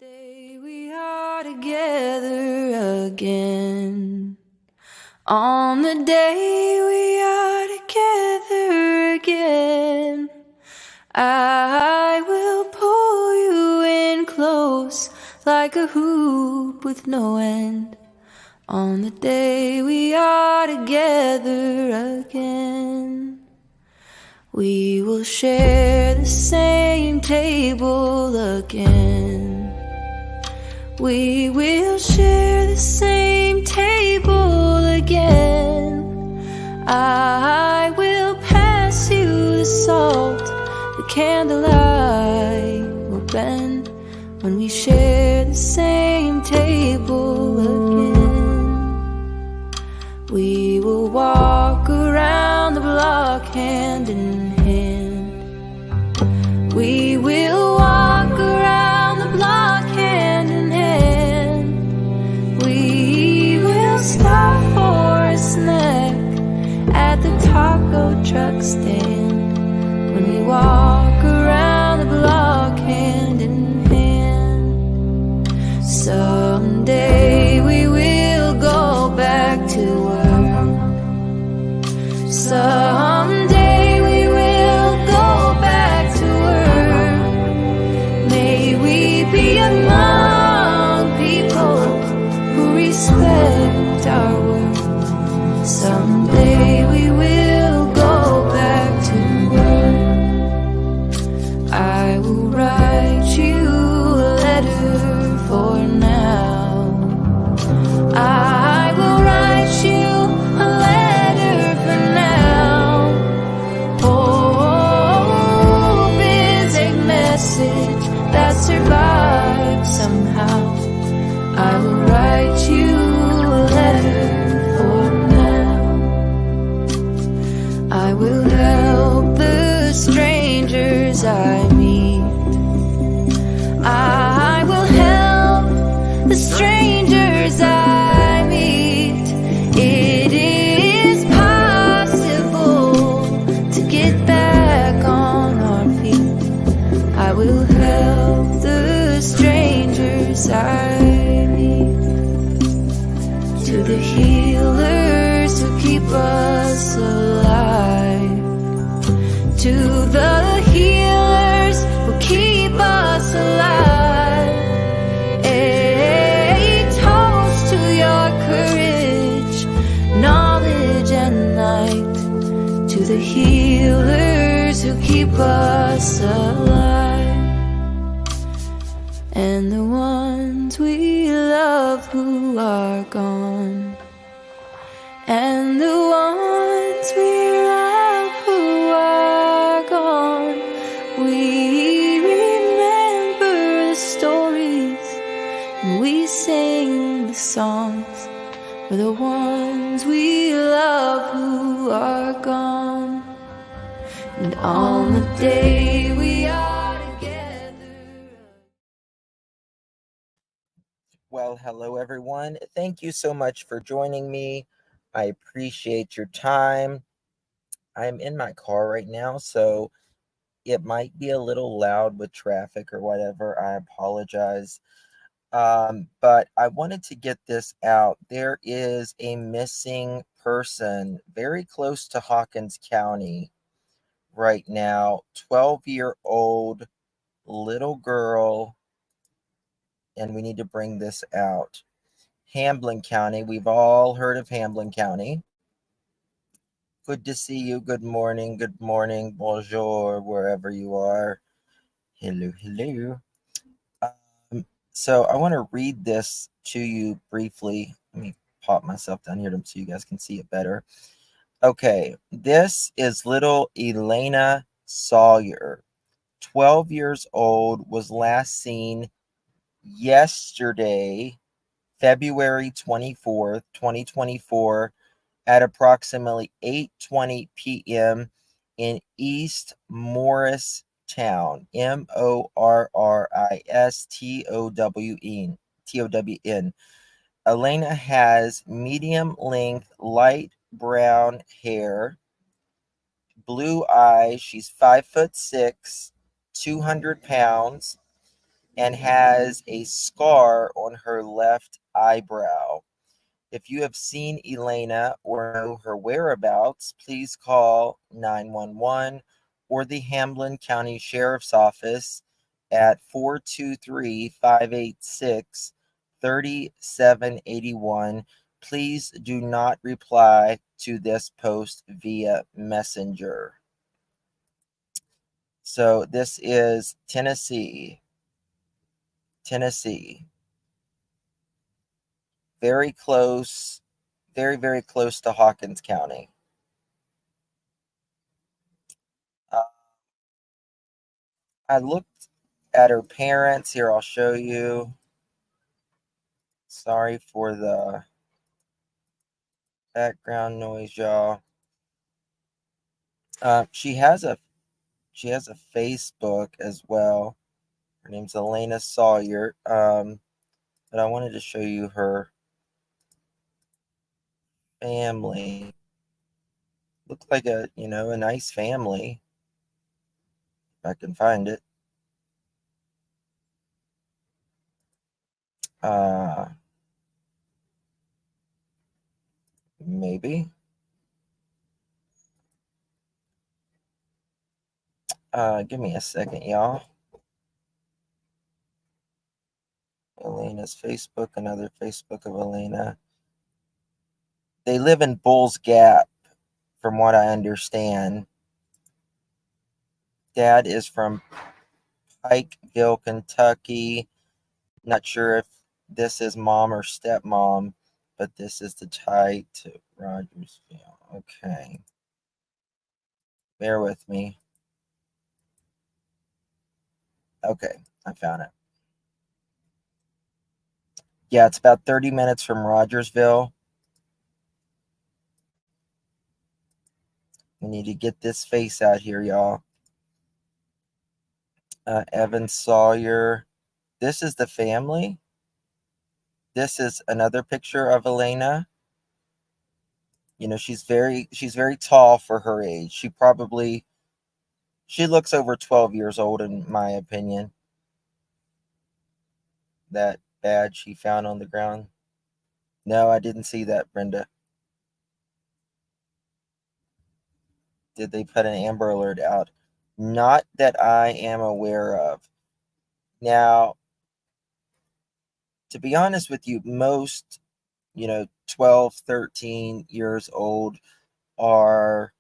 Day we are together again. On the day we are together again, I will pull you in close like a hoop with no end. On the day we are together again, we will share the same table again. We will share the same table again. I will pass you the salt, the candlelight will bend when we share the same table again. We will walk around the block hand in hand. We will walk around the block hand in hand. We will stop for a snack at the taco truck stand when we walk around the block hand in hand. Someday we will go back to work. Someday we will go back to work. May we be among people who respect our work. Someday we will go back to work. I will write you a letter for now. I will write you a letter for now. Hope is a message that survives somehow. I will write you a letter for now. I will help the strangers I meet. I will help the strangers I meet. It is possible to get back on our feet. I will help the strangers I meet. To the healers who keep us alive. To the healers who keep us alive. A toast to your courage, knowledge and light. To the healers who keep us alive. And the ones we love who are gone. And the ones we love who are gone. We remember the stories and we sing the songs for the ones we love who are gone. And on the day we are together. Well, hello everyone. Thank you so much for joining me. I appreciate your time. I'm in my car right now, so it might be a little loud with traffic or whatever. I apologize. But I wanted to get this out. There is a missing person very close to Hawkins County right now. 12-year-old little girl, and we need to bring this out. Hamblin County. We've all heard of Hamblin County. Good to see you. Good morning. Good morning. Bonjour, wherever you are. Hello, hello. So I want to read this to you briefly. Let me pop myself down here so you guys can see it better. Okay, this is little Elana Sawyers, 12 years old, was last seen yesterday, February 24th, 2024, at approximately 8:20 p.m. in East Morristown, Morristown. Elana has medium-length, light brown hair, blue eyes. She's 5'6", 200 pounds. and has a scar on her left eyebrow. If you have seen Elana or know her whereabouts, please call 911 or the Hamlin County Sheriff's Office at 423-586-3781. Please do not reply to this post via Messenger. So this is Tennessee. Very close, very, very close to Hawkins County. I looked at her parents. Here, I'll show you. Sorry for the background noise, y'all. She has a Facebook as well. Her name's Elana Sawyers. But I wanted to show you her family. Looks like a nice family. If I can find it. Maybe. Give me a second, y'all. Elena's Facebook, another Facebook of Elana. They live in Bulls Gap, from what I understand. Dad is from Pikeville, Kentucky. Not sure if this is mom or stepmom, but this is the tie to Rogersville. Okay. Bear with me. Okay, I found it. Yeah, it's about 30 minutes from Rogersville. We need to get this face out here, y'all. Evan Sawyer. This is the family. This is another picture of Elana. She's very tall for her age. She looks over 12 years old, in my opinion. That badge she found on the ground. No, I didn't see that, Brenda. Did they put an Amber Alert out? Not that I am aware of. Now, to be honest with you, most, 12, 13 years old are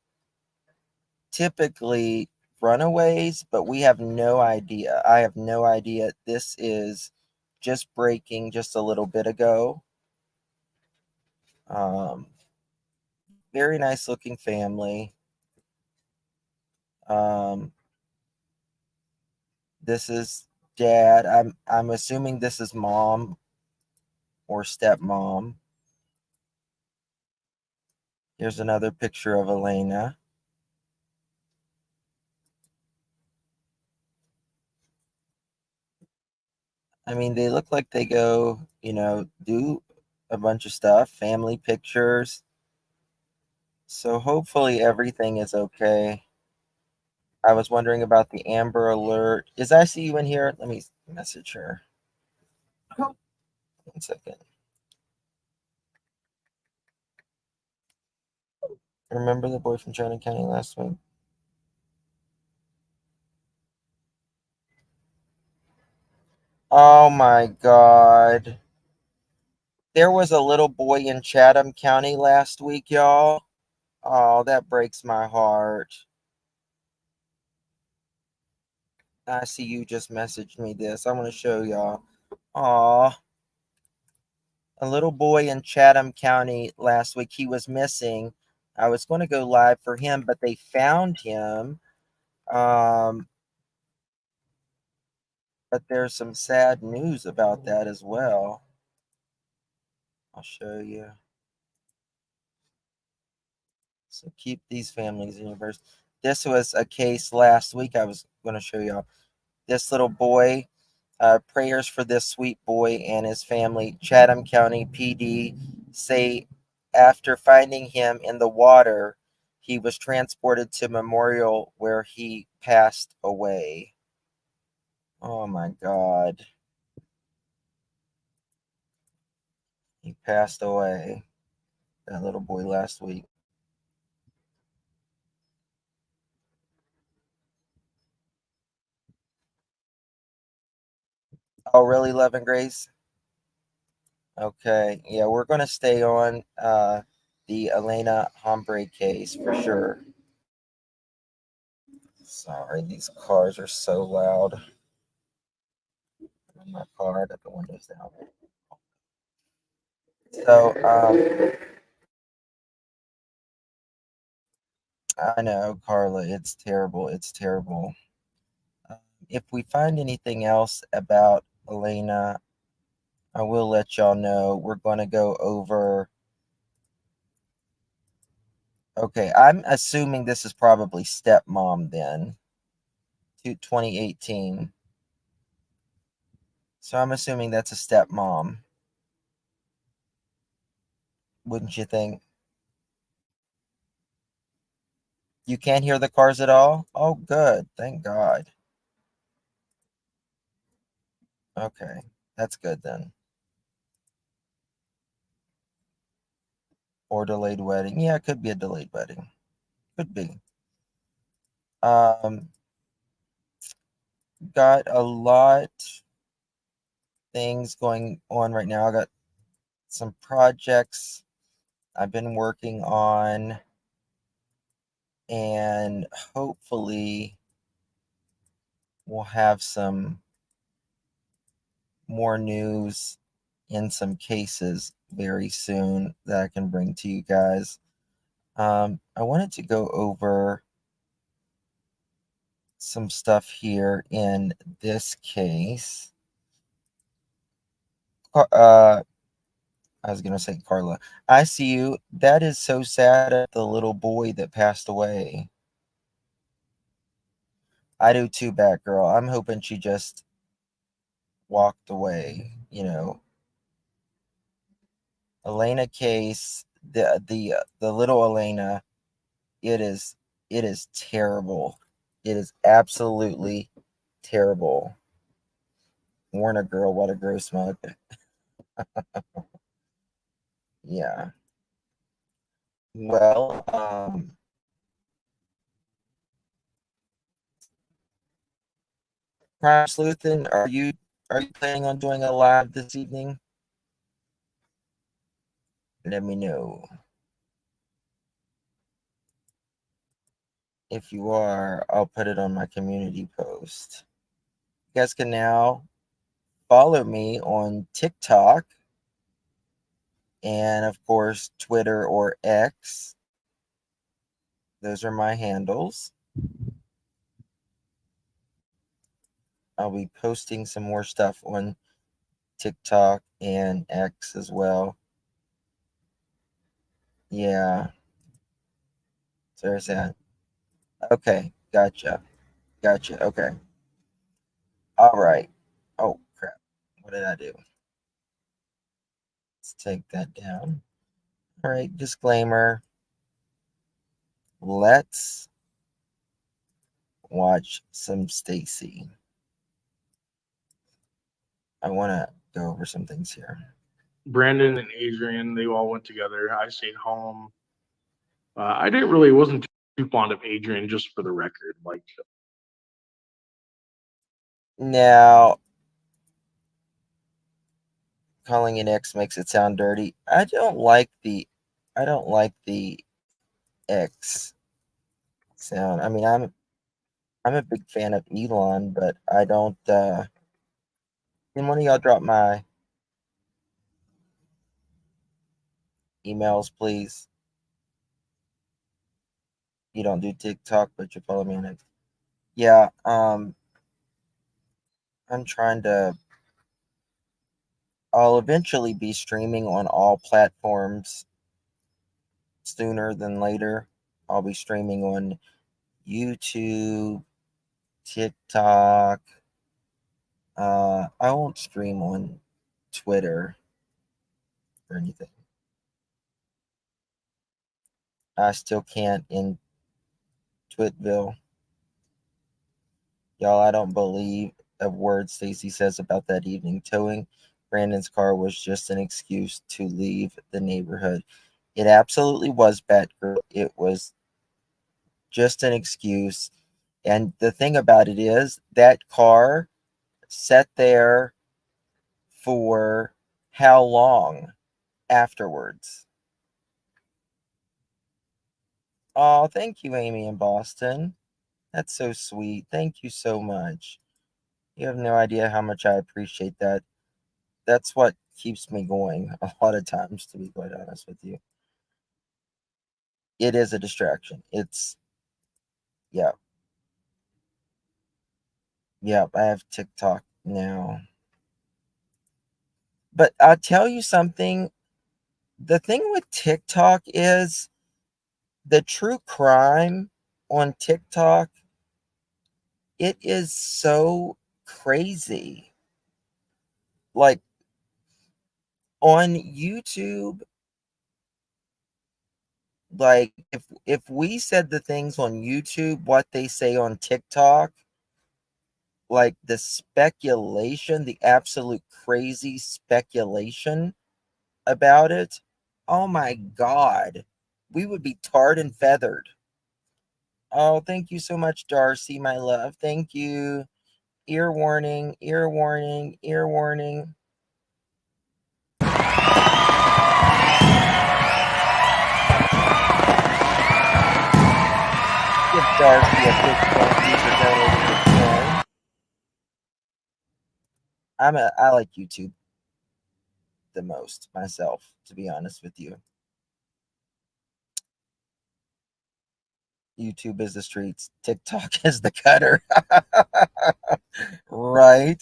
typically runaways, but we have no idea. I have no idea. This is just breaking just a little bit ago. Very nice looking family. This is dad. I'm assuming this is mom or stepmom. Here's another picture of Elana. I mean, they look like they go, do a bunch of stuff, family pictures. So hopefully everything is okay. I was wondering about the Amber Alert. Is I see you in here? Let me message her. 1 second. Remember the boy from China County last week? Oh my God. There was a little boy in Chatham County last week, y'all. Oh, that breaks my heart. I see you just messaged me this. I'm going to show y'all. Aw. A little boy in Chatham County last week. He was missing. I was going to go live for him, but they found him. But there's some sad news about that as well. I'll show you. So keep these families in your verse. This was a case last week I was going to show y'all. This little boy, prayers for this sweet boy and his family. Chatham County PD say after finding him in the water, he was transported to Memorial where he passed away. Oh my God. He passed away, that little boy, last week. Oh, really, Love and Grace? Okay. Yeah, we're going to stay on the Elena Hombre case for sure. Sorry, these cars are so loud. I'm in my car, I got the windows down. So, I know, Carla, it's terrible. It's terrible. If we find anything else about Elena, I will let y'all know. We're going to go over. Okay, I'm assuming this is probably Stepmom then, to 2018. So I'm assuming that's a stepmom. Wouldn't you think? You can't hear the cars at all? Oh, good. Thank God. Okay, that's good then. Or delayed wedding. Yeah, it could be a delayed wedding. Could be. Um, got a lot things going on right now. I got some projects I've been working on, and hopefully we'll have some more news in some cases very soon that I can bring to you guys. I wanted to go over some stuff here in this case. I was going to say Carla. I see you. That is so sad. The little boy that passed away. I do too, Batgirl. I'm hoping she just walked away. Elena case, the little Elena. It is terrible. It is absolutely terrible. Warner girl, what a gross mug. Yeah. Well, Prime Sleuthin, are you planning on doing a live this evening? Let me know. If you are, I'll put it on my community post. You guys can now follow me on TikTok and, of course, Twitter or X. Those are my handles. I'll be posting some more stuff on TikTok and X as well. Yeah. So there's that. Okay. Gotcha. Gotcha. Okay. All right. Oh, crap. What did I do? Let's take that down. All right. Disclaimer. Let's watch some Stacy. I want to go over some things here. Brandon and Adrian, they all went together. I stayed home. I didn't really wasn't too fond of Adrian, just for the record. Like, Now, calling an X makes it sound dirty. I don't like the X sound. I mean, I'm a big fan of Elon, but I don't. Can one of y'all drop my emails, please? You don't do TikTok, but you follow me on it. Yeah. I'm trying to. I'll eventually be streaming on all platforms sooner than later. I'll be streaming on YouTube, TikTok. I won't stream on Twitter or anything. I still can't in Twitville. Y'all, I don't believe of words Stacy says about that evening. Towing Brandon's car was just an excuse to leave the neighborhood. It absolutely was, Batgirl. It was just an excuse. And the thing about it is, that car sat there for how long afterwards? Oh, thank you, Amy in Boston. That's so sweet. Thank you so much. You have no idea how much I appreciate that. That's what keeps me going a lot of times, to be quite honest with you. It is a distraction. Yeah, yeah, I have TikTok now. But I'll tell you something. The thing with TikTok is the true crime on TikTok, it is so crazy. Like on YouTube, like if we said the things on YouTube what they say on TikTok, like the speculation, the absolute crazy speculation about it, oh my god, we would be tarred and feathered. Oh, thank you so much, Darcy, my love. Thank you. Ear warning, ear warning, ear warning. Give Darcy a big thank you for donating the coin. I like YouTube the most myself, to be honest with you. YouTube is the streets, TikTok is the gutter. Right,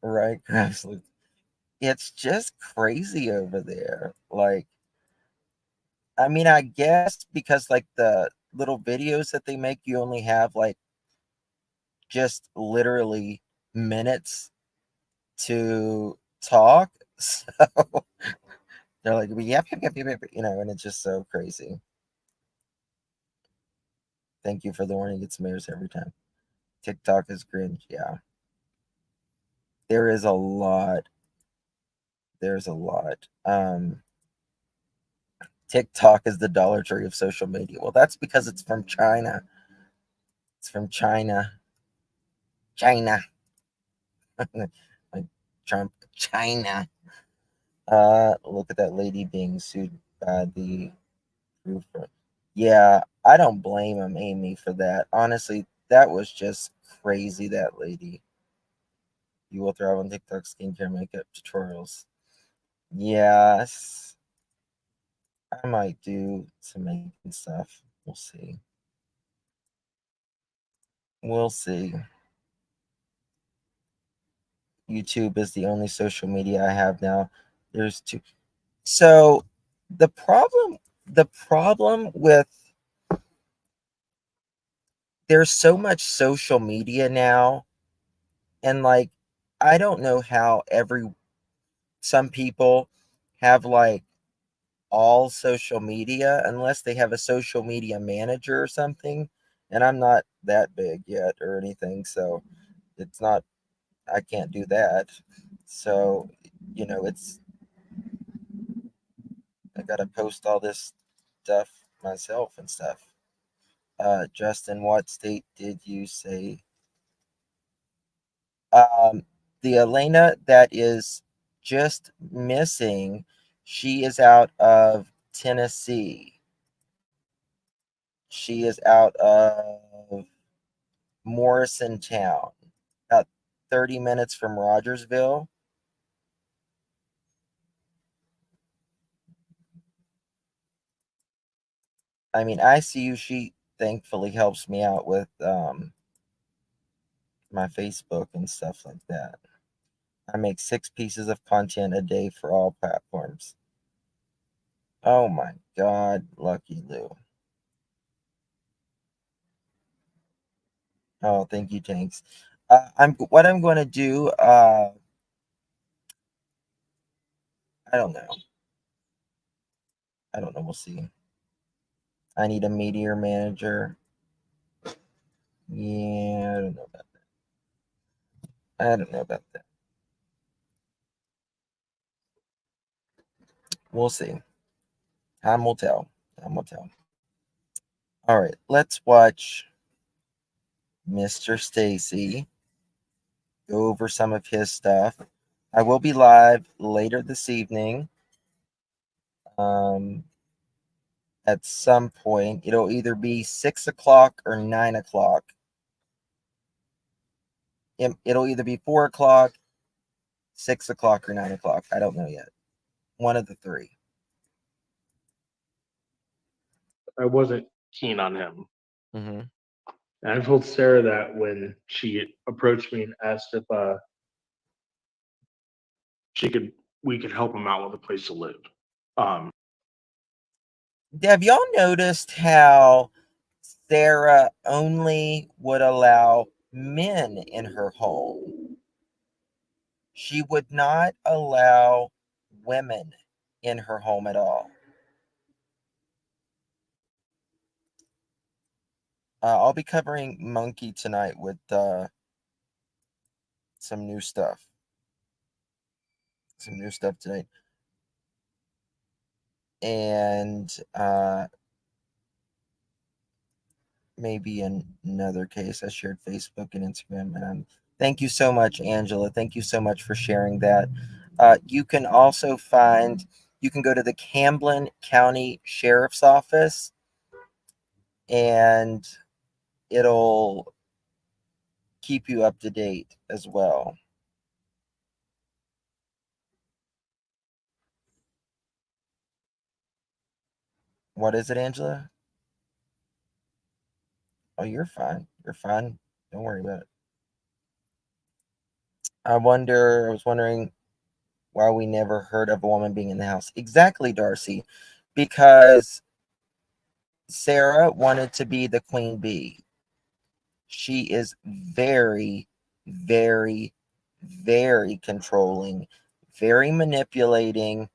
right, Craftsly. It's just crazy over there. Like, I mean, I guess because like the little videos that they make, you only have like just literally minutes to talk. So they're like, yep, yep, yep, yep, yep, and it's just so crazy. Thank you for the warning. It's mares every time. TikTok is cringe. Yeah. There is a lot. There's a lot. TikTok is the Dollar Tree of social media. Well, that's because it's from China. It's from China. China. Like Trump. China. Look at that lady being sued by the roofer. Yeah, I don't blame him, Amy, for that. Honestly, that was just crazy, that lady. You will thrive on TikTok skincare makeup tutorials. Yes. I might do some making stuff. We'll see. We'll see. YouTube is the only social media I have now. There's two. So the problem with there's so much social media now, and like I don't know how some people have like all social media unless they have a social media manager or something, and I'm not that big yet or anything, so it's not I can't do that. So, it's I gotta post all this stuff myself and stuff. Justin, what state did you say? Um, the Elena that is just missing, she is out of Tennessee. She is out of Morrisontown, about 30 minutes from Rogersville. I mean, ICU, she thankfully helps me out with my Facebook and stuff like that. I make 6 pieces of content a day for all platforms. Oh my God, Lucky Lou. Oh, thank you, Tanks. What I'm going to do. I don't know. I don't know. We'll see. I need a meteor manager. Yeah, I don't know about that. I don't know about that. We'll see. Time will tell. Time will tell. All right, let's watch Mr. Stacy go over some of his stuff. I will be live later this evening. Um, at some point, it'll either be 6 o'clock or 9 o'clock. It'll either be 4 o'clock, 6 o'clock, or 9 o'clock. I don't know yet. One of the three. I wasn't keen on him. Mm-hmm. And I told Sarah that when she approached me and asked if we could help him out with a place to live. Um, Have y'all noticed how Sarah only would allow men in her home? She would not allow women in her home at all. I'll be covering Monkey tonight with some new stuff. Some new stuff tonight. And maybe in another case, I shared Facebook and Instagram. And thank you so much, Angela. Thank you so much for sharing that. You can also you can go to the Camden County Sheriff's Office and it'll keep you up to date as well. What is it, Angela? Oh, you're fine. You're fine. Don't worry about it. I was wondering why we never heard of a woman being in the house. Exactly, Darcy. Because Sarah wanted to be the queen bee. She is very, very, very controlling, very manipulating,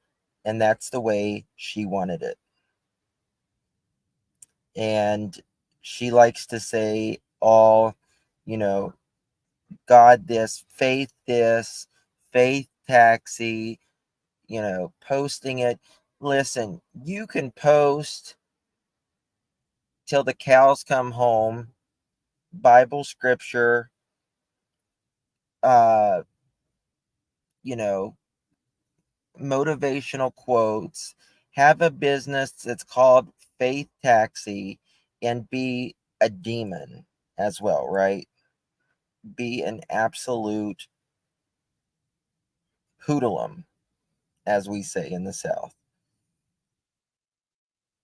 and that's the way she wanted it. And she likes to say all, God this, faith taxi, posting it. Listen, you can post till the cows come home, Bible scripture, uh, you know, motivational quotes, have a business that's called Faith Taxi, and be a demon as well, right? Be an absolute hoodlum, as we say in the South.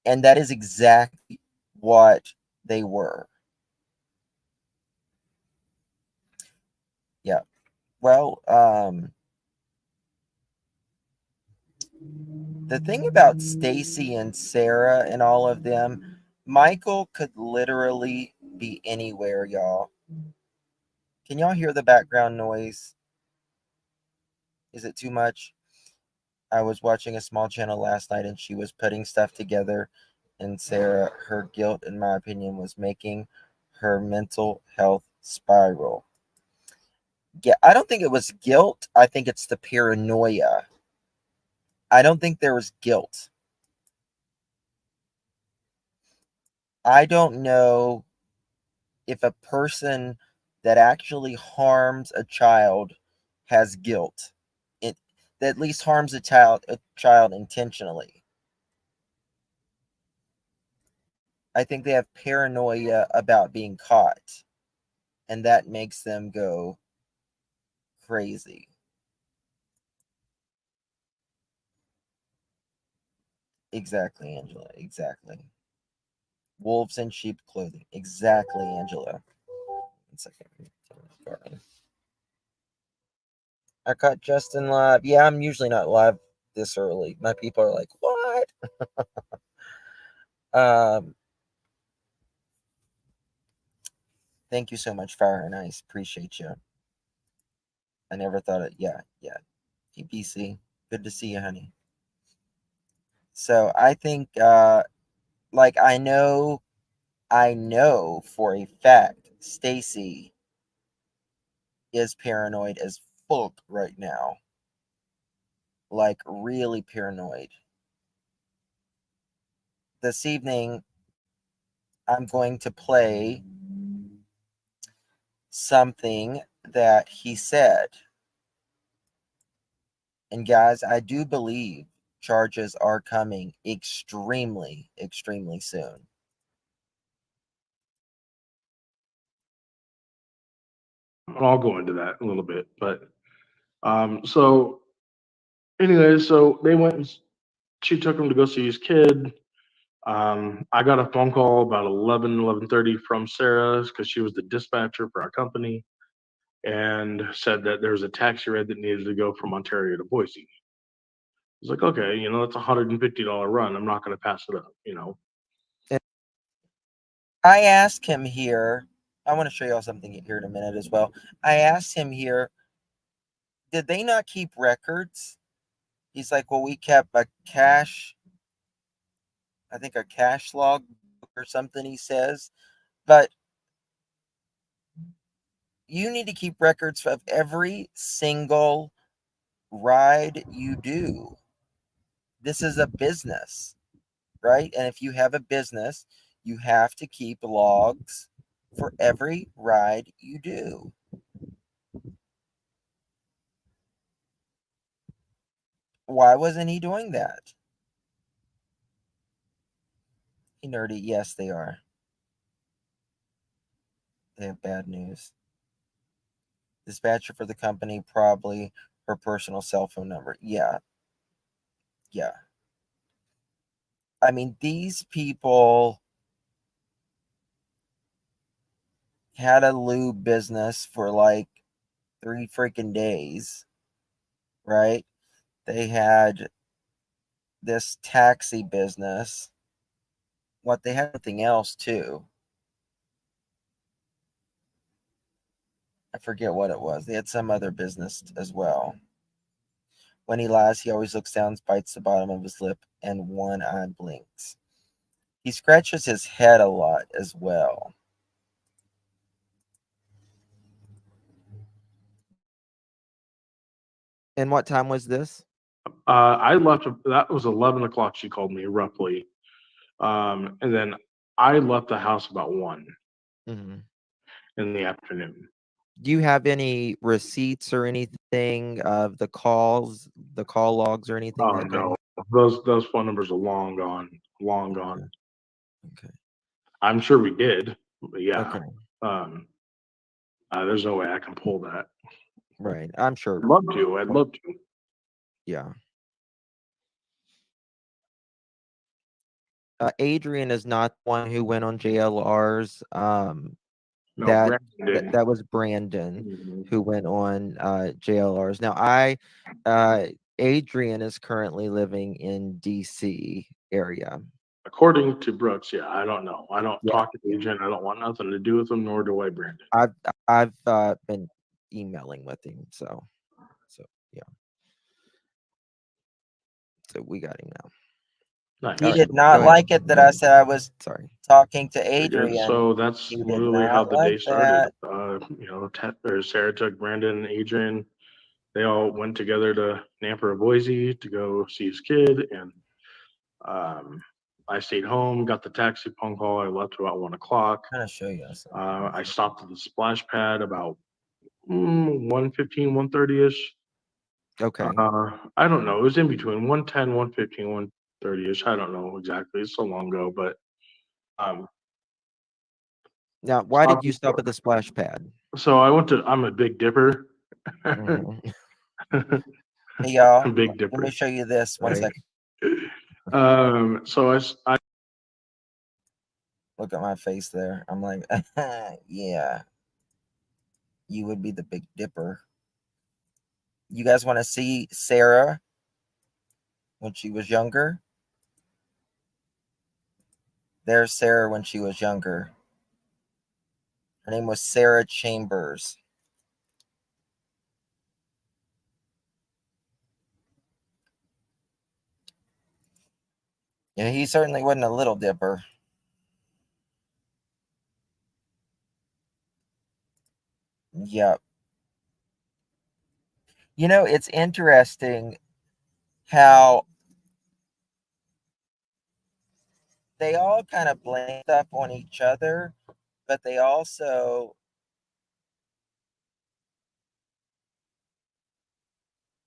And that is exactly what they were. Yeah. Well, the thing about Stacy and Sarah and all of them, Michael could literally be anywhere, y'all. Can y'all hear the background noise? Is it too much? I was watching a small channel last night and she was putting stuff together. And Sarah, her guilt, in my opinion, was making her mental health spiral. Yeah, I don't think it was guilt. I think it's the paranoia. I don't think there was guilt. I don't know if a person that actually harms a child has guilt. It that at least harms a child intentionally. I think they have paranoia about being caught, and that makes them go crazy. Exactly, Angela. Exactly. Wolves in sheep clothing. Exactly, Angela. 1 second. I caught Justin live. Yeah, I'm usually not live this early. My people are like, what? um, Thank you so much, Fire and Ice. Appreciate you. I never thought it. Yeah, yeah. EPC. Good to see you, honey. So I think, like, I know for a fact, Stacy is paranoid as fuck right now. Like, really paranoid. This evening, I'm going to play something that he said. And guys, I do believe charges are coming extremely, extremely soon. I'll go into that in a little bit, but so anyway, so they went and she took him to go see his kid. I got a phone call about 11:30 from Sarah because she was the dispatcher for our company and said that there was a taxi ride that needed to go from Ontario to Boise. I was like, okay, that's a $150 run. I'm not going to pass it up. I asked him here, I want to show y'all something here in a minute as well. I asked him here, did they not keep records? He's like, well, we kept a cash log or something, he says. But you need to keep records of every single ride you do. This is a business, right? And if you have a business, you have to keep logs for every ride you do. Why wasn't he doing that? Hey, nerdy, yes, they are. They have bad news. Dispatcher for the company, probably her personal cell phone number. Yeah. I mean, these people had a lube business for like 3 freaking days, right? They had this taxi business. They had something else too. I forget what it was. They had some other business as well. When he lies, he always looks down, bites the bottom of his lip, and one eye blinks. He scratches his head a lot as well. And what time was this? I left. That was 11 o'clock. She called me roughly, and then I left the house about 1 in the afternoon. Do you have any receipts or anything of the calls, the call logs or anything? Oh no, those phone numbers are long gone. Long gone. Okay. I'm sure we did, but yeah. Okay. There's no way I can pull that. Right. I'm sure. I'd love to. Yeah. Adrian is not the one who went on JLRs. No, that was Brandon who went on JLRs. Now Adrian is currently living in DC area. According to Brooks, yeah, I don't know. I don't talk to Adrian. I don't want nothing to do with him, nor do I Brandon. I've been emailing with him, so yeah. So we got him now. Nice. He did not like it that I said I was talking to Adrian. So that's literally how the day started. Sarah took Brandon and Adrian. They all went together to Nampa, Boise to go see his kid, and I stayed home, got the taxi phone call. I left about 1 o'clock. I'm gonna show you. I stopped at the splash pad about 1:15, 1:30ish. Okay. I don't know. It was in between 1:10, 1:15, 1:30ish. I don't know exactly. It's so long ago, but now, why did you stop at the splash pad? So I'm a Big Dipper. Hey y'all, Big Dipper. Let me show you this. One second. So I look at my face there. I'm like, yeah, you would be the Big Dipper. You guys want to see Sarah when she was younger? There's Sarah when she was younger. Her name was Sarah Chambers. Yeah, he certainly wasn't a little dipper. Yep. It's interesting how they all kind of blame stuff on each other, but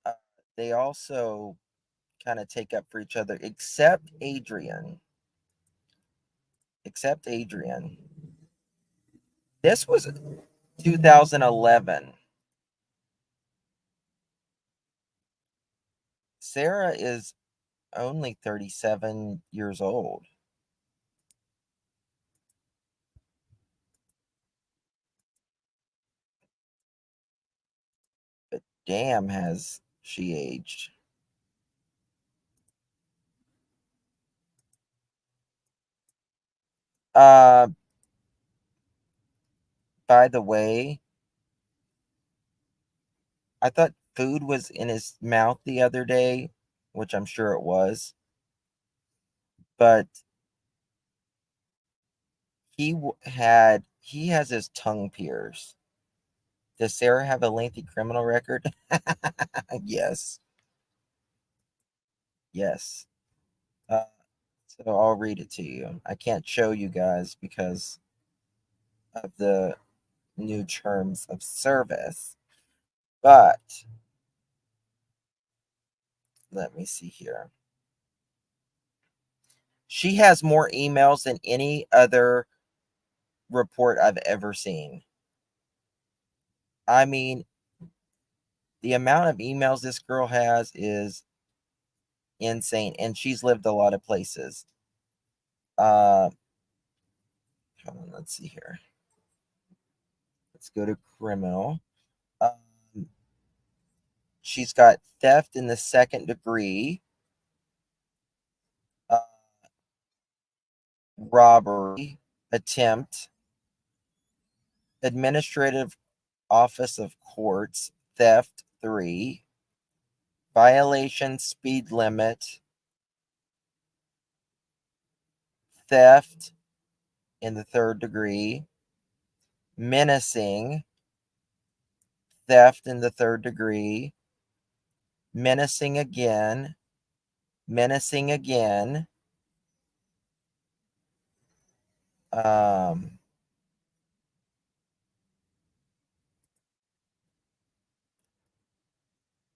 uh, they also kind of take up for each other, except Adrian. Except Adrian. This was 2011. Sarah is only 37 years old. But damn, has she aged. Uh, by the way, I thought food was in his mouth the other day, which I'm sure it was, but he has his tongue pierced. Does Sarah have a lengthy criminal record? Yes, yes. Uh, so I'll read it to you. I can't show you guys because of the new terms of service, but let me see here. She has more emails than any other report I've ever seen. I mean, the amount of emails this girl has is insane, and she's lived a lot of places. Uh, hold on, let's see here. Let's go to criminal. Um, she's got theft in the second degree, uh, robbery, attempt, administrative office of courts, theft 3, violation speed limit, theft in the third degree, menacing, theft in the third degree, menacing again, menacing again, um,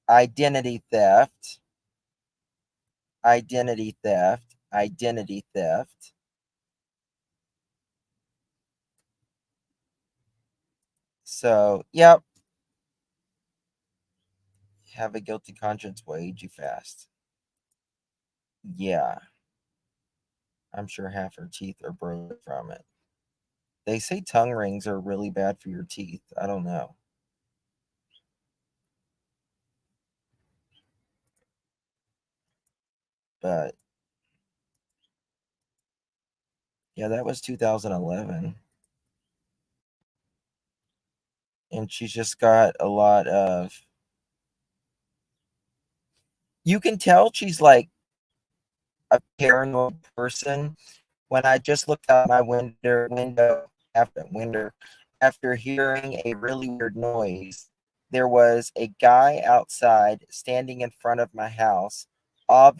identity theft, identity theft, identity theft. So, yep, have a guilty conscience will age you fast. Yeah, I'm sure half her teeth are broken from it. They say tongue rings are really bad for your teeth. I don't know. But yeah, that was 2011. And she's just got a lot of. You can tell she's like a paranoid person when I just looked out my window after hearing a really weird noise. There was a guy outside standing in front of my house, uh,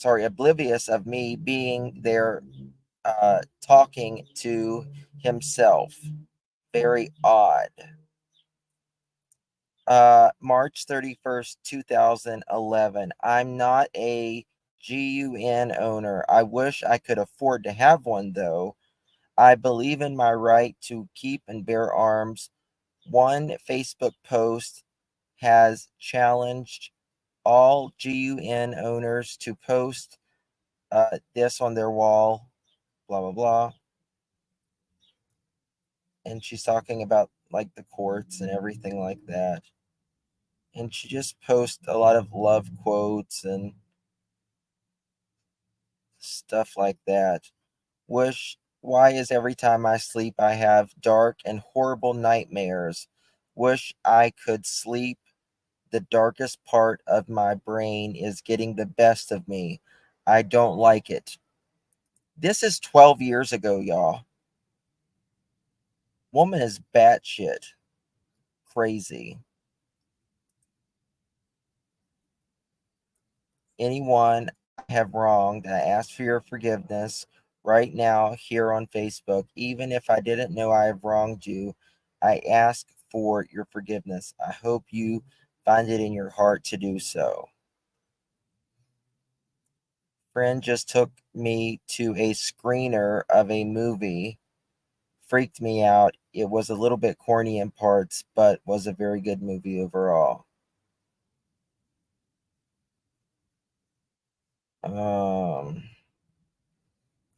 oblivious of me being there, talking to himself. Very odd. March 31st, 2011. I'm not a GUN owner. I wish I could afford to have one, though. I believe in my right to keep and bear arms. One Facebook post has challenged all GUN owners to post this on their wall, blah, blah, blah. And she's talking about like the courts and everything like that. And she just posts a lot of love quotes and stuff like that. Why is every time I sleep I have dark and horrible nightmares? Wish I could sleep. The darkest part of my brain is getting the best of me. I don't like it. This is 12 years ago, y'all. Woman is batshit crazy. Anyone I have wronged, I ask for your forgiveness right now here on Facebook. Even if I didn't know I have wronged you, I ask for your forgiveness. I hope you find it in your heart to do so. Friend just took me to a screener of a movie. Freaked me out. It was a little bit corny in parts, but was a very good movie overall. Um,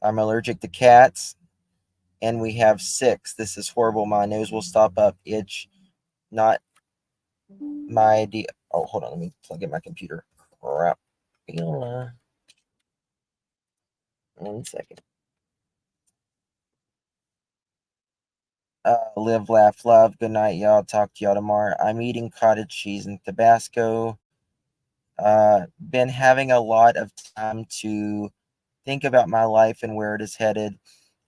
I'm allergic to cats, and we have 6. This is horrible. My nose will stop up, itch. Not my idea. Oh, hold on. Let me plug in my computer. Crap. 1 second. Live, laugh, love. Good night, y'all. Talk to y'all tomorrow. I'm eating cottage cheese and Tabasco. Been having a lot of time to think about my life and where it is headed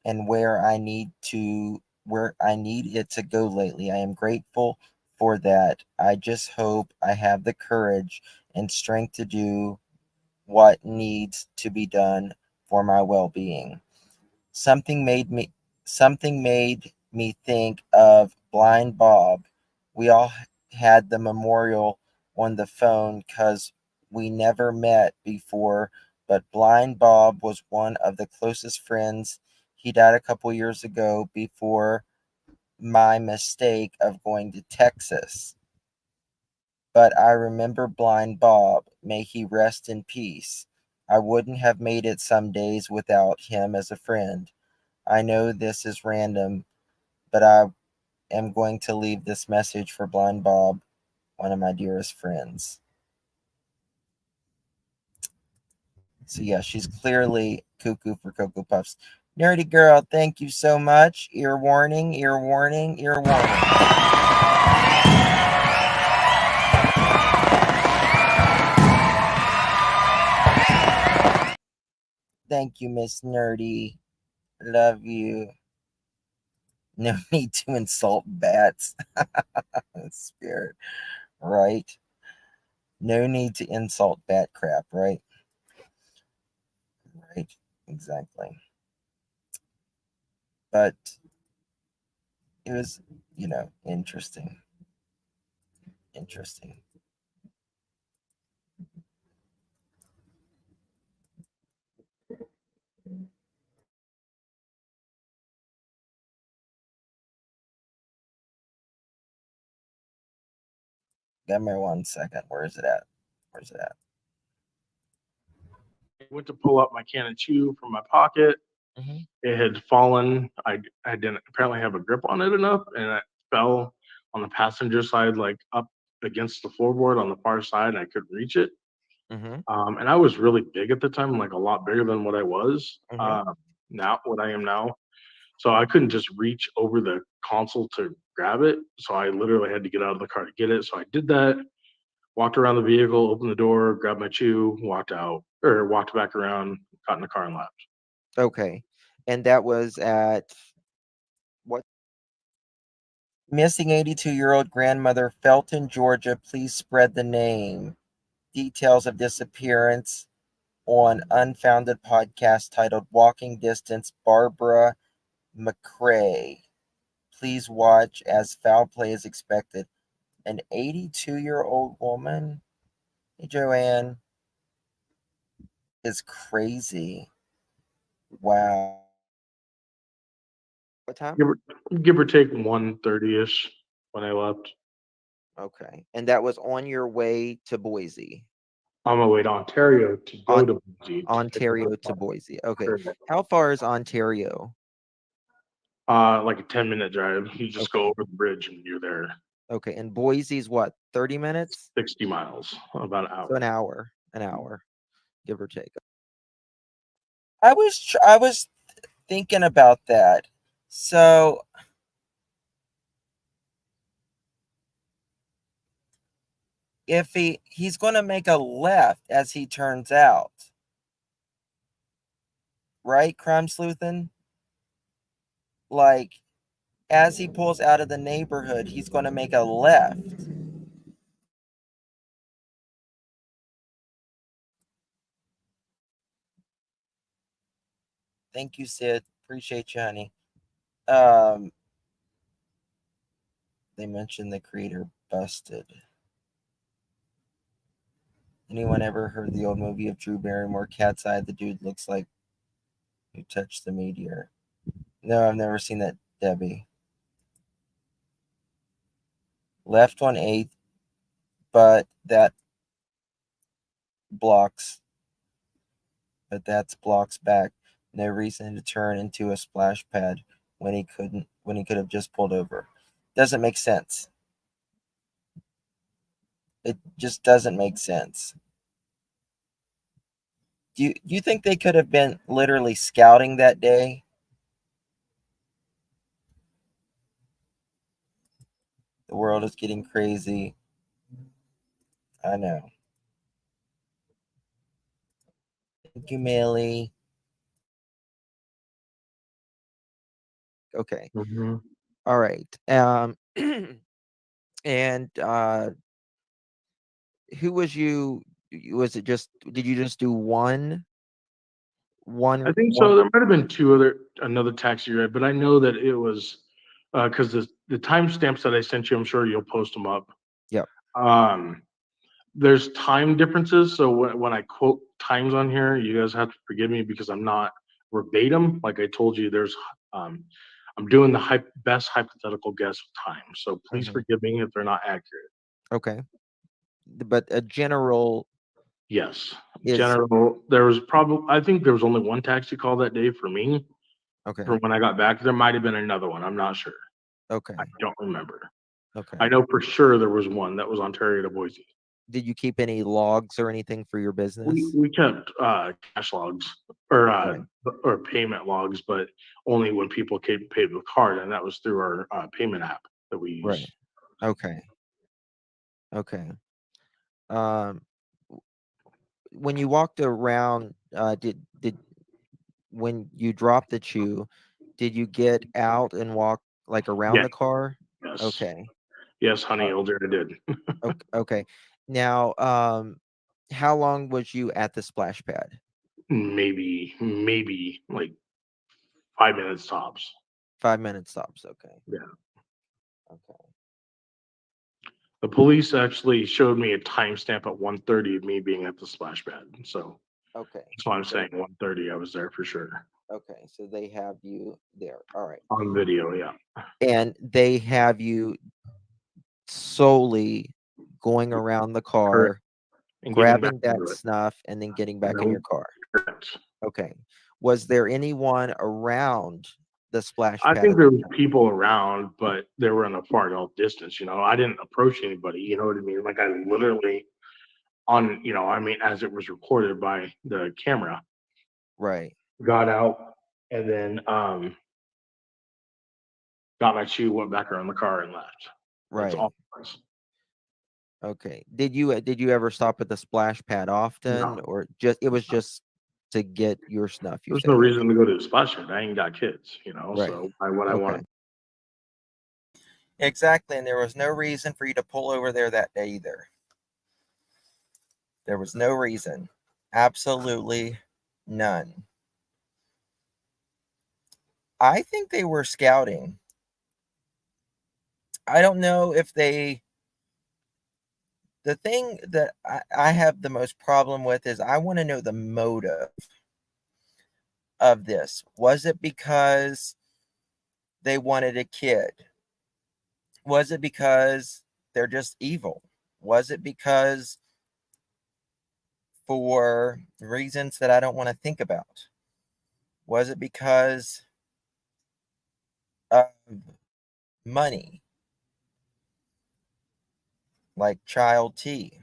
and where I need it to go lately. I am grateful for that. I just hope I have the courage and strength to do what needs to be done for my well-being. Something made me something made me think of Blind Bob. We all had the memorial on the phone cuz we never met before, but Blind Bob was one of the closest friends. He died a couple years ago before my mistake of going to Texas. But I remember Blind Bob. May he rest in peace. I wouldn't have made it some days without him as a friend. I know this is random, but I am going to leave this message for Blind Bob, one of my dearest friends. So, yeah, she's clearly cuckoo for Cocoa Puffs. Nerdy girl, thank you so much. Ear warning, ear warning, ear warning. Thank you, Miss Nerdy. Love you. No need to insult bats. Spirit, right? No need to insult bat crap, right? Right, exactly. But it was, interesting. Interesting. Give me 1 second. Where is it at? Where's it at? I went to pull out my can of chew from my pocket. Mm-hmm. It had fallen. I didn't apparently have a grip on it enough, and it fell on the passenger side, like up against the floorboard on the far side, and I couldn't reach it. Mm-hmm. And I was really big at the time, like a lot bigger than what I was Mm-hmm. now, what I am now. So I couldn't just reach over the console to grab it. So I literally had to get out of the car to get it. So I did that, walked around the vehicle, opened the door, grabbed my chew, walked out, or walked back around, got in the car and left. Okay. And that was at what? Missing 82-year-old grandmother, Felton, Georgia. Please spread the name. Details of disappearance on Unfounded podcast titled Walking Distance, Barbara McCrae. Please watch as foul play is expected. An 82-year-old woman, hey, Joanne, is crazy. Wow. What time? Give or take 1:30 ish when I left. Okay. And that was on your way to Boise, On my way to Ontario to go on to Boise to pick up Ontario to Boise. Okay. How far is Ontario? like a 10-minute drive. You just go Okay. over the bridge and you're there. Okay. And Boise's what? 30 minutes? 60 miles, about an So hour. an hour, give or take. I was thinking about that. So if he's going to make a left as he turns out, right, crime sleuthin? Like as he pulls out of the neighborhood, he's going to make a left. Thank you, Sid. Appreciate you, honey. They mentioned the creator busted. Anyone ever heard the old movie of Drew Barrymore, Cat's Eye? The dude looks like who touched the meteor. No, I've never seen that, Debbie. Left 1/8, but that blocks. But that's blocks back. No reason to turn into a splash pad when he could have just pulled over. Doesn't make sense. It just doesn't make sense. Do you think they could have been literally scouting that day? The world is getting crazy. I know. Thank you, Millie. Okay. Mm-hmm. All right. And who was you? Was it just? Did you just do one? I think so. There might have been another taxi ride, but I know that it was because the timestamps that I sent you, I'm sure you'll post them up. Yep. There's time differences, so when I quote times on here, you guys have to forgive me because I'm not verbatim. Like I told you, I'm doing the best hypothetical guess of time, so please forgive me if they're not accurate. Okay. But a general. Yes, Is general. I think there was only one taxi call that day for me. okay. From when I got back, there might have been another one. I'm not sure. Okay. I don't remember. Okay. I know for sure there was one that was Ontario to Boise. Did you keep any logs or anything for your business? We kept cash logs or payment logs, but only when people paid with card, and that was through our payment app that we use. Right. Okay. Okay. When you walked around, did when you dropped the chew, did you get out and walk like around the car? Yes. Okay. Yes, honey, older I did. Okay. Now, how long was you at the splash pad? Maybe like 5 minutes tops. 5 minutes tops. Okay. Yeah. Okay. The police actually showed me a timestamp at 1:30 of me being at the splash pad. So Okay. that's why I'm saying 1:30. I was there for sure. Okay. So they have you there. All right. On video, yeah. And they have you solely going around the car, And grabbing that snuff, and then getting back in your car. Correct. Okay. Was there anyone around the splash I pad? think there was people around, but they were in a far enough distance. I didn't approach anybody. You know what I mean? Like I literally as it was recorded by the camera, Right. got out and then got my shoe, went back around the car and left. That's Right. all it was. Okay. Did you ever stop at the splash pad often, No. or it was just to get your snuff? There's no reason to go to the splash pad. I ain't got kids, Right. so I want. Exactly, and there was no reason for you to pull over there that day either. There was no reason. Absolutely none. I think they were scouting. I don't know if the thing that I have the most problem with is I want to know the motive of this. Was it because they wanted a kid? Was it because they're just evil? Was it because for reasons that I don't want to think about? Was it because of money? Like child T?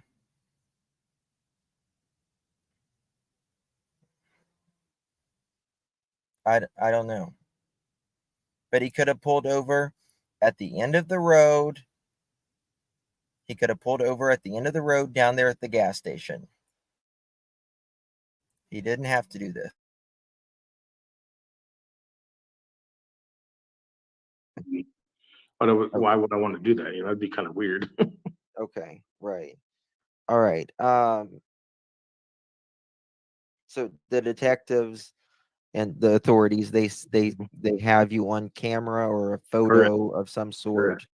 I don't know. But he could have pulled over at the end of the road. He could have pulled over at the end of the road down there at the gas station. He didn't have to do this. O- Why would I want to do that? That'd be kind of weird. Okay, right. All right. So the detectives and the authorities, they have you on camera or a Correct. photo of some Correct. sort.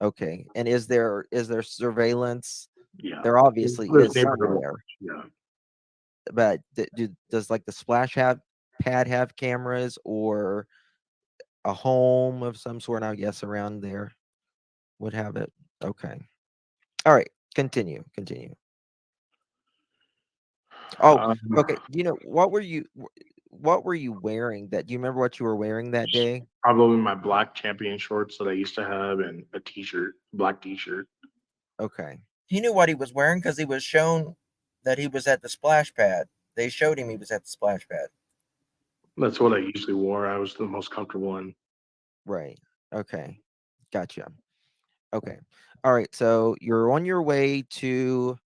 Okay. And is there surveillance? Yeah. There obviously There's is neighborhood somewhere, watch. Yeah. but does like the splash have pad have cameras or a home of some sort, I guess, around there would have it. Okay. All right. Continue. Oh, Um, okay. What were you wearing that do you remember what you were wearing that day? Probably my black champion shorts that I used to have and a t-shirt, black t-shirt. Okay. He knew what he was wearing because he was shown that he was at the splash pad. They showed him he was at the splash pad. That's what I usually wore. I was the most comfortable in. Right. Okay. Gotcha. Okay. All right. So you're on your way to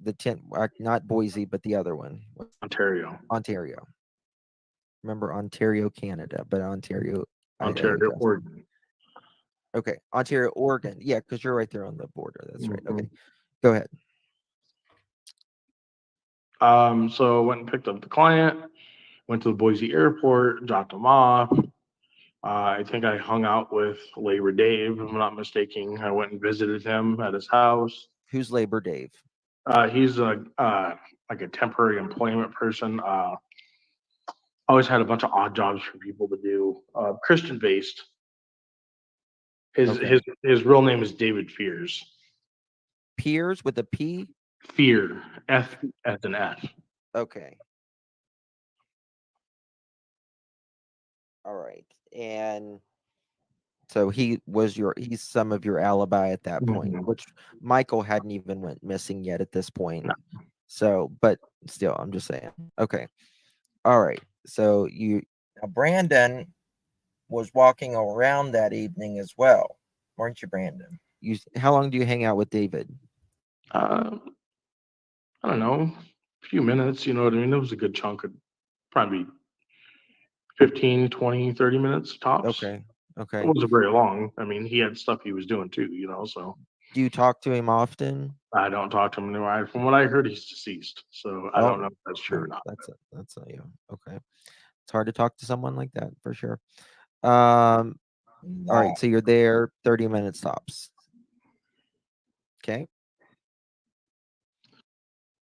the tent, not Boise, but the other one, Ontario. Ontario. Remember Ontario, Canada, but Ontario, I Ontario, guess. Oregon. Okay. Ontario, Oregon. Yeah, because you're right there on the border. That's right. Hmm. Okay. Go ahead. So I went and picked up the client, went to the Boise airport, dropped him off. I think I hung out with Labor Dave, if I'm not mistaken. I went and visited him at his house. Who's Labor Dave? He's like a temporary employment person. Always had a bunch of odd jobs for people to do. Christian based. His Okay. his his real name is David Fears. Piers with a P? Fear. F as an F. Okay. All right. And so he's some of your alibi at that point, Mhm. which Michael hadn't even went missing yet at this point. No. So, but still, I'm just saying. Okay. All right. So now Brandon was walking around that evening as well, weren't you, Brandon? How long do you hang out with David? Uh, I don't know. A few minutes, you know what I mean? It was a good chunk of probably 15, 20, 30 minutes tops. Okay. It Okay. wasn't very long. I mean, he had stuff he was doing too, so Do you talk to him often? I don't talk to him anymore. From what I heard, he's deceased. So I don't Oh, know if that's true okay. or not. Yeah. Okay. It's hard to talk to someone like that for sure. Um, all right, so you're there 30 minutes tops. Okay.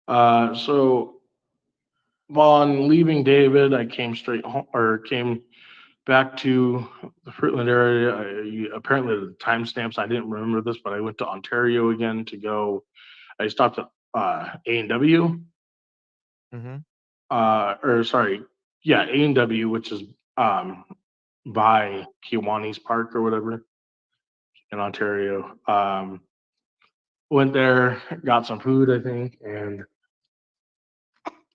So on leaving David, I came straight home or came back to the Fruitland area. Apparently, the timestamps, I didn't remember this, but I went to Ontario again to go. I stopped at A&W, Mm-hmm. or sorry, yeah, A&W, which is um, by Kiwanis Park or whatever in Ontario. Went there, got some food, I think, and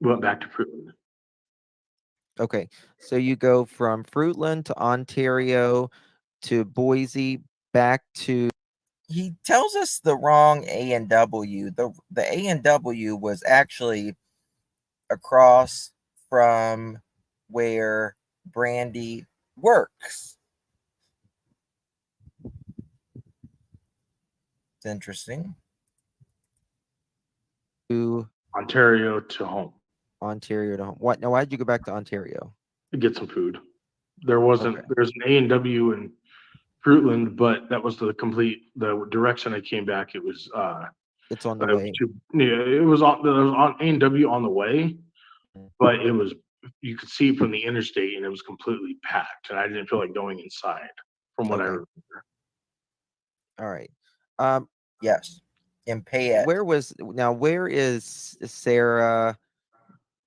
went back to Fruitland. Okay. So you go from Fruitland to Ontario to Boise back to he tells us the wrong A and W. The A and W was actually across from where Brandy works. It's interesting. To Ontario to home Ontario to home. What? Now, why did you go back to Ontario? to get some food. There's Okay. an A&W in Fruitland, but that was the direction I came back. It was It's on the it was way. too yeah, it was on A&W on the way, but it was you could see from the interstate and it was completely packed, and I didn't feel like going inside from what I Okay. remember. All right. Yes. In Payette. Where is Sarah,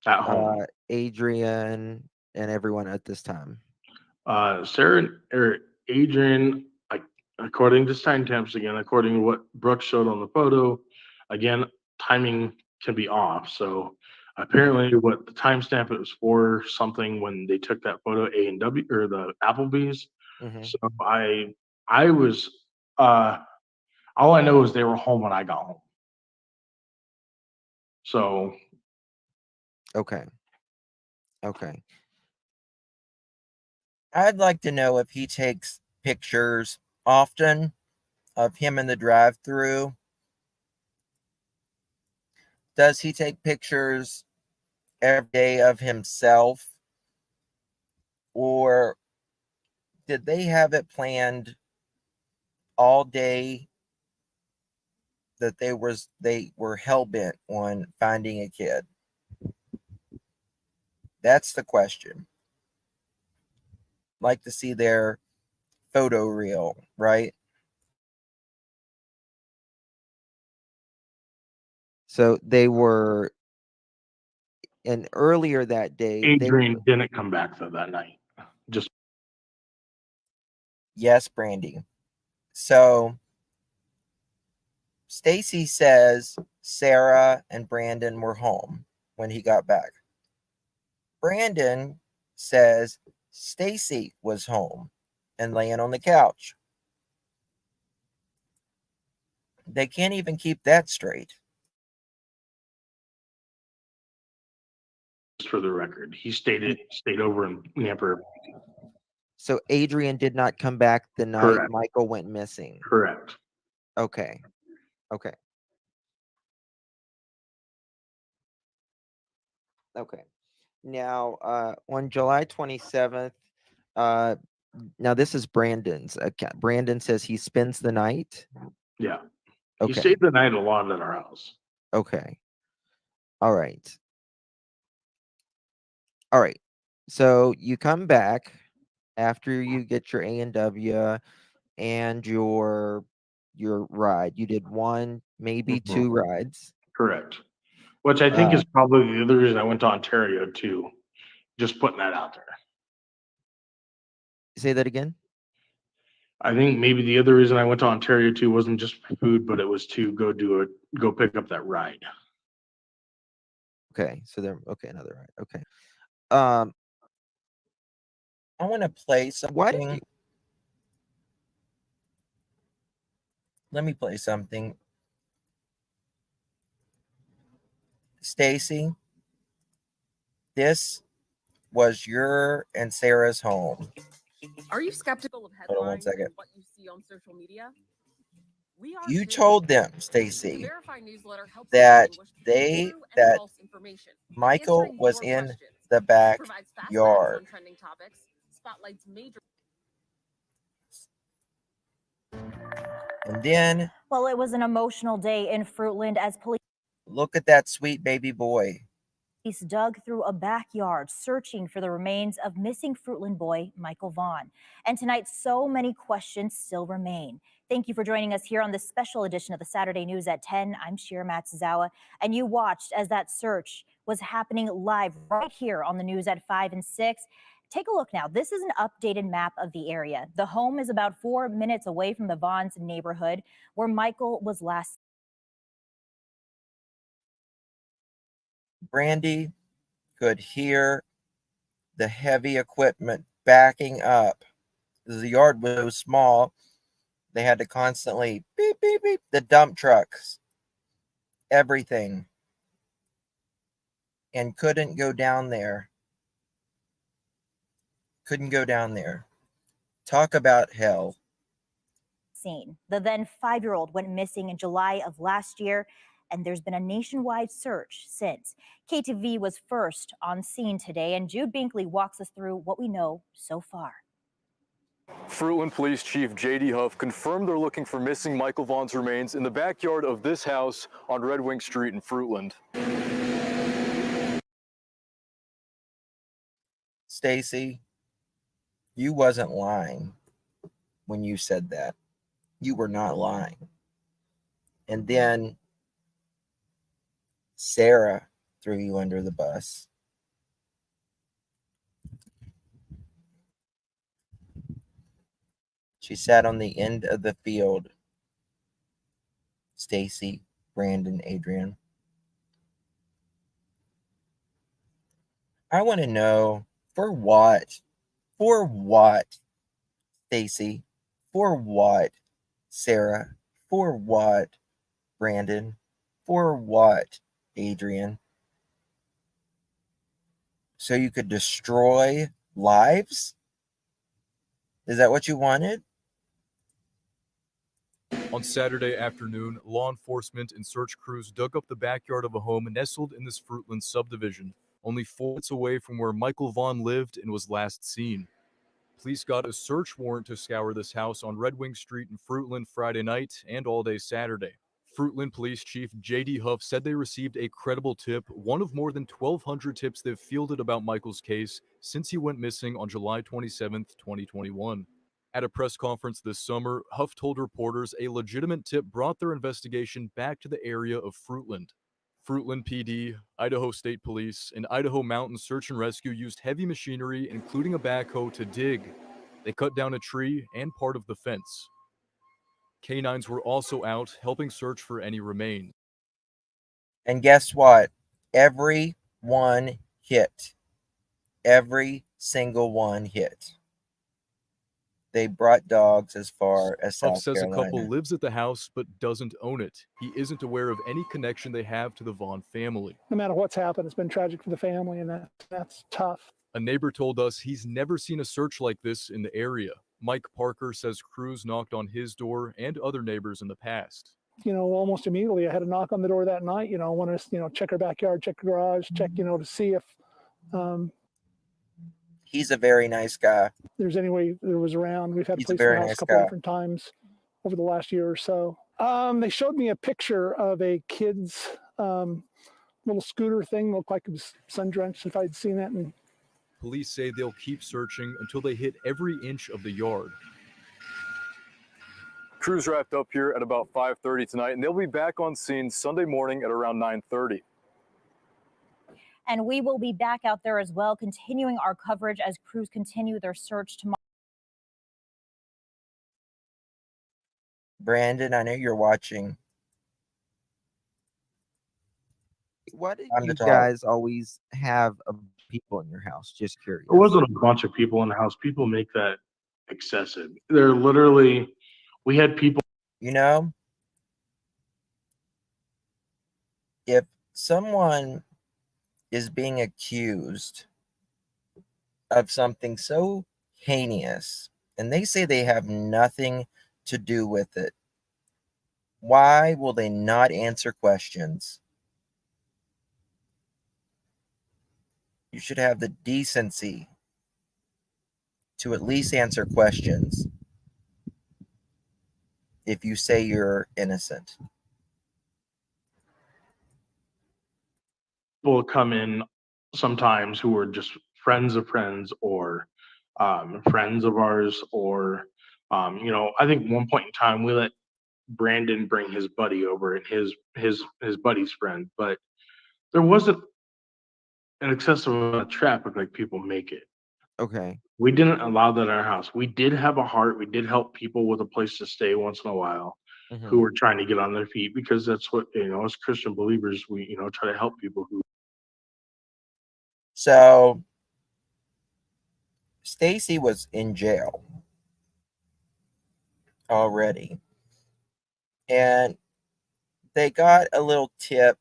At home. Adrian, and everyone at this time? Sarah or Adrian, according to timestamps again, according to what Brooke showed on the photo, again, timing can be off. So apparently, what the timestamp it was for something when they took that photo, A&W or the Applebee's. Mm-hmm. So I was all I know is they were home when I got home. So Okay. Okay. I'd like to know if he takes pictures often of him in the drive-thru? Does he take pictures every day of himself? Or did they have it planned all day that they were hell-bent on finding a kid? That's the question. Like to see their photo reel, right? So they were, and earlier that day, Adrian didn't come back though that night. Just yes, Brandy. So Stacy says Sarah and Brandon were home when he got back. Brandon says Stacy was home and laying on the couch. They can't even keep that straight. for the record, he stayed over in Namper. So Adrian did not come back the night Correct. Michael went missing. Correct. Okay. Okay. Okay. Now, on July 27th, now this is Brandon's account. Brandon says he spends the night. Yeah. Okay. He stayed the night a lot at our house. Okay. All right. All right. So you come back after you get your A&W and your ride. You did one, maybe two rides. Correct. Which I think is probably the other reason I went to Ontario too. Just putting that out there. Say that again. I think maybe the other reason I went to Ontario too wasn't just for food, but it was to go pick up that ride. Okay, so there. Okay, another ride. Okay. I want to play something. Let me play something. Stacy, this was your and Sarah's home. Are you skeptical of Hold on one headlines second. and what you see on social media? You told them, Stacy, that Michael was in the backyard. And then, well, it was an emotional day in Fruitland as police look at that sweet baby boy. Dug through a backyard searching for the remains of missing Fruitland boy Michael Vaughan. And tonight, so many questions still remain. Thank you for joining us here on this special edition of the Saturday News at 10. I'm Shira Matsuzawa, and you watched as that search was happening live right here on the news at 5 and 6. Take a look now. This is an updated map of the area. The home is about 4 minutes away from the Vaughn's neighborhood where Michael was last. Brandy could hear the heavy equipment backing up. The yard was so small, they had to constantly beep, beep, beep. The dump trucks, everything. And couldn't go down there. Couldn't go down there. Talk about hell. The then 5-year-old went missing in July of last year, and there's been a nationwide search since. KTV was first on scene today, and Jude Binkley walks us through what we know so far. Fruitland Police Chief J.D. Huff confirmed they're looking for missing Michael Vaughan's remains in the backyard of this house on Red Wing Street in Fruitland. Stacy, you wasn't lying when you said that. You were not lying. And then Sarah threw you under the bus. She sat on the end of the field. Stacy, Brandon, Adrian. I want to know, for what? For what, Stacy? For what, Sarah? For what, Brandon? For what, Adrian? So you could destroy lives? Is that what you wanted? On Saturday afternoon, law enforcement and search crews dug up the backyard of a home nestled in this Fruitland subdivision, only 4 minutes away from where Michael Vaughan lived and was last seen. Police got a search warrant to scour this house on Red Wing Street in Fruitland Friday night and all day Saturday. Fruitland Police Chief J.D. Huff said they received a credible tip, one of more than 1,200 tips they've fielded about Michael's case since he went missing on July 27, 2021. At a press conference this summer, Huff told reporters a legitimate tip brought their investigation back to the area of Fruitland. Fruitland PD, Idaho State Police, and Idaho Mountain Search and Rescue used heavy machinery, including a backhoe, to dig. They cut down a tree and part of the fence. Canines were also out, helping search for any remains. And guess what? Every one hit. Every single one hit. They brought dogs as far as Huff South says Carolina. a couple lives at the house but doesn't own it. He isn't aware of any connection they have to the Vaughan family. No matter what's happened, it's been tragic for the family, and that's tough. A neighbor told us he's never seen a search like this in the area. Mike Parker says crews knocked on his door and other neighbors in the past. Almost immediately I had a knock on the door that night, want to, check our backyard, check the garage, check, to see if He's a very nice guy. there's any way there was around. We've had He's a police in very the house nice a couple guy. different times over the last year or so. They showed me a picture of a kid's little scooter thing. Looked like it was sun-drenched, if I'd seen that. And Police say they'll keep searching until they hit every inch of the yard. Crews wrapped up here at about 5:30 tonight, and they'll be back on scene Sunday morning at around 9:30. And we will be back out there as well, continuing our coverage as crews continue their search tomorrow. Brandon, I know you're watching. Why did I'm you the dog. guys always have people in your house? Just curious. It wasn't a bunch of people in the house. People make that excessive. They're literally, we had people. If someone is being accused of something so heinous and they say they have nothing to do with it, why will they not answer questions? You should have the decency to at least answer questions if you say you're innocent. People come in sometimes who are just friends of friends or friends of ours, or I think one point in time we let Brandon bring his buddy over and his buddy's friend, but there wasn't an excessive amount of traffic like people make it. Okay. We didn't allow that in our house. We did have a heart. We did help people with a place to stay once in a while who were trying to get on their feet, because that's what, as Christian believers, we, try to help people who. So Stacy was in jail already, and they got a little tip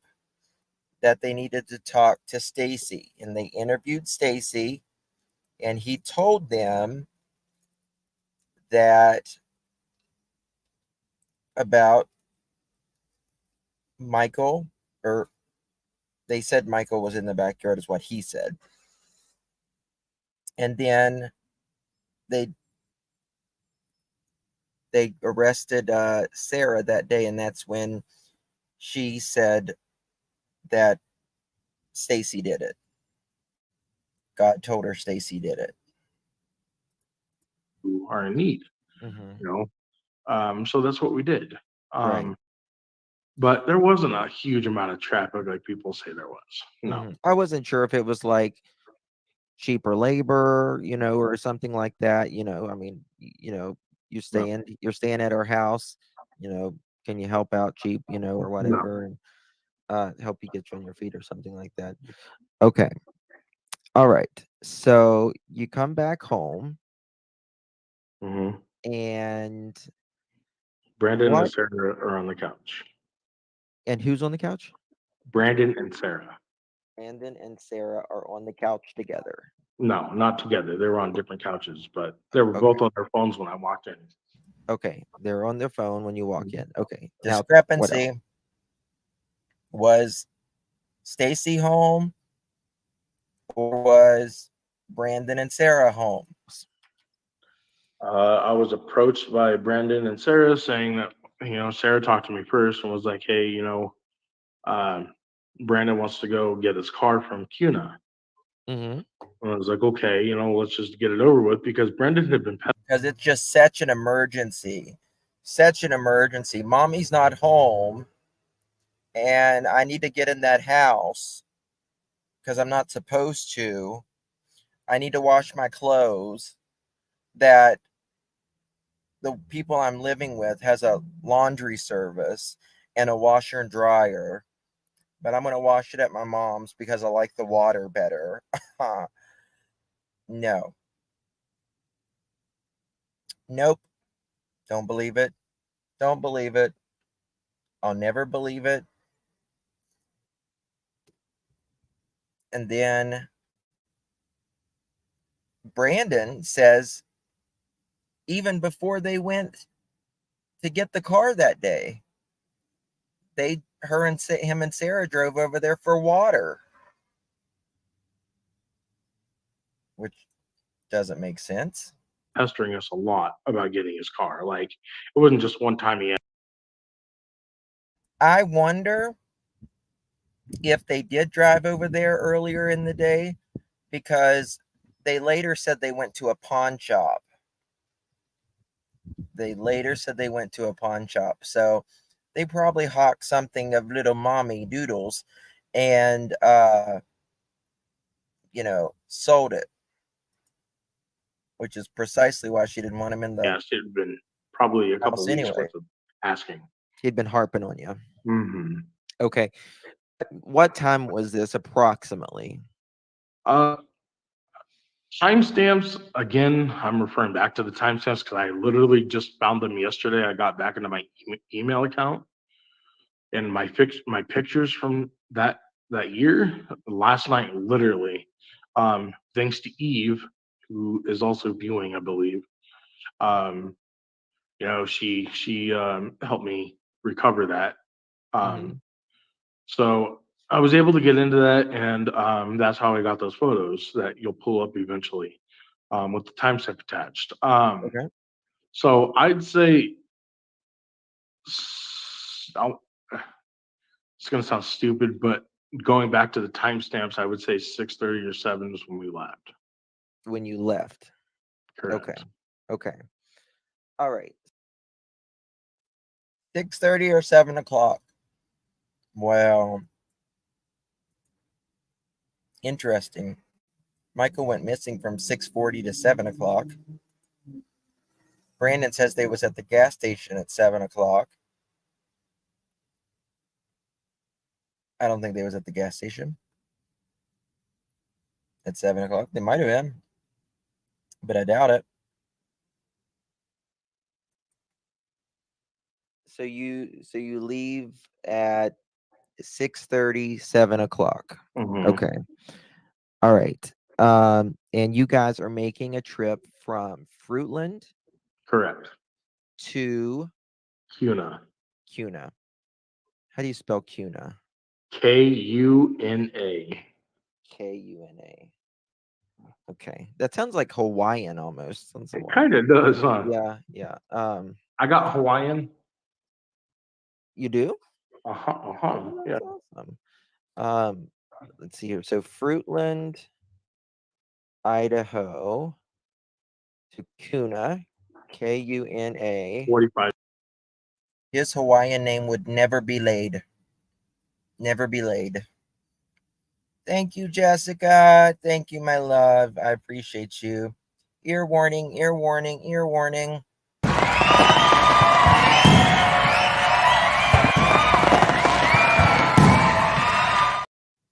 that they needed to talk to Stacy, and they interviewed Stacy, and he told them that about Michael, or they said Michael was in the backyard is what he said. And then they arrested Sarah that day, and that's when she said that Stacy did it. God told her Stacy did it. Who are in need, so that's what we did. Right. But there wasn't a huge amount of traffic like people say there was. No. I wasn't sure if it was like cheaper labor, or something like that. You're staying at our house, can you help out cheap, or whatever, and help you get you on your feet or something like that. Okay. All right. So you come back home, and Brandon and Sarah are on the couch. And who's on the couch? Brandon and Sarah. Brandon and Sarah are on the couch together. No, not together. They were on different couches, but they were both on their phones when I walked in. Okay, they're on their phone when you walk in. Okay, now what else? Discrepancy. Was Stacy home or was Brandon and Sarah home? I was approached by Brandon and Sarah saying that, Sarah talked to me first and was like, hey, Brandon wants to go get his car from CUNA. Mm-hmm. And I was like, okay, let's just get it over with, because Brendan had been Because it's just such an emergency. Such an emergency. Mommy's not home, and I need to get in that house because I'm not supposed to. I need to wash my clothes. That the people I'm living with has a laundry service and a washer and dryer, but I'm going to wash it at my mom's because I like the water better. No. Nope. Don't believe it. Don't believe it. I'll never believe it. And then Brandon says, even before they went to get the car that day, him and Sarah drove over there for water, which doesn't make sense. pestering us a lot about getting his car. Like, it wasn't just one time he had. I wonder if they did drive over there earlier in the day, because they later said they went to a pawn shop. So they probably hawked something of little mommy doodles and sold it, which is precisely why she didn't want him in the Yes, it had been probably a couple house weeks anyway. worth of asking. He'd been harping on you. Mm-hmm. Okay. What time was this approximately? Timestamps, again, I'm referring back to the timestamps because I literally just found them yesterday. I got back into my email account, and my pictures from that year last night, literally, thanks to Eve, who is also viewing, I believe. She helped me recover that. Mhm. So I was able to get into that, and that's how I got those photos that you'll pull up eventually, with the timestamp attached. Okay. So I'd say it's going to sound stupid, but going back to the timestamps, I would say 6:30 or 7 is when we left. When you left. Correct. Okay. All right. 6:30 or 7 o'clock. Well, interesting. Michael went missing from 6:40 to 7 o'clock. Brandon says they was at the gas station at 7 o'clock. I don't think they was at the gas station at 7 o'clock. They might have been, but I doubt it. So you leave at 6:30, 7 o'clock. Mhm. Okay. All right. And you guys are making a trip from Fruitland Correct. to CUNA. Cuna. How do you spell Cuna? KUNA. Kuna. Okay. That sounds like Hawaiian almost. Sounds It Hawaiian. kind of does, huh? Yeah. I got Hawaiian. You do? Oh, That's yeah. awesome. Let's see here. So Fruitland, Idaho to Kuna, Kuna. 45. His Hawaiian name would never be laid. Never be laid. Thank you, Jessica. Thank you, my love. I appreciate you. Ear warning, ear warning, ear warning.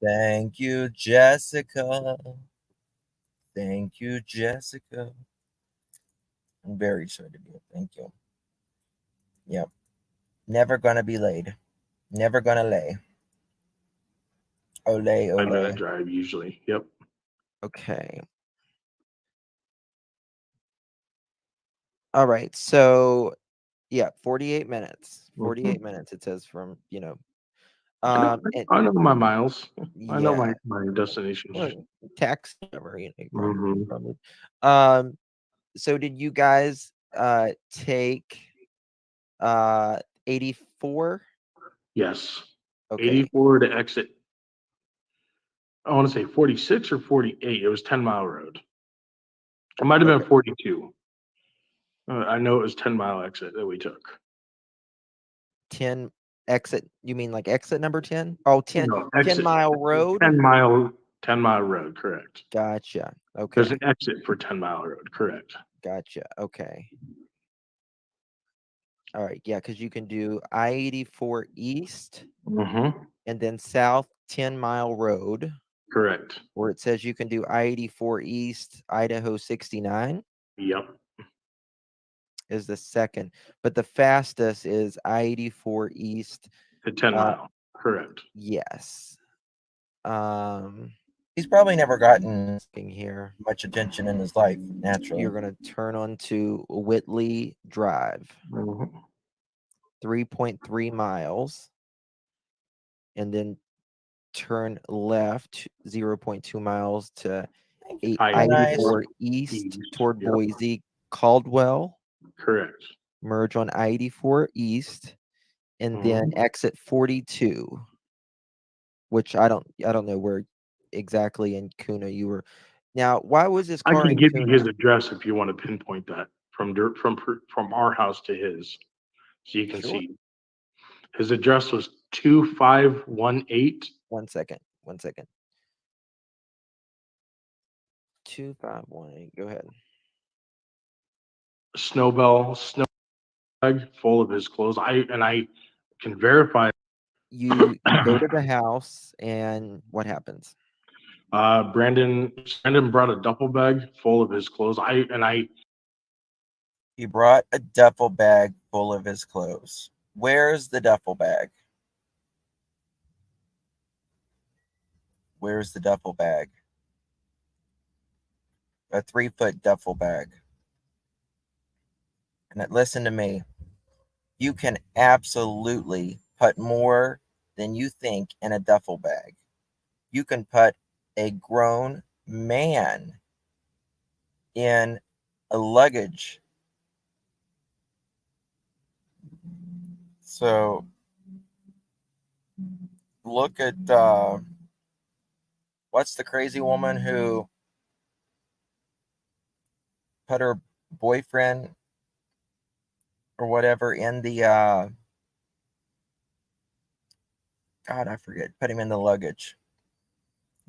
Thank you, Jessica. Thank you, Jessica. I'm very sorry to be. Thank you. Yep. Never gonna be laid. Never gonna lay. Olay, 5-minute olay. drive usually. Yep. Okay. All right. So Yeah, 48 minutes. Mhm. 48 minutes. It says from and I know my miles. I know yeah, my destinations. well, tax whatever, you Mhm. probably. Um, so did you guys take 84? Yes. Okay, 84 to exit. I want to say 46 or 48. It was 10-mile road. It might have okay. been 42. I know it was 10-mile exit that we took. 10 exit. You mean like exit number 10? Oh, 10 No, 10 exit. mile road. 10-mile road. Correct. Gotcha. There's Okay. an exit for 10-mile road. Correct. Gotcha. Okay. All right. Yeah, because you can do I-84 east Mm-hmm. and then south 10-mile road, Correct. where it says you can do I-84 east, Idaho 69 Yep. is the second, but the fastest is I-84 east. To 10 mile. Correct. Yes. He's probably never gotten Here much attention in his life, naturally. you're gonna turn onto Whitley Drive, Mhm. 3.3 miles, and then turn left 0.2 miles to I-84 east East. toward Yep. Boise Caldwell. Correct. Merge on I-84 east, and then exit 42, which I don't know where exactly in Kuna you were. Now, why was this I car can in give you his Kuna? address if you want to pinpoint that from our house to his, so you can Sure. see. His address was 2518 One second. 2518. Go ahead. Snowbell snow bag full of his clothes. I can verify. You go to the house, and what happens? Brandon brought a duffel bag full of his clothes. He brought a duffel bag full of his clothes. Where's the duffel bag? Where's the duffel bag? A 3-foot duffel bag. And listen to me. You can absolutely put more than you think in a duffel bag. You can put a grown man in a luggage. So look at what's the crazy woman who put her boyfriend or whatever in the God, I forget. Put him in the luggage.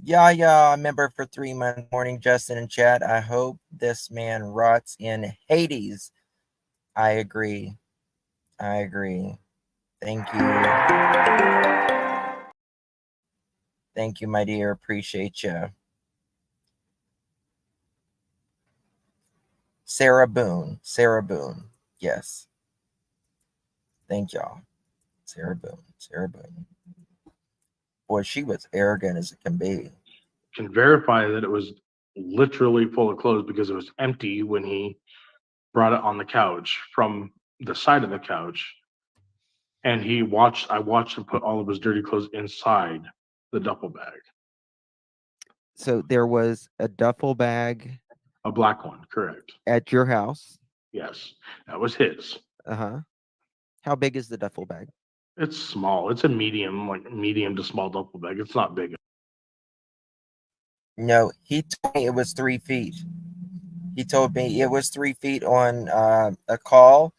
Yeah, I remember for 3 months. Morning, Justin and Chad. I hope this man rots in Hades. I agree. Thank you. Thank you, my dear. Appreciate you. Sarah Boone. Yes. Thank y'all. Sarah Boone. Boy, she was arrogant as it can be. Can verify that it was literally full of clothes because it was empty when he brought it on the couch from the side of the couch. And I watched him put all of his dirty clothes inside the duffel bag. So there was a duffel bag A black one, correct. at your house. Yes. That was his. Uh-huh. How big is the duffel bag? It's small. It's a medium to small duffel bag. It's not big. No, he told me it was 3 feet. He told me it was 3 feet on a call,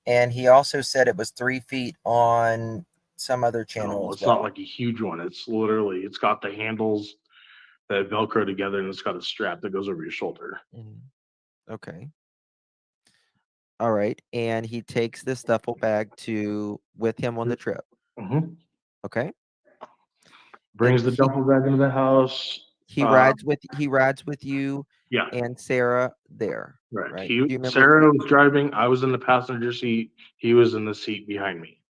and he also said it was 3 feet on some other channel No, as it's well. not like a huge one. It's got the handles that Velcro together, and it's got a strap that goes over your shoulder. Okay. All right. And he takes this duffel bag with him on the trip. Mm-hmm. Okay. Brings And the duffel bag into the house. he rides with you Yeah, and Sarah there. right. Right. Do you remember? Sarah was driving. I was in the passenger seat. He was in the seat behind me.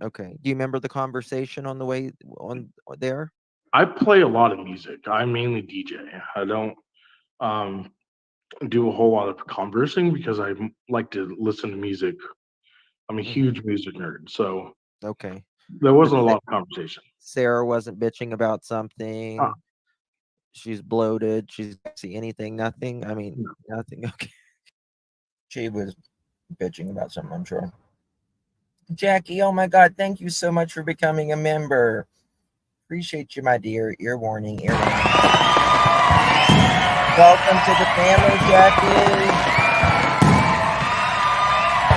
Okay. Do you remember the conversation on the way on there? I play a lot of music. I mainly DJ. I don't do a whole lot of conversing because I like to listen to music I'm a huge music nerd, so Okay. there wasn't a lot of conversation. Sarah wasn't bitching about Uh, something. She's bloated. She's see anything. Nothing. I mean, No. nothing. Okay. She was bitching about something, I'm sure. Jackie, oh my God, thank you so much for becoming a member. Appreciate you, my dear. Ear warning, ear warning. Welcome to the family, Jackie.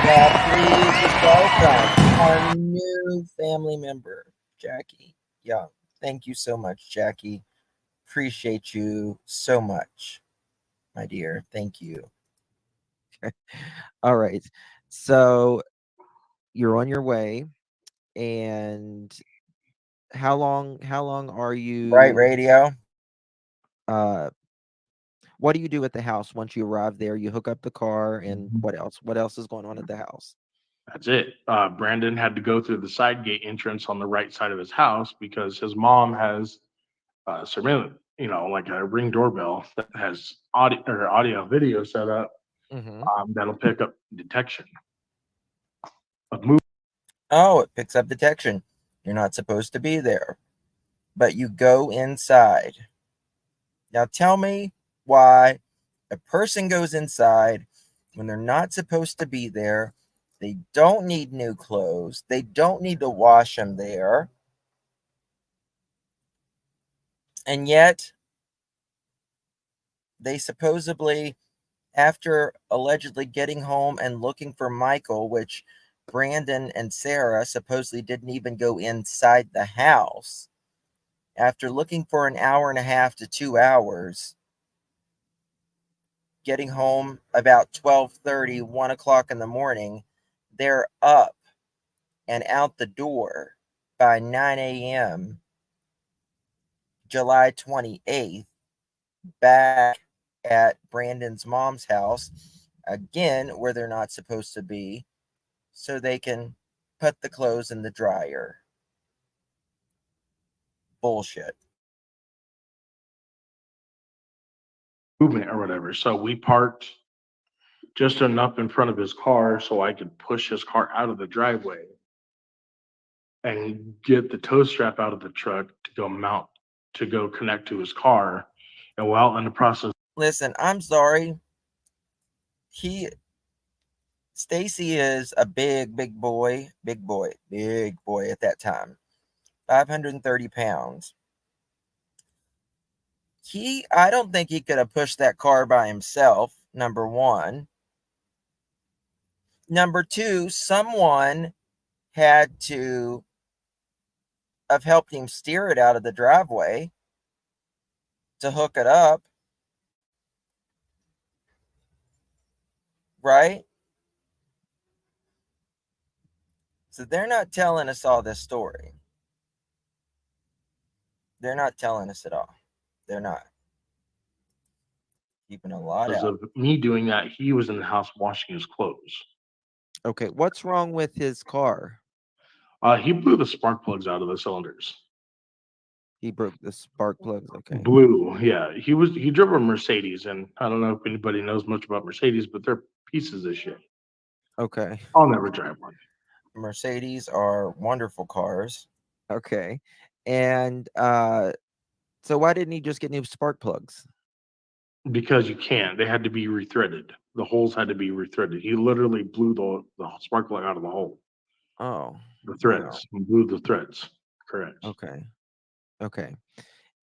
Yeah, please welcome our new family member, Jackie. Yeah, thank you so much, Jackie. Appreciate you so much, my dear. Thank you. All right. So you're on your way, and how long are Right, you radio? what do you do at the house once you arrive there? You hook up the car, and Mhm. what else? What else is going on at the house? That's it. Brandon had to go through the side gate entrance on the right side of his house because his mom has surveillance, like a Ring doorbell that has audio video set up Mm-hmm. that'll pick up detection of movement. Oh, it picks up detection. You're not supposed to be there, but you go inside. Now tell me why a person goes inside when they're not supposed to be there. They don't need new clothes. They don't need to wash them there. And yet, they supposedly, after allegedly getting home and looking for Michael, which Brandon and Sarah supposedly didn't even go inside the house, after looking for an hour and a half to 2 hours, getting home about 12:30, 1 o'clock in the morning, they're up and out the door by 9 a.m. July 28th, back at Brandon's mom's house, again, where they're not supposed to be, so they can put the clothes in the dryer. Bullshit. Movement or whatever. So we parked just enough in front of his car so I could push his car out of the driveway and get the tow strap out of the truck to go connect to his car. And while in the process, Listen, I'm sorry. Stacy is a big boy at that time. 530 pounds. I don't think he could have pushed that car by himself, number one. Number two, someone had to have helped him steer it out of the driveway to hook it up, right? So they're not telling us all this story. They're not telling us it all. They're not. Keeping a lot out. of me doing that, he was in the house washing his clothes. Okay. What's wrong with his car? He blew the spark plugs out of the cylinders. He broke the spark plugs. Okay. Blew, yeah. He drove a Mercedes, and I don't know if anybody knows much about Mercedes, but they're pieces of shit. Okay. I'll never drive one Mercedes are wonderful cars. Okay. And so why didn't he just get new spark plugs? because you can't. They had to be rethreaded. The holes had to be rethreaded. He literally blew the spark plug out of the hole. Oh, The threads. He blew the threads. Correct. okay. Okay.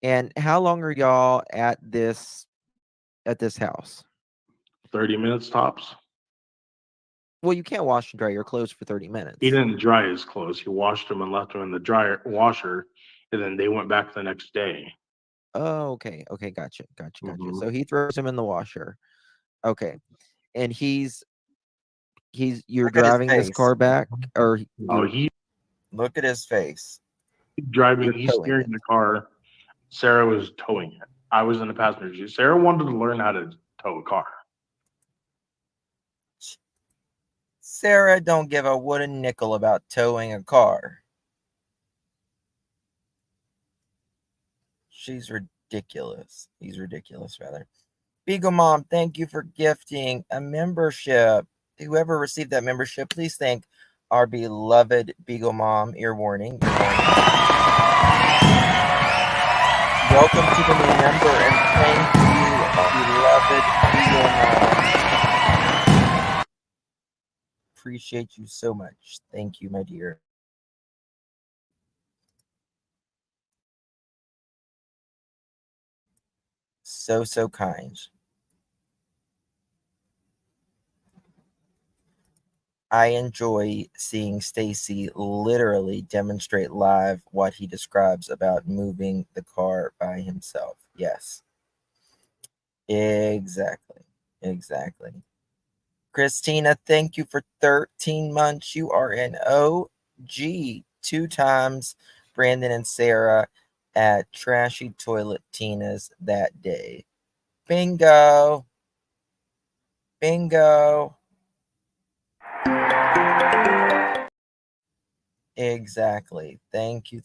And how long are y'all at this house? 30 minutes tops. Well, you can't wash and dry your clothes for 30 minutes. He didn't dry his clothes. He washed them and left them in the washer, and then they went back the next day. Oh, okay. Okay, gotcha. Mhm. So he throws him in the washer. Okay. And you're Look at his driving this face. car back, or Oh, you're Look at his face. driving. You're He's towing steering it. the car. Sarah was towing it. I was in the passenger seat. Sarah wanted to learn how to tow a car. Sarah don't give a wooden nickel about towing a car. She's ridiculous. He's ridiculous, rather. Beagle Mom, thank you for gifting a membership. Whoever received that membership, please thank our beloved Beagle Mom, ear warning. Welcome to the new member, and thank you, beloved Beagle Mom. Appreciate you so much. Thank you, my dear. So kind. I enjoy seeing Stacy literally demonstrate live what he describes about moving the car by himself. Yes. Exactly. Christina, thank you for 13 months. You are an OG. 2 times Brandon and Sarah at Trashy Toilet Tina's that day. Bingo. Exactly. Thank you.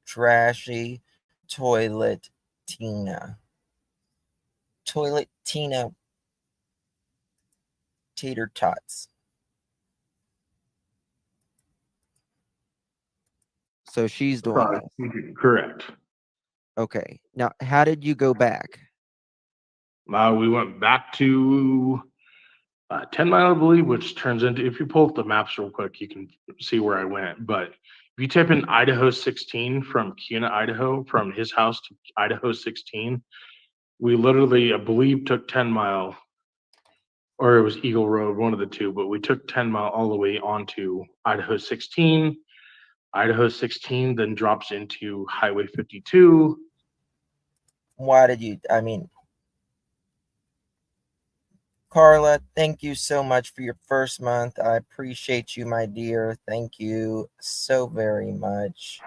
Trashy Toilet Tina. Toilet Tina tater tots. So she's doing this. Correct. Okay. Now, how did you go back? We went back to 10 Mile, I believe, which turns into, if you pull up the maps real quick, you can see where I went. But if you type in Idaho 16 from Kuna, Idaho, from his house to Idaho 16, we literally, I believe, took 10 Mile, or it was Eagle Road, one of the two, but we took 10 Mile all the way onto Idaho 16. Idaho 16 then drops into Highway 52. Why did you, Carla, thank you so much for your first month. I appreciate you, my dear. Thank you so very much.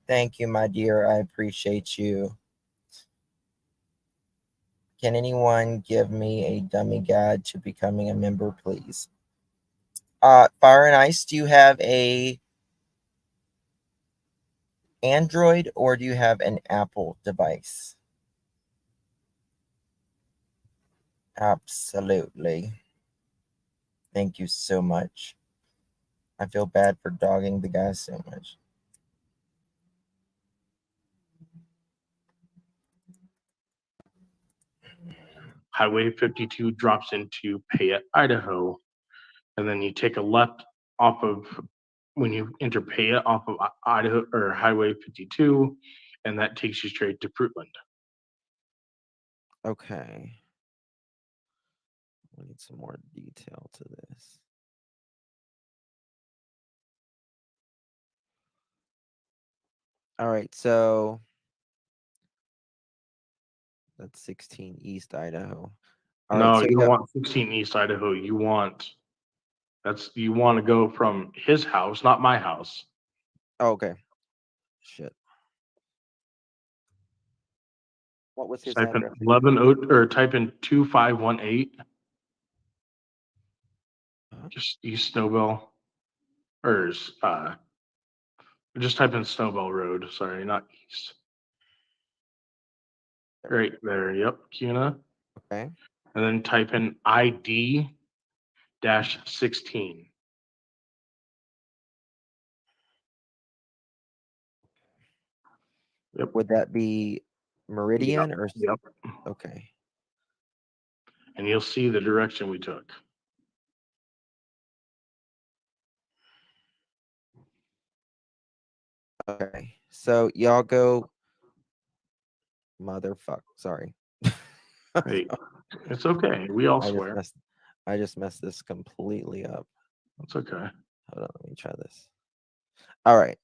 Thank you, my dear. I appreciate you. Can anyone give me a dummy guide to becoming a member, please? Fire and Ice, do you have a Android or do you have an Apple device? Absolutely. Thank you so much. I feel bad for dogging the guy so much. Highway 52 drops into Payette, Idaho. And then you take a left off of, when you enter Payette, off of Idaho or Highway 52, and that takes you straight to Fruitland. Okay. We need some more detail to this. All right, so that's 16 East Idaho. All right, No, so you don't want 16 East Idaho. You want to go from his house, not my house. Oh, okay. Shit. What was his Type in address? 11 or type in 2518. Just East Snowbell, or just type in Snowbell Road. Sorry, not East. Right there. Yep, Kuna. Okay. And then type in ID-16. Yep. Would that be Meridian or? Yep. Okay. And you'll see the direction we took. Okay. So y'all go. Motherfuck. Sorry. Hey, it's okay. We all I swear. just messed this completely up. It's okay. Hold on, let me try this. All right.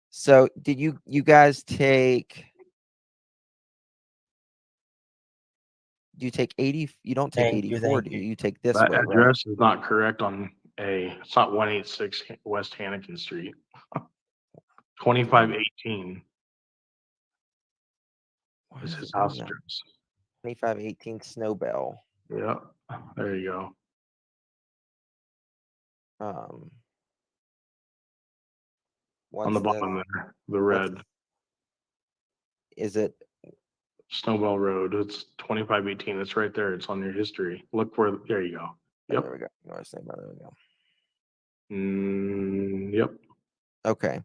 So did you guys take? Do you take 80? You don't take 84, do you? You take this That way, right? address is not correct on it's not 186 West Hannikin Street. 2518 Why is is his it doing house that? address. 2518 Snowbell. Yeah, there you go. On the What's bottom there, the red. is it Snowball Road. It's 2518. It's right there. It's on your history. Look for. There you go. Oh, Yep. there we go. There we go. Yep. Okay.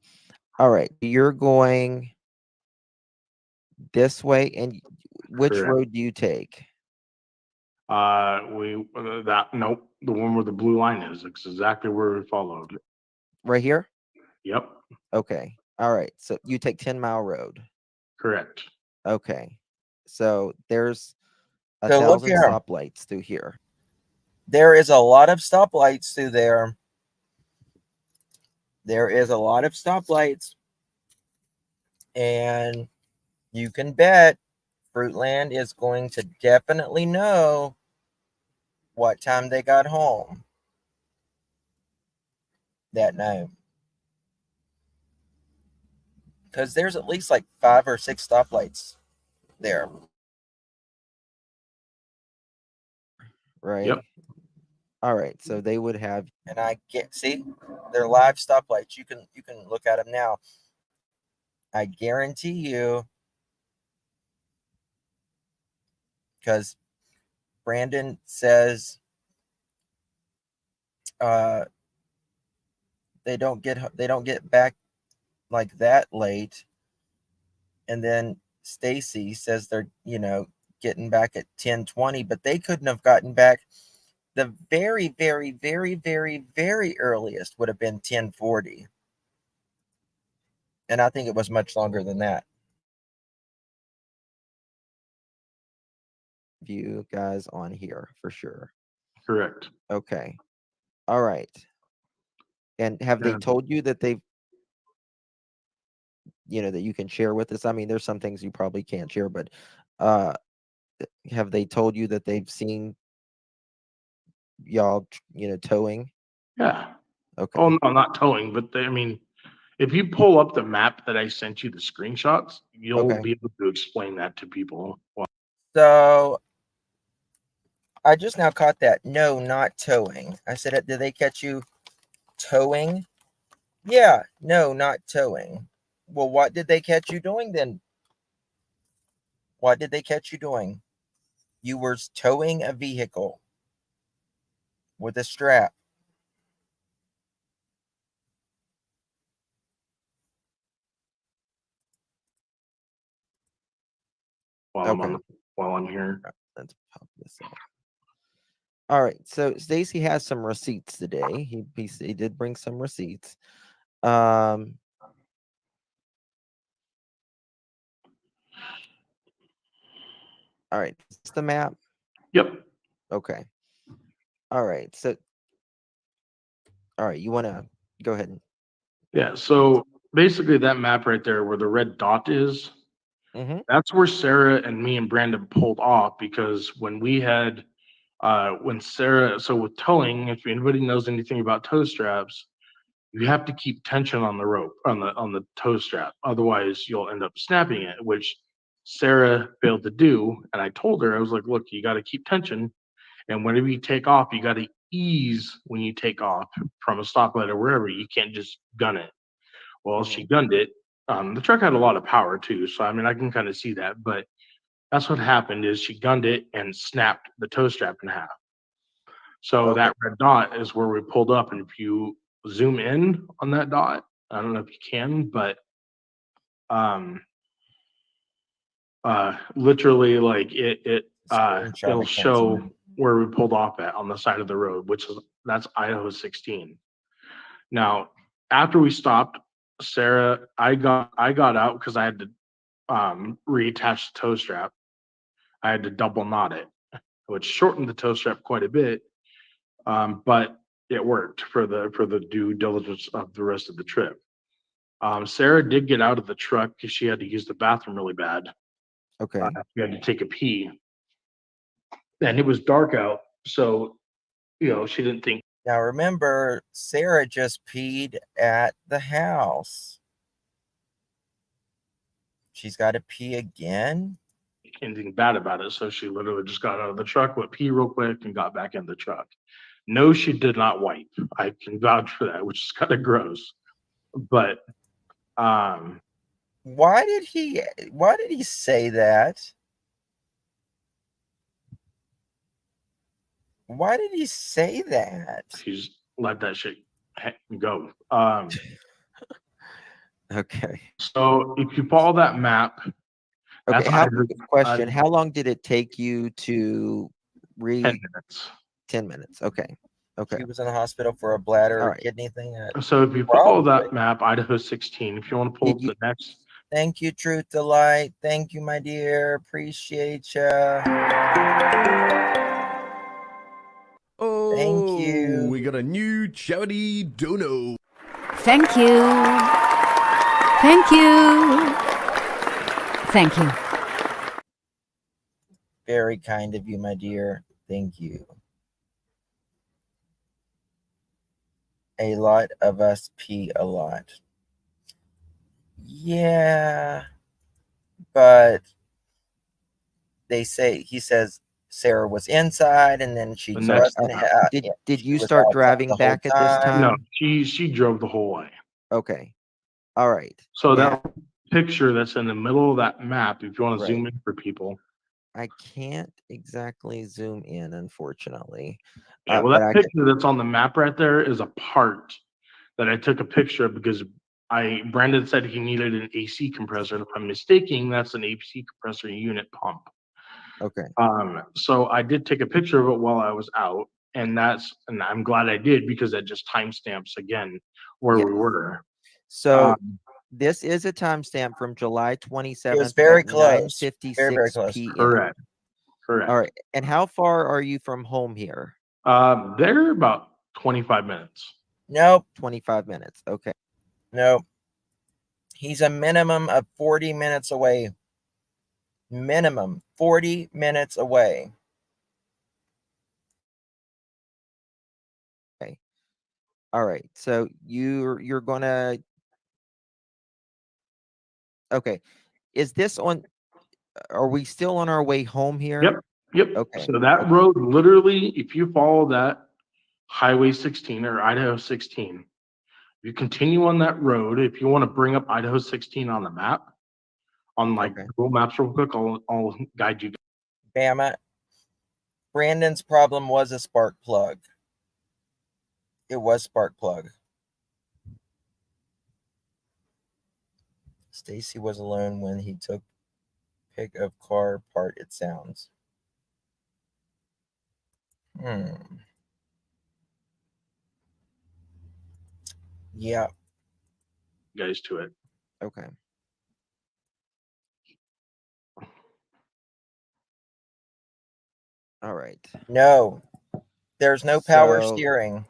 All right. You're going this way, and which Correct. road do you take? Nope. The one where the blue line is. It's exactly where we followed. Right here? Yep. Okay. All right. So you take 10 Mile Road. Correct. Okay. So there's So look 1,000 here. stoplights through here. There is a lot of stoplights through there. There is a lot of stoplights. And you can bet Fruitland is going to definitely know what time they got home that night. Because there's at least like 5 or 6 stoplights there. Right? Yep. All right. So they would have. And I get, see, they're live stoplights. You can look at them now. I guarantee you, because Brandon says they don't get back like that late, and then Stacy says they're getting back at 10:20, but they couldn't have gotten back. The very, very, very, very, very earliest would have been 10:40, and I think it was much longer than that. You guys on here for sure. Correct. Okay. All right. And have they told you that they've, that you can share with us? I mean, there's some things you probably can't share, but have they told you that they've seen y'all, towing? Yeah. Okay. Oh no, not towing, but if you pull up the map that I sent you, the screenshots, you'll be able to explain that to people. So I just now caught that. No, not towing. I said, did they catch you towing? Yeah, no, not towing. Well, what did they catch you doing then? What did they catch you doing? You were towing a vehicle with a strap. While I'm here. Let's pop this up. All right. So Stacy has some receipts today. He did bring some receipts. All right. Is this the map? Yep. Okay. All right. So, all right. You want to go ahead? Yeah. So basically, that map right there where the red dot is, that's where Sarah and me and Brandon pulled off, because when we had, so with towing, if anybody knows anything about tow straps, you have to keep tension on the rope, on the tow strap. Otherwise, you'll end up snapping it, which Sarah failed to do. And I told her, I was like, look, you got to keep tension. And whenever you take off, you got to ease when you take off from a stoplight or wherever. You can't just gun it. Well, she gunned it. The truck had a lot of power too, so I can kind of see that. But that's what happened: is she gunned it and snapped the tow strap in half. So that red dot is where we pulled up, and if you zoom in on that dot, I don't know if you can, but literally, like it'll show where we pulled off at on the side of the road, that's Idaho 16. Now, after we stopped, Sarah, I got out because I had to reattach the tow strap. I had to double knot it, which shortened the tow strap quite a bit, but it worked for the due diligence of the rest of the trip. Sarah did get out of the truck because she had to use the bathroom really bad. Okay. She had to take a pee, and it was dark out, so she didn't think. Now remember, Sarah just peed at the house. She's got to pee again? Anything bad about it, so she literally just got out of the truck, went pee real quick, and got back in the truck. No, she did not wipe. I can vouch for that, which is kind of gross. But why did he say that? Why did he say that? He's let that shit go. Okay. So if you follow that map, Okay. that's Question: how long did it take you to 10 read? minutes. 10 minutes. Okay. Okay. He was in the hospital for a bladder All or right. kidney thing. So if you follow Probably. that map, Idaho 16, if you want to pull up the next. Thank you, Truth Delight. Thank you, my dear. Appreciate ya. Oh, Thank you. we got a new charity dono. Thank you. Thank you. Thank you. Very kind of you, my dear. Thank you. A lot of us pee a lot. Yeah. But he says Sarah was inside and then she wasn't. Did you start driving back at this time? No, she drove the whole way. Okay. All right. So that picture that's in the middle of that map, if you want to Right. zoom in for people. I can't exactly zoom in, unfortunately. Yeah, well, that picture that's on the map right there is a part that I took a picture of because Brandon said he needed an AC compressor. And if I'm mistaken, that's an AC compressor unit pump. Okay. So I did take a picture of it while I was out, and I'm glad I did because that just timestamps again where we were. So this is a timestamp from July 27th. It was very close. 9:56 p.m. Correct. Correct. All right. And how far are you from home here? They're about 25 minutes. Nope. 25 minutes. Okay. Nope. He's a minimum of 40 minutes away. Minimum 40 minutes away. Okay. All right. So you're gonna. Okay. Is this on? Are we still on our way home here? Yep. Okay. So that road, literally, if you follow that Highway 16 or Idaho 16, you continue on that road. If you want to bring up Idaho 16 on the map, on Google Maps real quick, I'll guide you. Bama. Brandon's problem was a spark plug. It was spark plug. Stacy was alone when he took pick of car part, it sounds. Yeah. Guys to it. Okay. All right. No. There's no power steering.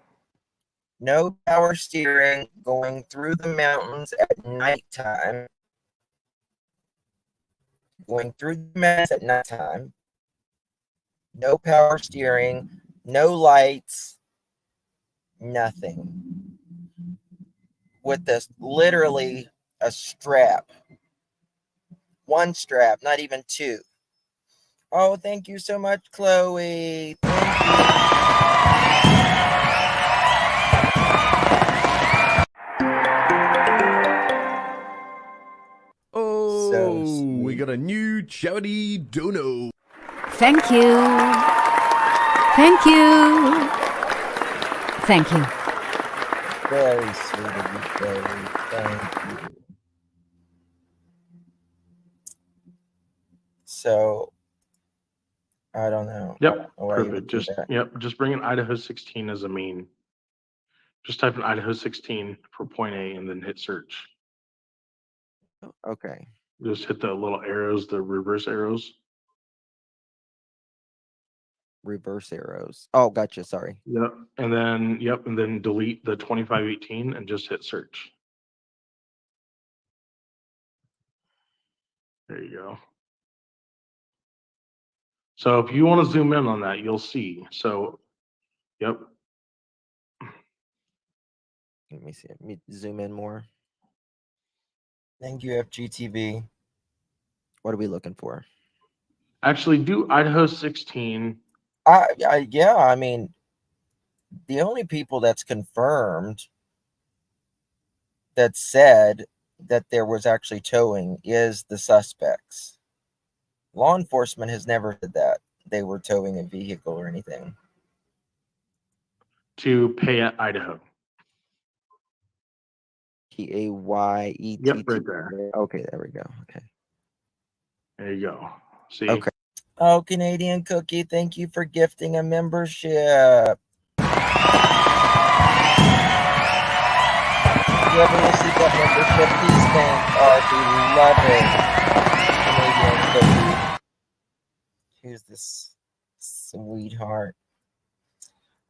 No power steering going through the mountains at nighttime. Going through the mountains at nighttime. No power steering. No lights. Nothing. With this literally a strap. One strap, not even two. Oh, thank you so much, Chloe. Thank you. Oh, we got a new charity dono. Thank you. Thank you. Thank you. Very sweet of you, Chloe. Thank you. So, I don't know. Yep. Perfect. Just bring in Idaho 16 as a main. Just type in Idaho 16 for point A and then hit search. Okay. Just hit the little arrows, the reverse arrows. Reverse arrows. Oh, gotcha. Sorry. Yep. And then delete the 2518 and just hit search. There you go. So if you want to zoom in on that, you'll see. So, yep. Let me see. Let me zoom in more. Thank you, FGTV. What are we looking for? Actually, do Idaho 16. Yeah, I mean, the only people that's confirmed that said that there was actually towing is the suspects. Law enforcement has never said that they were towing a vehicle or anything. to Payette, Idaho. Payett. Yep, right there. Okay, there we go. Okay. There you go. See? Okay. Oh, Canadian Cookie, thank you for gifting a membership. Whoever received that membership, please thank our beloved Canadian Cookie. Who's this sweetheart?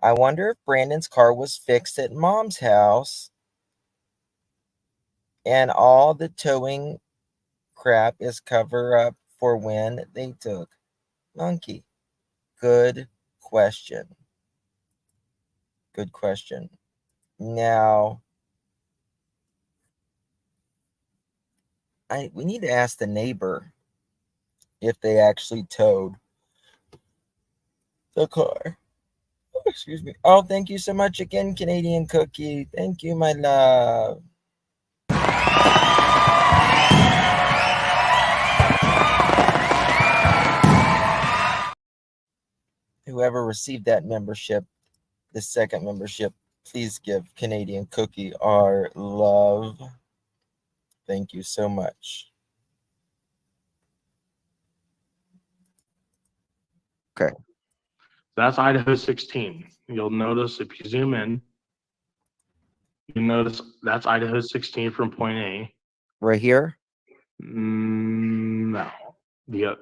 I wonder if Brandon's car was fixed at Mom's house and all the towing crap is cover up for when they took Monkey. Good question. Good question. Now, we need to ask the neighbor if they actually towed the car. Oh, excuse me. Oh, thank you so much again, Canadian Cookie. Thank you, my love. Whoever received that membership, the second membership, please give Canadian Cookie our love. Thank you so much. Okay. That's Idaho 16. You'll notice if you zoom in, you notice that's Idaho 16 from point A. Right here? No. Yep,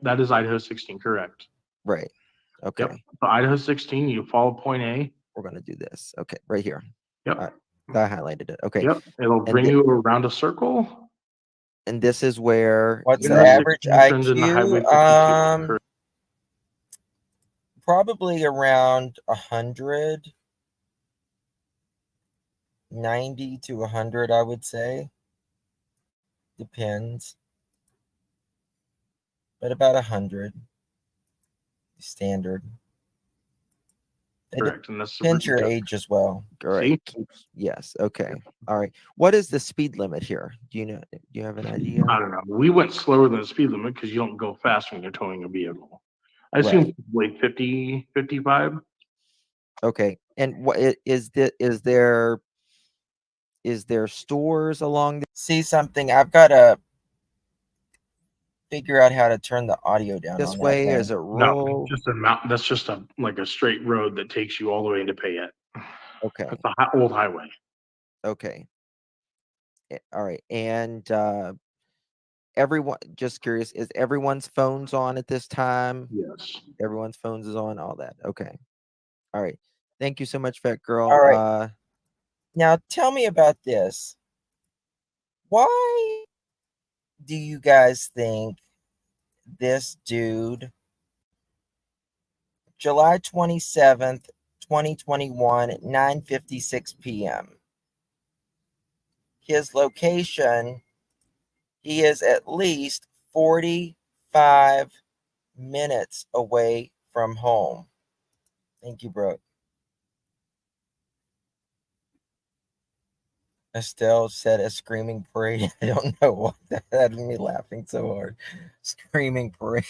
that is Idaho 16, correct. Right. Okay. Yep. So Idaho 16, you follow point A. We're going to do this. Okay, right here. Yep. I highlighted it. Okay. Yep. It'll bring you around a circle. And this is where what's the average IQ? Probably around 100, 90 to 100, I would say. Depends. But about 100. Standard. Correct. And that's depends your age as well. Correct. Yes. Okay. All right. What is the speed limit here? Do you know? Do you have an idea? I don't know. We went slower than the speed limit because you don't go fast when you're towing a vehicle. I assume like 50, 55. Okay. And what is there stores along See something? I've got to figure out how to turn the audio down this on way? that Is it No, rural? just a mountain. That's just like a straight road that takes you all the way into Payette. Okay. It's an old highway. Okay. All right. And everyone, just curious, is everyone's phones on at this time? Yes. Everyone's phones is on, all that. Okay. All right. Thank you so much, Fat Girl. All right. Now tell me about this. Why do you guys think this dude, July 27th, 2021 at 9:56 p.m., his location, he is at least 45 minutes away from home. Thank you, Brooke. Estelle said a screaming parade. I don't know what that had me laughing so hard. Screaming parade.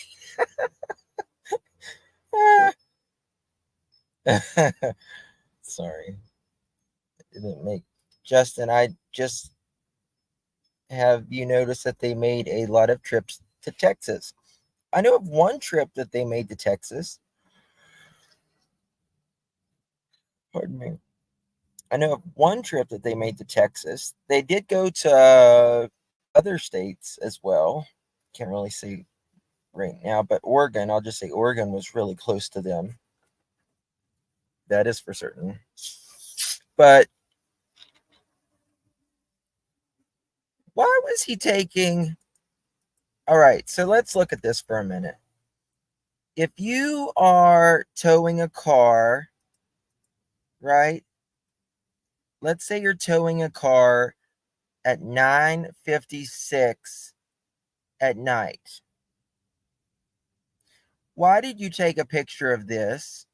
Sorry. It didn't make Justin, I just have you noticed that they made a lot of trips to Texas. I know of one trip that they made to Texas. Pardon me. I know of one trip that they made to Texas. They did go to other states as well. Can't really say right now, but Oregon, I'll just say Oregon was really close to them. That is for certain. But why was he taking... All right, so let's look at this for a minute. If you are towing a car, right? Let's say you're towing a car at 9:56 at night. Why did you take a picture of this?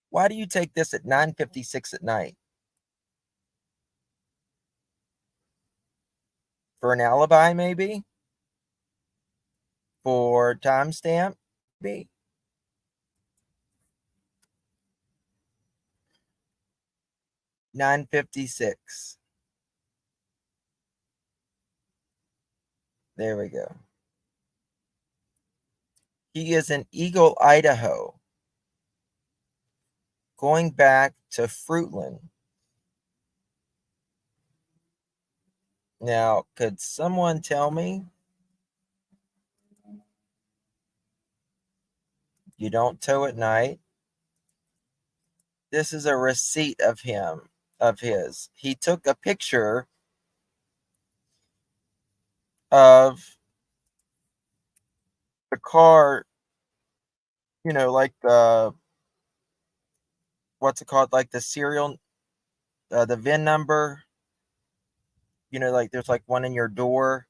Why do you take this at 9:56 at night? For an alibi, maybe? For timestamp, maybe? $9.56. There we go. He is in Eagle, Idaho, going back to Fruitland. Now, could someone tell me? You don't tow at night. This is a receipt of his. He took a picture of the car, like what's it called? Like the serial, the VIN number, like there's like one in your door.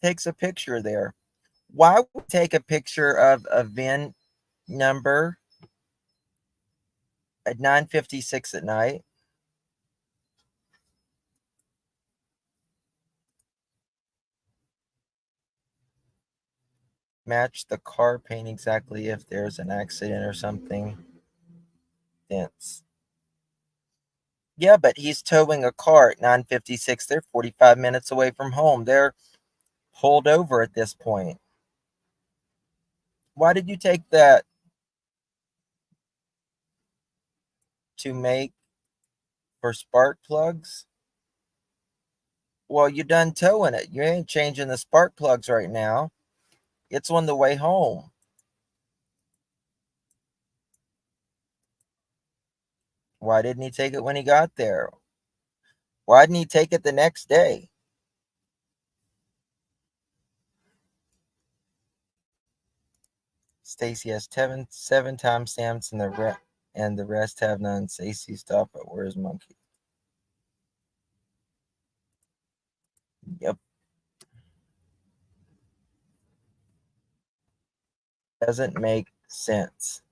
Takes a picture there. Why would we take a picture of a VIN number at 9:56 at night? Match the car paint exactly if there's an accident or something. Dents. Yeah, but he's towing a car at 9:56. They're 45 minutes away from home. They're pulled over at this point. Why did you take that? To make for spark plugs? Well, you done towing it. You ain't changing the spark plugs right now. It's on the way home. Why didn't he take it when he got there? Why didn't he take it the next day? Stacy has seven timestamps and the rest have none. Stacy, stop it. Where's Monkey? Yep. Doesn't make sense.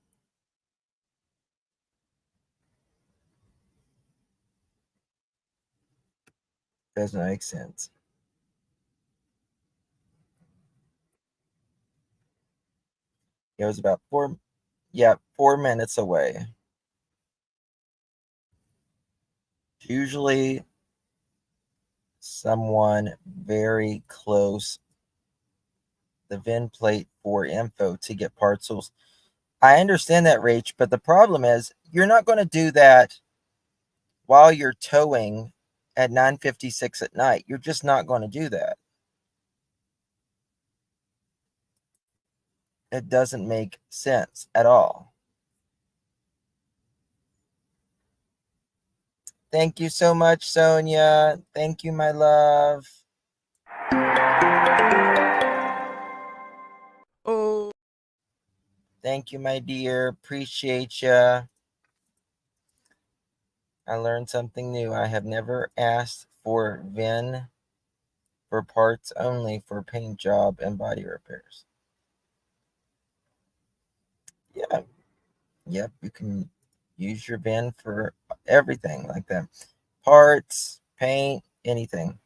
Doesn't make sense. It was about 4 minutes away. Usually someone very close the VIN plate for info to get parcels. I understand that, Rach, but the problem is you're not going to do that while you're towing at 9:56 at night. You're just not going to do that. It doesn't make sense at all. Thank you so much, Sonia. Thank you, my love. Oh. Thank you, my dear. Appreciate ya. I learned something new. I have never asked for VIN for parts only for paint job and body repairs. Yeah. Yep, you can use your VIN for everything like that. Parts, paint, anything.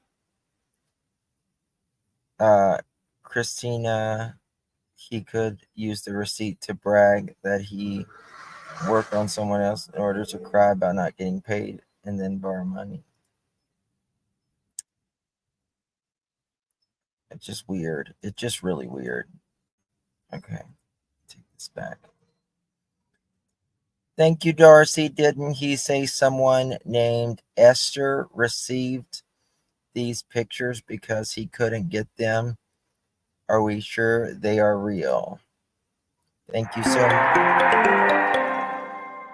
Christina, he could use the receipt to brag that he worked on someone else in order to cry about not getting paid and then borrow money. It's just weird. It's just really weird. Okay, take this back. Thank you, Darcy. Didn't he say someone named Esther received these pictures because he couldn't get them? Are we sure they are real? Thank you so much.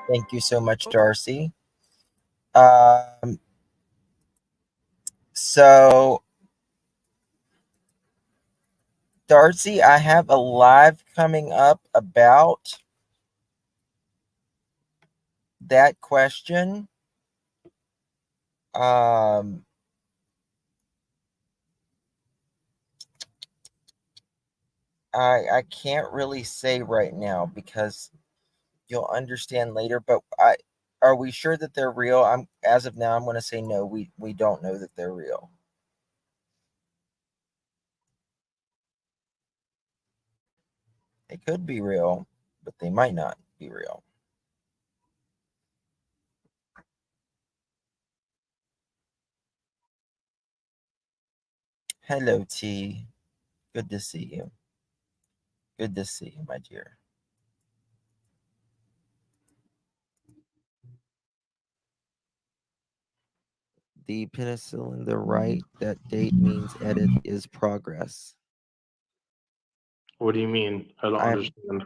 Thank you so much, Darcy. So Darcy, I have a live coming up about that question. I can't really say right now because you'll understand later, but are we sure that they're real? As of now, I'm going to say no. We don't know that they're real. They could be real, but they might not be real. Hello, T. Good to see you. Good to see you, my dear. The penicillin, the right, that date means edit is progress. What do you mean? I don't understand.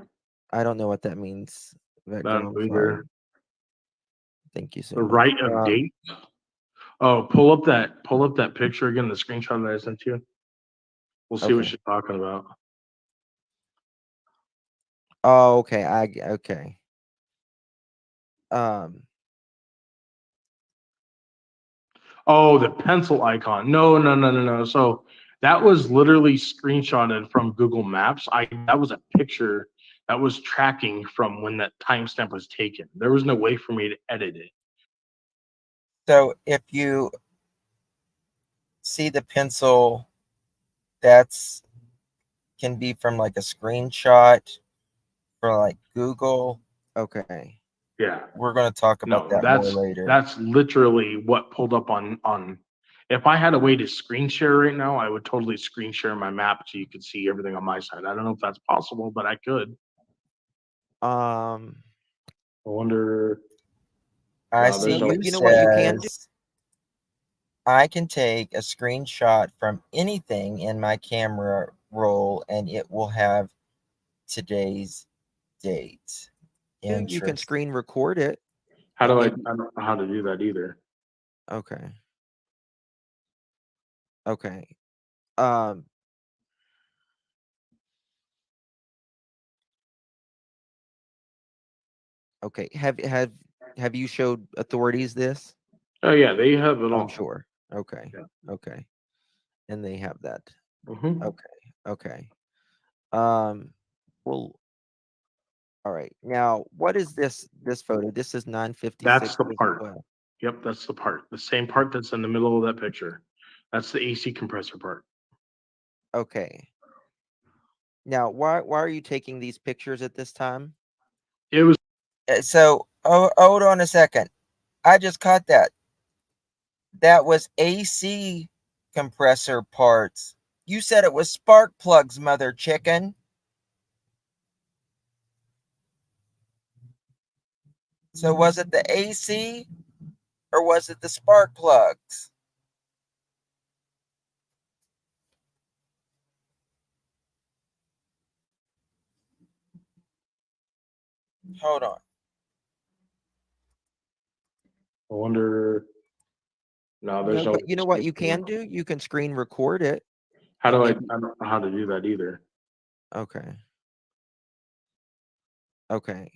I don't know what that means. That I'm sorry. either. Thank you so The much. right of date. Oh, pull up that picture again, the screenshot that I sent you. We'll see what Okay. she's talking about. Oh, okay. Okay. Oh, the pencil icon. No. So that was literally screenshotted from Google Maps. That was a picture that was tracking from when that timestamp was taken. There was no way for me to edit it. So if you see the pencil, that's can be from like a screenshot for like Google. Okay. Yeah. We're going to talk about that more later. That's literally what pulled up on. If I had a way to screen share right now, I would totally screen share my map so you could see everything on my side. I don't know if that's possible, but I could. I wonder. I No, see there's no- you know what you can do? I can take a screenshot from anything in my camera roll and it will have today's date. You can screen record it. How do I don't know how to do that either. Okay. Okay. Okay. Have you showed authorities this? Oh yeah, they have it all. I'm sure. Okay. Yeah. Okay. And they have that. Mhm. Okay. Well, all right. Now, what is this photo? This is 956 That's the as part. well. Yep, that's the part. The same part that's in the middle of that picture. That's the AC compressor part. Okay. Now, why are you taking these pictures at this time? It was So, hold on a second. I just caught that. That was AC compressor parts. You said it was spark plugs, mother chicken. So was it the AC or was it the spark plugs? Hold on. I wonder. No, there's no. But you know what you can do? You can screen record it. How do I don't know how to do that either. Okay. Okay.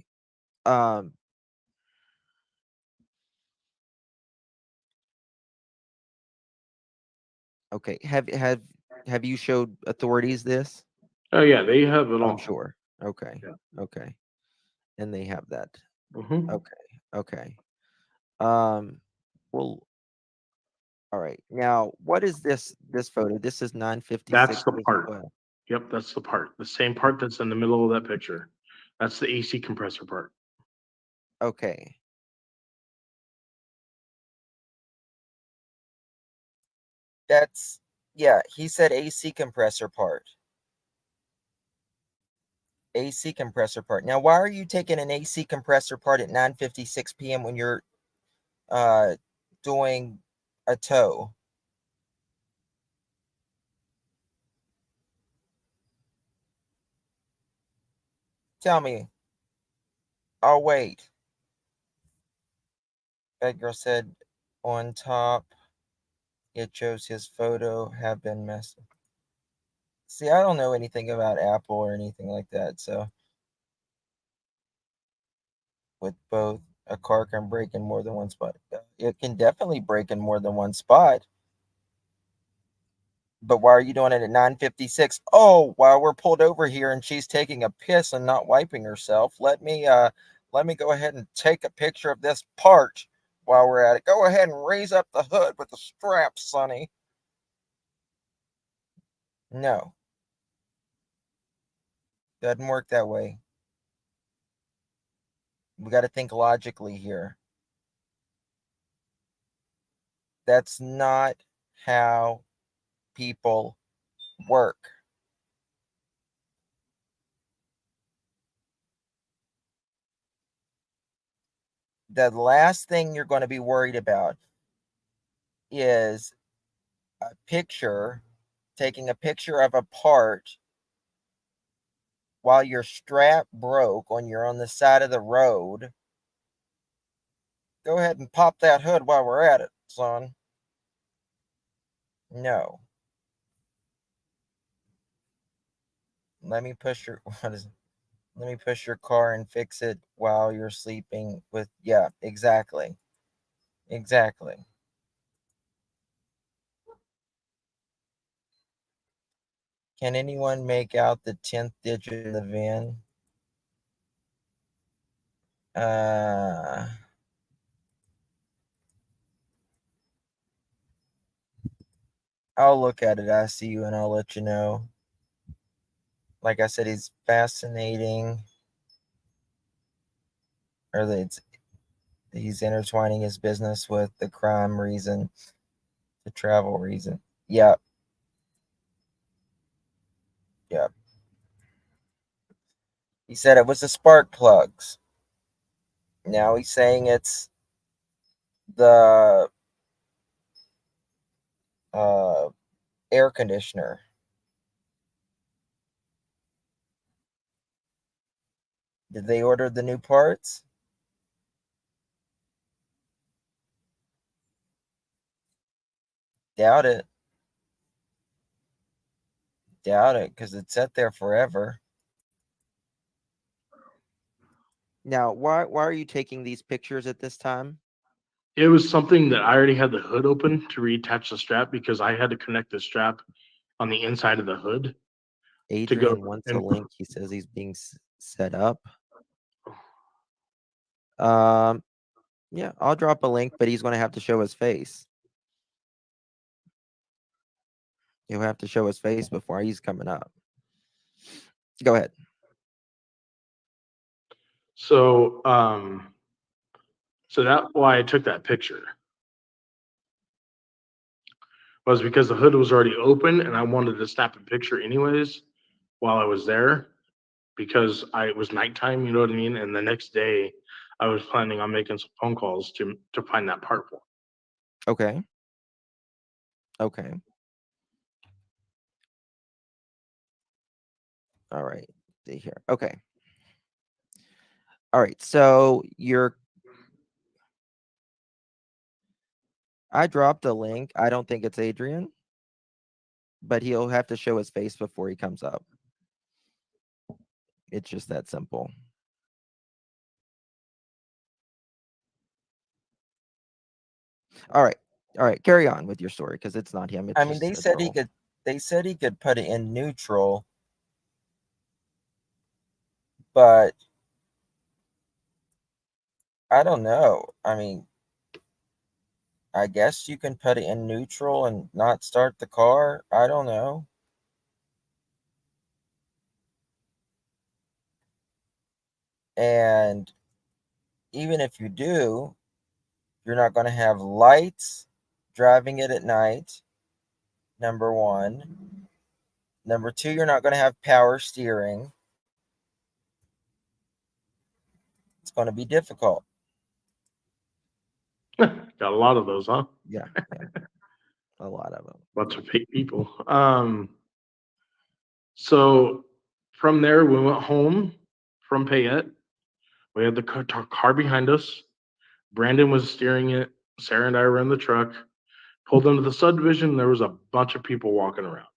Okay. Have you showed authorities this? Oh yeah, they have it all. I'm sure. Okay. Yeah. Okay. And they have that. Mhm. Okay. Well, all right. Now, what is this photo? This is 956 That's the as part. well. Yep, that's the part. The same part that's in the middle of that picture. That's the AC compressor part. Okay. That's, yeah, he said AC compressor part. AC compressor part. Now, why are you taking an AC compressor part at 9:56 p.m. when you're doing a tow? Tell me. I'll wait. That girl said on top it shows his photo have been messed. See, I don't know anything about Apple or anything like that, so with both a car can break in more than one spot. It can definitely break in more than one spot. But why are you doing it at 9:56? Oh, while we're pulled over here and she's taking a piss and not wiping herself. Let me let me go ahead and take a picture of this part while we're at it. Go ahead and raise up the hood with the strap, Sonny. No. Doesn't work that way. We got to think logically here. That's not how people work. The last thing you're going to be worried about is a picture, taking a picture of a part while your strap broke when you're on the side of the road. Go ahead and pop that hood while we're at it, son. No. Let me push your let me push your car and fix it while you're sleeping with, yeah, exactly. Exactly. Can anyone make out the 10th digit in the VIN? I'll look at it. I see you and I'll let you know. Like I said, he's fascinating. He's intertwining his business with the crime reason, the travel reason. Yep. Yep. He said it was the spark plugs. Now he's saying it's the air conditioner. Did they order the new parts? Doubt it. Doubt it, because it sat there forever. Now, why are you taking these pictures at this time? It was something that I already had the hood open to reattach the strap because I had to connect the strap on the inside of the hood. Adrian wants a link. He says he's being set up. Yeah, I'll drop a link, but he's going to have to show his face. He'll have to show his face before he's coming up. Go ahead. So, so that's why I took that picture. Was because the hood was already open and I wanted to snap a picture anyways while I was there because it was nighttime, you know what I mean? And the next day I was planning on making some phone calls to find that part for him. Okay. Okay. All right. See here. Okay. All right. So I dropped a link. I don't think it's Adrian, but he'll have to show his face before he comes up. It's just that simple. All right. All right. Carry on with your story because it's not him. It's I mean, they said he could put it in neutral, but I don't know. I mean, I guess you can put it in neutral and not start the car. I don't know. And even if you do, you're not going to have lights driving it at night. Number one. Number two, you're not going to have power steering. It's going to be difficult. Got a lot of those, huh? Yeah. A lot of them. Bunch of fake people. So from there, we went home from Payette. We had the car behind us. Brandon was steering it. Sarah and I were in the truck. Pulled into the subdivision. There was a bunch of people walking around.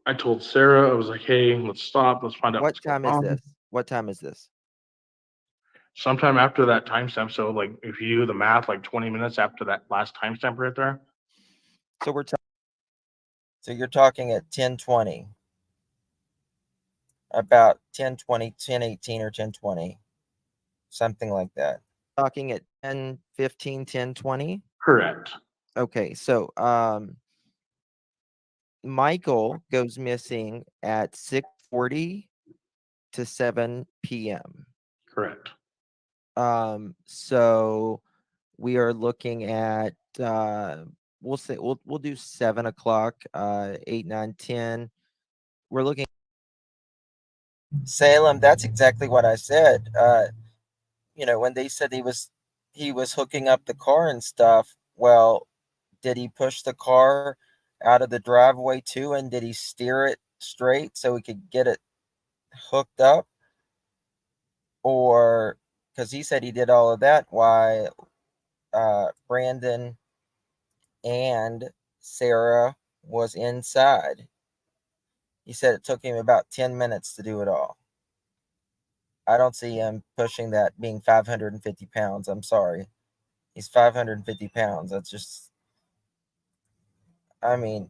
I told Sarah, I was like, hey, let's stop. Let's find out What what's going time is on. this? What time is this? Sometime after that timestamp. So, like, if you do the math, like 20 minutes after that last timestamp right there. So you're talking at 10:20. about 10:20, 10:18 or 10:20, something like that. Talking at 10:15, 10:20. Correct. Okay, so Michael goes missing at 6:40 to 7 p.m. Correct. So we are looking at we'll say we'll do 7 o'clock, 8, 9, 10. We're looking Salem, that's exactly what I said. When they said he was hooking up the car and stuff, well, did he push the car out of the driveway too, and did he steer it straight so he could get it hooked up? Or because he said he did all of that while Brandon and Sarah was inside. He said it took him about 10 minutes to do it all. I don't see him pushing that, being 550 pounds. I'm sorry. He's 550 pounds. That's just, I mean,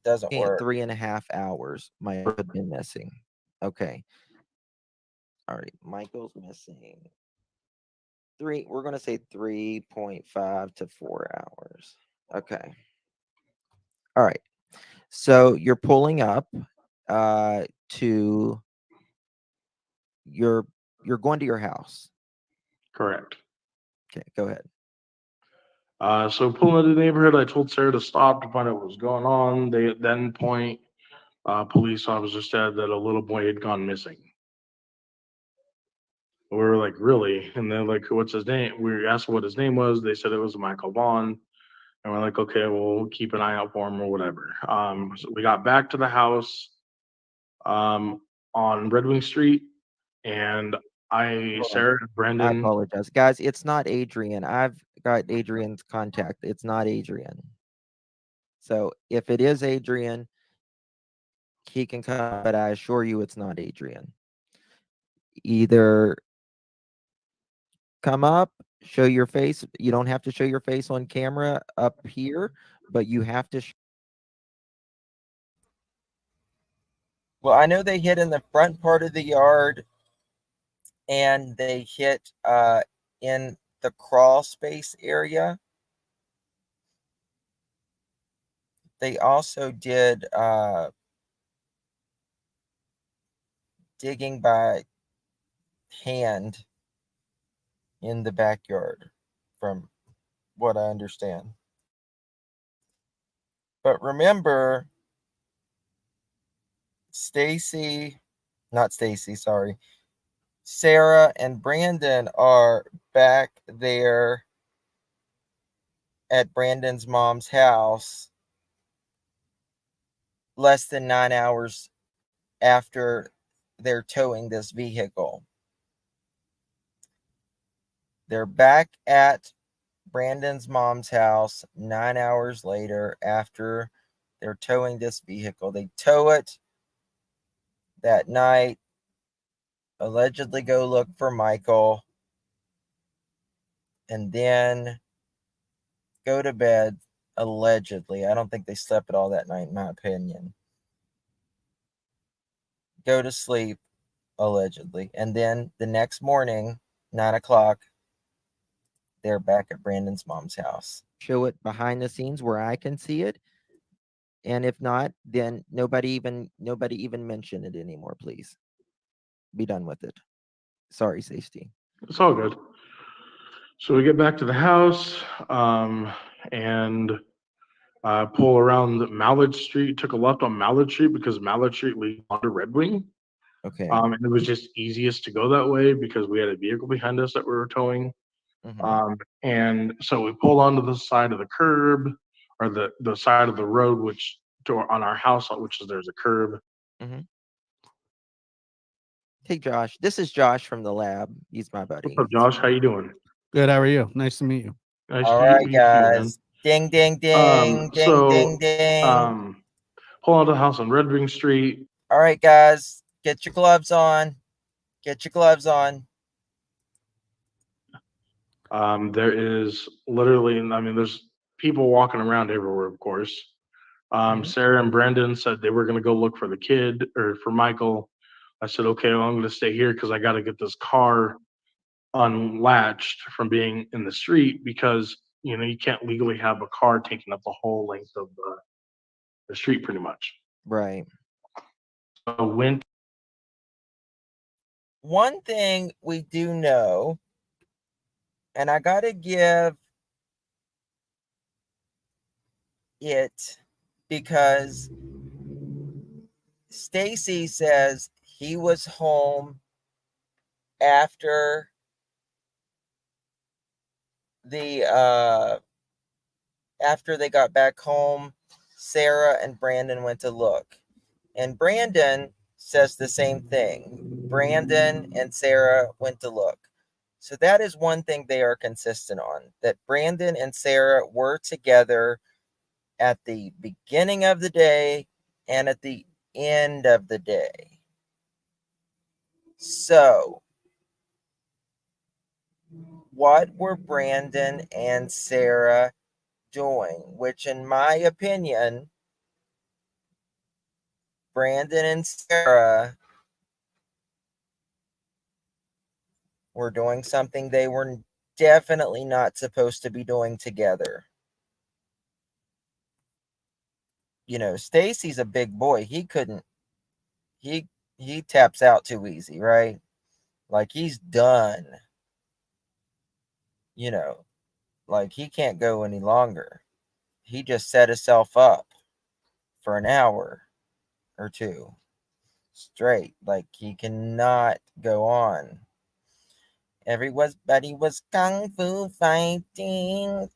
doesn't at work. 3.5 hours. Michael had been missing. Okay. All right. Michael's missing. We're going to say 3.5 to 4 hours. Okay. All right. So you're pulling up to you're going to your house. Correct. Okay, go ahead. So pulling into the neighborhood, I told Sarah to stop to find out what was going on. They at that point, police officer said that a little boy had gone missing. We were like, really? And they're like, what's his name? We asked what his name was. They said it was Michael Vaughan. And we're like, okay, we'll keep an eye out for him or whatever. So we got back to the house on Red Wing Street, and Sarah and I Brendan. apologize. Guys, it's not Adrian. I've got Adrian's contact. It's not Adrian. So if it is Adrian, he can come, but I assure you it's not Adrian. Either come up, show your face. You don't have to show your face on camera up here, but you have to Well, I know they hit in the front part of the yard, and they hit in the crawl space area. They also did digging by hand in the backyard, from what I understand. But remember, Sarah and Brandon are back there at Brandon's mom's house less than 9 hours after they're towing this vehicle. They're back at Brandon's mom's house 9 hours later after they're towing this vehicle. They tow it that night, allegedly go look for Michael, and then go to bed, allegedly. I don't think they slept at all that night, in my opinion. Go to sleep, allegedly. And then the next morning, 9 o'clock, they're back at Brandon's mom's house. show it behind the scenes where I can see it. And if not, then nobody even mention it anymore, please. Be done with it. Sorry, Safety. It's all good. So we get back to the house and pull around Mallard Street, took a left on Mallard Street because Mallard Street leads onto Red Wing. Okay. And it was just easiest to go that way because we had a vehicle behind us that we were towing. And so we pulled onto the side of the curb, or the side of the road, which on our house, which is there's a curb. Hey, Josh. This is Josh from the lab. He's my buddy. What's up, Josh? How you doing? Good. How are you? Nice to meet you. Nice All to right, meet you too, man. guys. Ding, ding, ding, ding, So, ding, ding. Pull onto the house on Red Wing Street. All right, guys, get your gloves on. Get your gloves on. There is literally, I mean, there's people walking around everywhere, of course. Sarah and Brandon said they were going to go look for the kid or for Michael. I said, okay, well, I'm going to stay here because I got to get this car unlatched from being in the street because, you know, you can't legally have a car taking up the whole length of the street pretty much. Right. So went. One thing we do know, and I got to give it because Stacy says he was home after after they got back home. Sarah and Brandon went to look, and Brandon says the same thing. Brandon and Sarah went to look. So that is one thing they are consistent on, that Brandon and Sarah were together at the beginning of the day and at the end of the day. So, what were Brandon and Sarah doing? Which, in my opinion, Brandon and Sarah were doing something they were definitely not supposed to be doing together. You know, Stacy's a big boy. He taps out too easy, right? Like he's done. You know, like he can't go any longer. He just set himself up for an hour or two straight. Like he cannot go on. Everybody was kung fu fighting.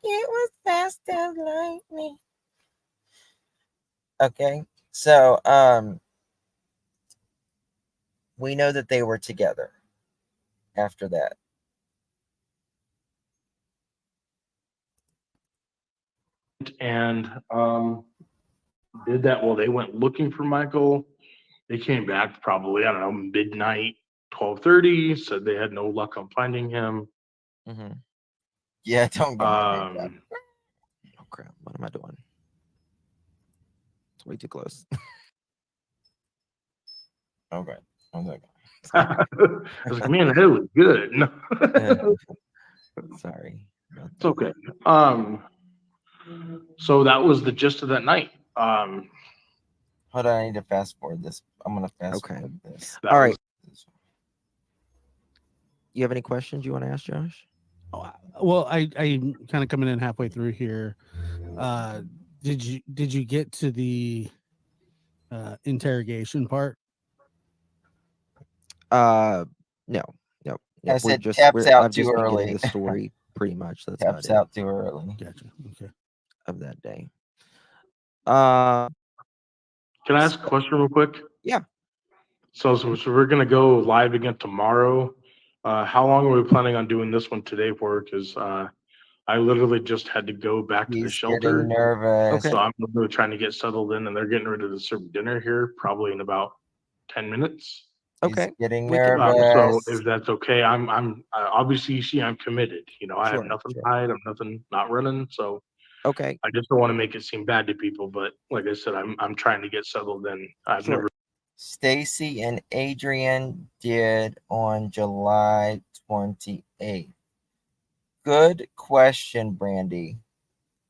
It was fast as lightning. Okay, so we know that they were together after that. And did that while they went looking for Michael. They came back probably, I don't know, midnight, 12:30, said they had no luck on finding him. Mm-hmm. Yeah, don't get my name up. Oh crap! What am I doing? It's way too close. Okay. I was like, man, that was good. No. Sorry. It's okay. So that was the gist of that night. Hold on, I need to fast forward this. I'm gonna fast forward this. All right. You have any questions you want to ask, Josh? Well, I kind of coming in halfway through here. Did you get to the interrogation part? No. I said just taps out I've too just been early. getting the story pretty much. That's Taps about out too early. Gotcha. Okay. Of that day. Can I ask a question real quick? Yeah. So we're gonna go live again tomorrow. How long are we planning on doing this one today for? Because I literally just had to go back to the shelter. Getting nervous. So I'm really trying to get settled in, and they're getting ready to serve dinner here probably in about 10 minutes. Okay. He's getting We can- nervous. So if that's okay, I'm obviously you see I'm committed. You know, I have Sure, nothing sure. to hide. I'm not running. So Okay. I just don't want to make it seem bad to people. But like I said, I'm trying to get settled in. I've never. Stacy and Adrian did on July 28th. Good question, Brandy.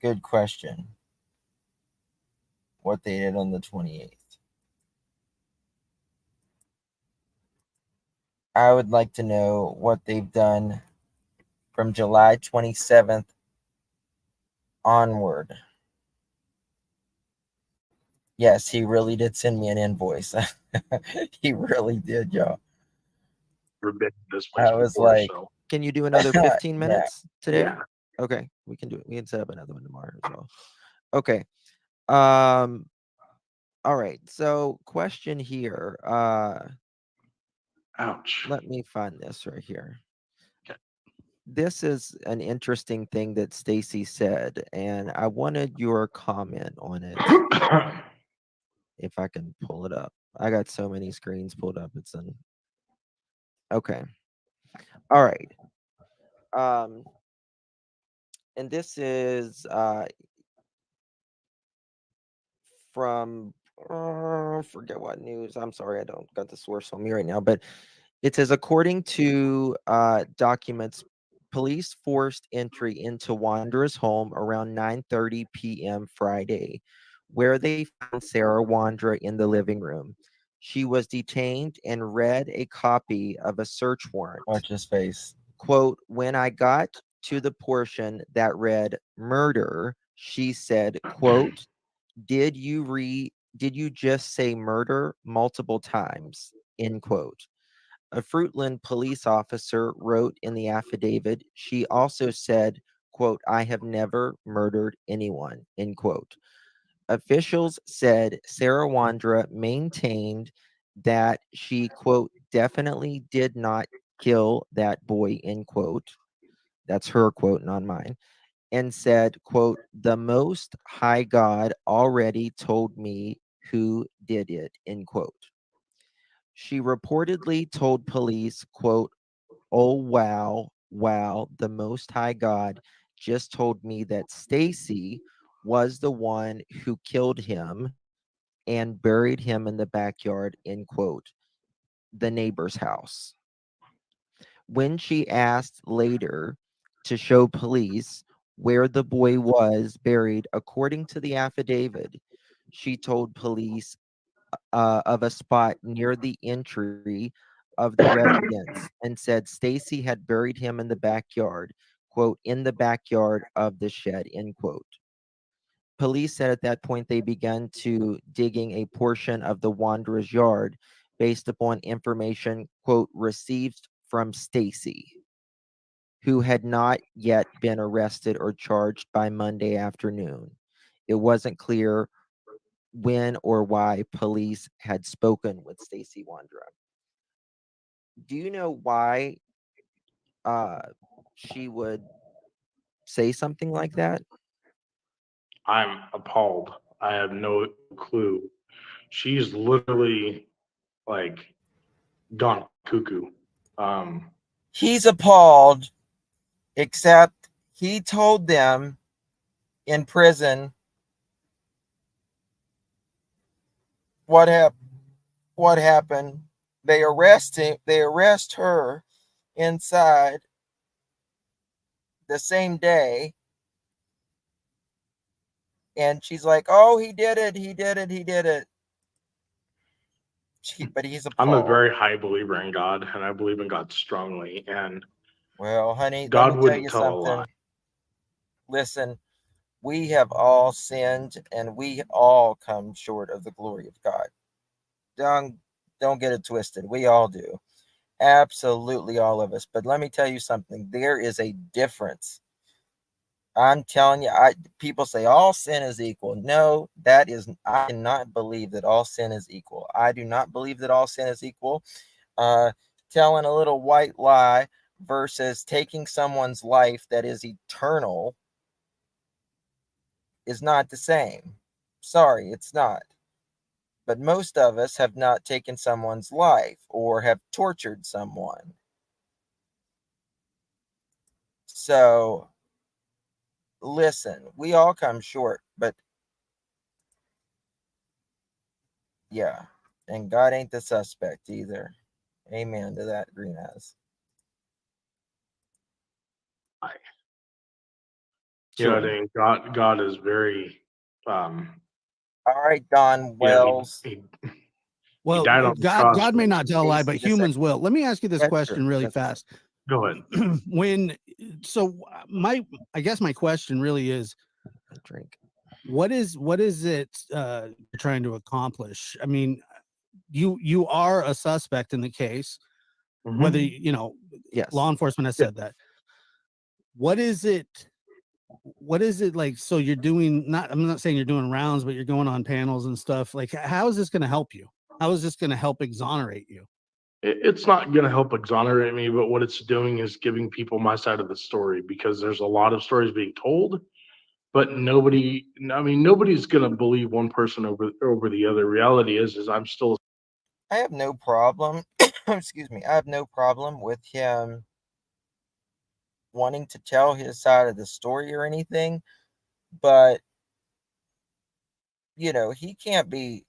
Good question. What they did on the 28th. I would like to know what they've done from July 27th onward. Yes, he really did send me an invoice. He really did, y'all. Been this place I was before, like, so. Can you do another 15 Yeah. minutes today? Yeah. Okay, we can do it. We can set up another one tomorrow as well. Okay. All right. So question here. Ouch. Let me find this right here. Okay. This is an interesting thing that Stacy said, and I wanted your comment on it. If I can pull it up. I got so many screens pulled up. It's an okay. All right. and this is from forget what news. I'm sorry, I don't got the source on me right now, but it says according to documents, police forced entry into Wandra's home around 9:30 p.m. Friday, where they found Sarah Wandra in the living room. She was detained and read a copy of a search warrant. Watch his face. Quote, when I got to the portion that read murder, she said, quote, did you just say murder multiple times? End quote. A Fruitland police officer wrote in the affidavit, she also said, quote, I have never murdered anyone, end quote. Officials said Sarah Wandra maintained that she, quote, definitely did not kill that boy, end quote. That's her quote, not mine. And said, quote, the Most High God already told me who did it, end quote. She reportedly told police, quote, oh, wow, the Most High God just told me that Stacy was the one who killed him and buried him in the backyard, end quote, the neighbor's house. When she asked later to show police where the boy was buried, according to the affidavit, she told police of a spot near the entry of the residence and said Stacy had buried him in the backyard, quote, in the backyard of the shed, end quote. Police said at that point they began to digging a portion of the Wanderer's yard based upon information, quote, received from Stacy, who had not yet been arrested or charged by Monday afternoon. It wasn't clear when or why police had spoken with Stacy Wandra. Do you know why she would say something like that? I'm appalled. I have no clue. She's literally like gone cuckoo. He's appalled, except he told them in prison what happened. They arrest her inside the same day, and she's like, oh, he did it. But he's appalled. I'm a very high believer in God, and I believe in God strongly. And well, honey, God let me tell wouldn't you tell a something. lie. Listen, we have all sinned, and we all come short of the glory of God. Don't get it twisted. We all do. Absolutely all of us. But let me tell you something. There is a difference. I'm telling you, people say all sin is equal. No, I cannot believe that all sin is equal. I do not believe that all sin is equal. Telling a little white lie versus taking someone's life that is eternal is not the same. Sorry, it's not. But most of us have not taken someone's life or have tortured someone. So, listen, we all come short, but yeah, and God ain't the suspect either. Amen to that, Green Eyes. You know what I mean? God is very all right, Don you know, Wells. Well, died on the God cross may for not tell a lie, but Stacy the humans will. Let me ask you this That's question true. really That's fast. Go ahead. I guess my question really is, Drink. what is it you're trying to accomplish? I mean, you are a suspect in the case, whether Yes. law enforcement has said that. What is it like? So you're doing I'm not saying you're doing rounds, but you're going on panels and stuff. Like, how is this going to help you? How is this going to help exonerate you? It's not going to help exonerate me, but what it's doing is giving people my side of the story, because there's a lot of stories being told, but nobody's going to believe one person over the other. Reality is I have no problem. Excuse me. I have no problem with him wanting to tell his side of the story or anything, but he can't be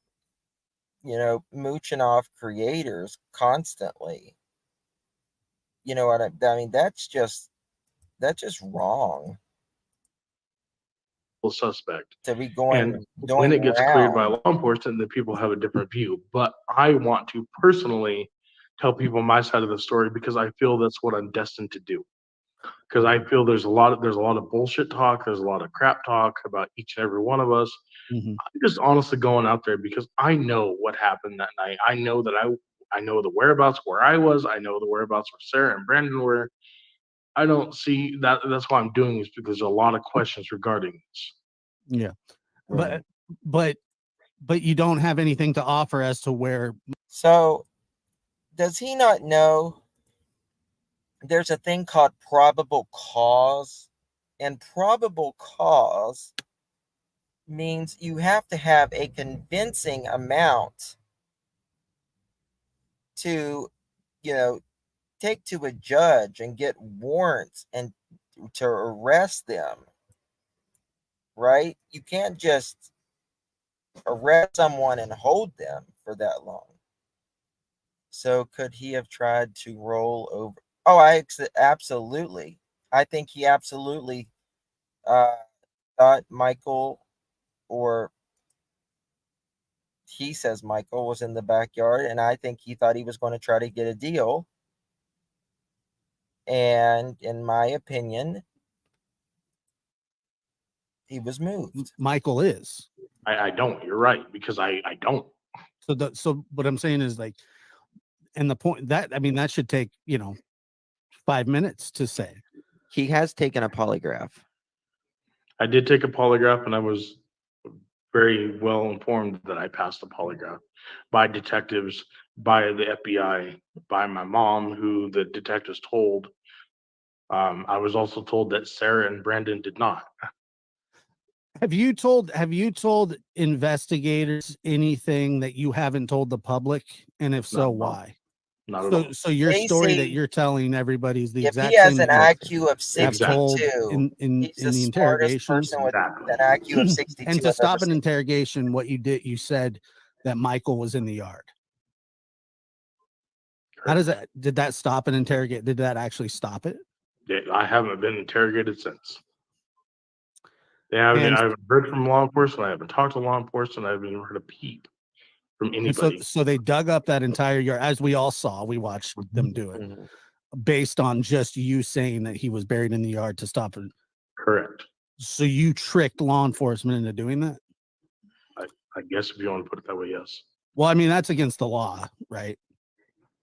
mooching off creators constantly. You know what I mean? That's just wrong suspect. to be And going when it gets cleared by around. law enforcement, then people have a different view. But I want to personally tell people my side of the story because I feel that's what I'm destined to do. Because I feel there's a lot of bullshit talk, there's a lot of crap talk about each and every one of us. Mhm. I'm just honestly going out there because I know what happened that night. I know that I know the whereabouts where I was. I know the whereabouts where Sarah and Brandon were. I don't see that. That's why I'm doing this, because there's a lot of questions regarding this. Yeah. Right. But you don't have anything to offer as to where. So, does he not know there's a thing called probable cause? And probable cause means you have to have a convincing amount to, take to a judge and get warrants and to arrest them, right? You can't just arrest someone and hold them for that long. So could he have tried to roll over? Oh, absolutely. I think he absolutely thought Michael, or he says Michael, was in the backyard, and I think he thought he was going to try to get a deal. And in my opinion, he was moved. Michael is. I don't. You're right, because I don't. So what I'm saying is, like, and the point that, I mean, that should take 5 minutes to say. He has taken a polygraph. I did take a polygraph, and I was very well informed that I passed the polygraph by detectives, by the FBI, by my mom, who the detectives told. I was also told that Sarah and Brandon did not. Have you told investigators anything that you haven't told the public? And if so, why? Not at all. So your story that Casey, you're telling everybody is the if exact he has same an that IQ of you have told 62, in he's the the smartest interrogations. person with Exactly. an IQ of 62. And to I've stop ever an seen. interrogation, what you did, you said that Michael was in the yard. How does that, did that stop an interrogate? Did that actually stop it? I haven't been interrogated since. I haven't heard from law enforcement. I haven't talked to law enforcement. I haven't even heard a peep from anybody. So they dug up that entire yard, as we all saw. We watched them do it, based on just you saying that he was buried in the yard to stop it. Correct. So you tricked law enforcement into doing that? I guess if you want to put it that way, yes. Well, I mean, that's against the law, right?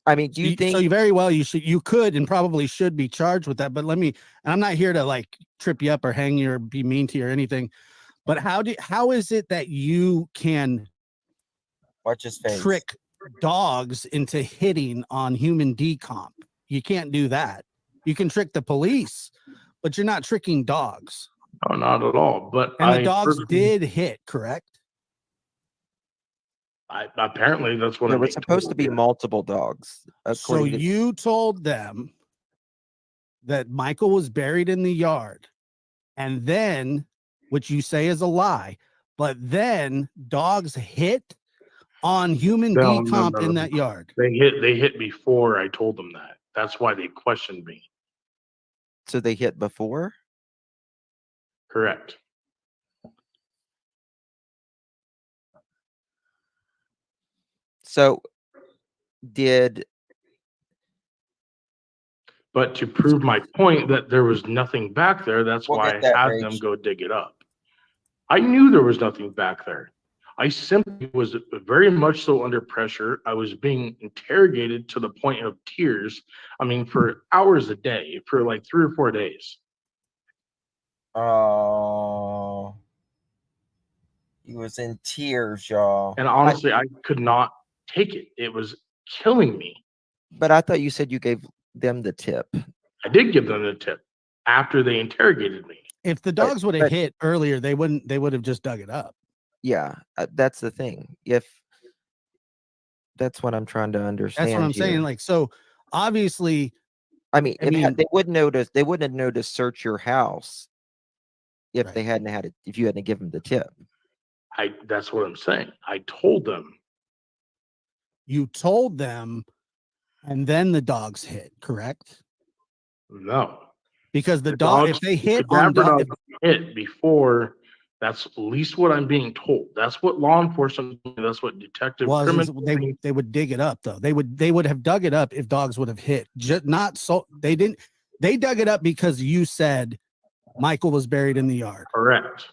I mean, do you think so? You very well, you could and probably should be charged with that. But and I'm not here to like trip you up or hang you or be mean to you or anything. But how is it that you can Watch his face. trick dogs into hitting on human decomp? You can't do that. You can trick the police, but you're not tricking dogs. No, not at all. But the dogs did hit, correct? Apparently that's what there were supposed to be multiple dogs. So you told them that Michael was buried in the yard, and then, which you say is a lie, but then dogs hit on human decomp in that yard. They hit before I told them that. That's why they questioned me. So they hit before? Correct. So but to prove my point that there was nothing back there, that's why I had them go dig it up. I knew there was nothing back there. I simply was very much so under pressure. I was being interrogated to the point of tears. I mean, for hours a day, for like 3 or 4 days. Oh, he was in tears, y'all. And honestly, I could not take it. It was killing me. But I thought you said you gave them the tip. I did give them the tip after they interrogated me. If the dogs would have hit earlier, they would have just dug it up. Yeah, that's the thing. That's what I'm trying to understand. That's what I'm saying. Like, so obviously I mean, I mean, they wouldn't notice. They wouldn't have known to search your house if Right. they hadn't had it. If you hadn't given them the tip. That's what I'm saying. I told them. you told them, and then the dogs hit, correct? No. Because the The dog, dogs, if they hit the on cadaver dog, dogs hit before. That's at least what I'm being told. That's what law enforcement. That's what detective was criminal. they would dig it up though. They would have dug it up if dogs would have hit. Just not so they didn't. They dug it up because you said Michael was buried in the yard. Correct.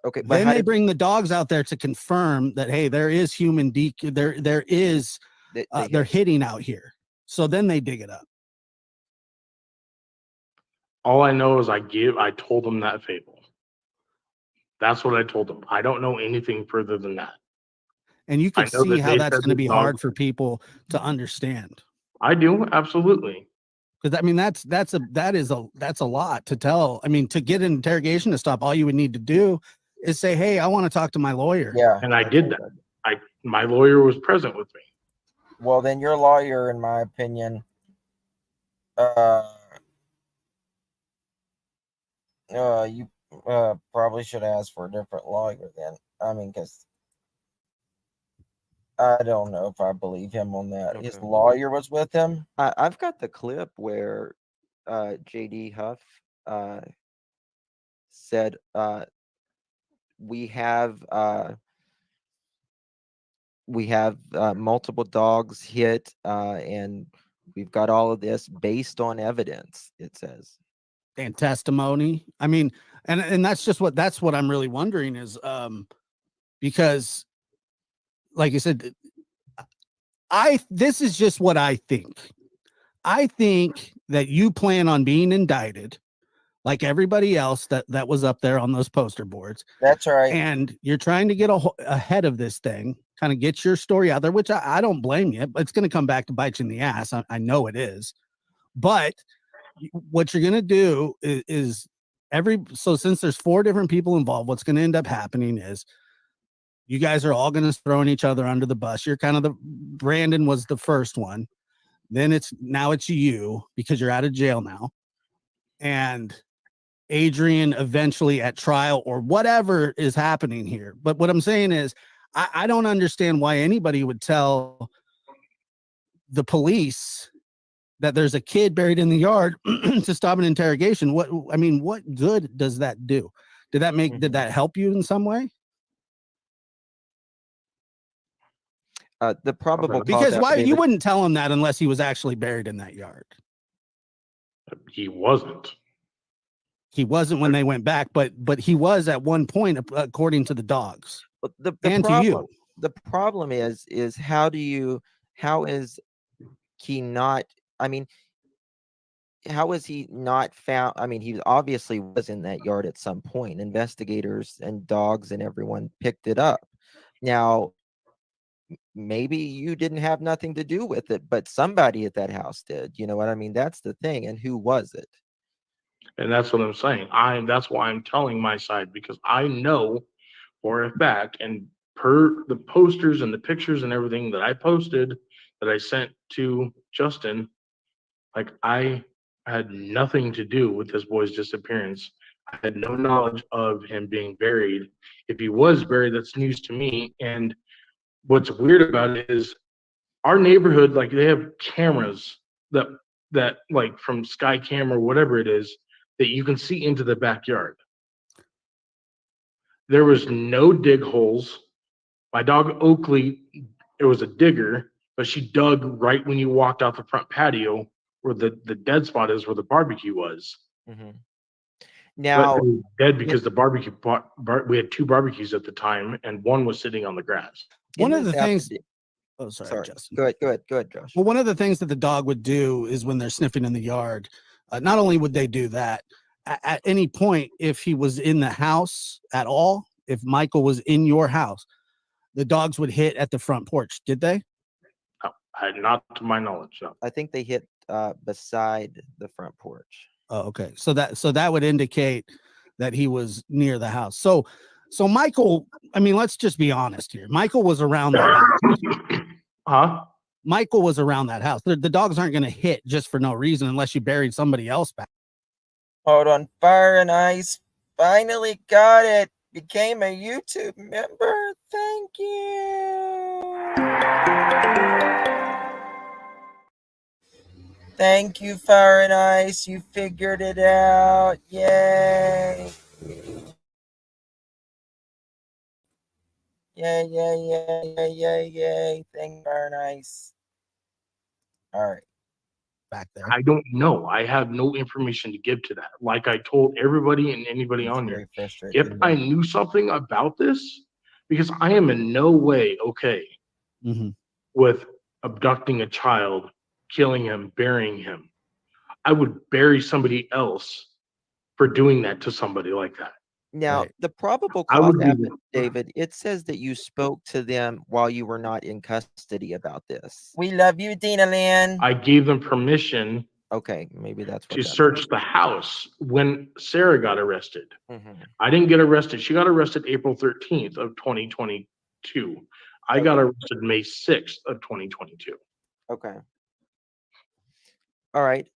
Okay, but Then how they did bring the dogs out there to confirm that hey, there is human there is they they're hit? hitting out here. So then they dig it up. All I know is I told them that fable. That's what I told them. I don't know anything further than that. And you I could know see that how they that's said going to the be dog. hard for people to understand. I do, absolutely. Because I mean that's a lot to tell. I mean, to get an interrogation to stop, all you would need to do is say, "Hey, I want to talk to my lawyer." Yeah. And I that's did what that. My lawyer was present with me. Well, then your lawyer, in my opinion, you probably should ask for a different lawyer then. I mean, because I don't know if I believe him on that. His Okay. lawyer was with him. I've got the clip where JD Huff said we have multiple dogs hit and we've got all of this based on evidence, it says. And testimony. I mean, and that's what I'm really wondering is because like you said, this is just what I think. I think that you plan on being indicted like everybody else that was up there on those poster boards. That's right. And you're trying to get ahead of this thing, kind of get your story out there, which I don't blame you, but it's going to come back to bite you in the ass. I know it is. But what you're going to do is so since there's 4 different people involved, what's going to end up happening is you guys are all going to throw each other under the bus. You're kind of Brandon was the first one. Then it's you because you're out of jail now. And Adrian eventually at trial or whatever is happening here. But what I'm saying is I don't understand why anybody would tell the police that there's a kid buried in the yard to stop an interrogation. What good does that do? Did that help you in some way? The probable cause Because why you affidavit- wouldn't tell him that unless he was actually buried in that yard. He wasn't. He wasn't when they went back, but he was at one point, according to the dogs. But the and problem, to you. The problem is how is he not? I mean, how is he not found? I mean, he obviously was in that yard at some point. Investigators and dogs and everyone picked it up. Now, maybe you didn't have nothing to do with it, but somebody at that house did. You know what I mean? That's the thing. And who was it? And that's what I'm saying. That's why I'm telling my side, because I know for a fact, and per the posters and the pictures and everything that I posted that I sent to Justin, like I had nothing to do with this boy's disappearance. I had no knowledge of him being buried. If he was buried, that's news to me. And what's weird about it is our neighborhood, like they have cameras that like from Sky Cam or whatever it is, that you can see into the backyard. There was no dig holes. My dog Oakley, it was a digger, but she dug right when you walked out the front patio where the dead spot is, where the barbecue was. Mm-hmm. But Now, it was dead because the barbecue we had 2 barbecues at the time, and one was sitting on the grass. One of the things. Oh, sorry, Justin. Go ahead, Josh. Well, one of the things that the dog would do is when they're sniffing in the yard, not only would they do that, at any point, if he was in the house at all, if Michael was in your house, the dogs would hit at the front porch. Did they? No, not to my knowledge. No. I think they hit beside the front porch. Oh, okay. So that would indicate that he was near the house. So Michael, I mean, let's just be honest here. Michael was around the house. Huh? Michael was around that house. The dogs aren't going to hit just for no reason unless you buried somebody else back. Hold on. Fire and Ice finally got it. Became a YouTube member. Thank you. Thank you, Fire and Ice. You figured it out. Yay. Yay, yay, yay, yay, yay, yay. Thank you, Fire and Ice. All right. Back there. I don't know. I have no information to give to that. Like I told everybody and anybody It's on very here, frustrating. if I knew something about this, because I am in no way okay with abducting a child, killing him, burying him. I would bury somebody else for doing that to somebody like that. Now, the probable I cause would be affidavit, it says that you spoke to them while you were not in custody about this. We love you, Dina Lynn. I gave them permission Okay, maybe that's what to that search the house when Sarah got arrested. Mhm. I didn't get arrested. She got arrested April 13th of 2022. I got arrested May 6th of 2022. Okay. All right.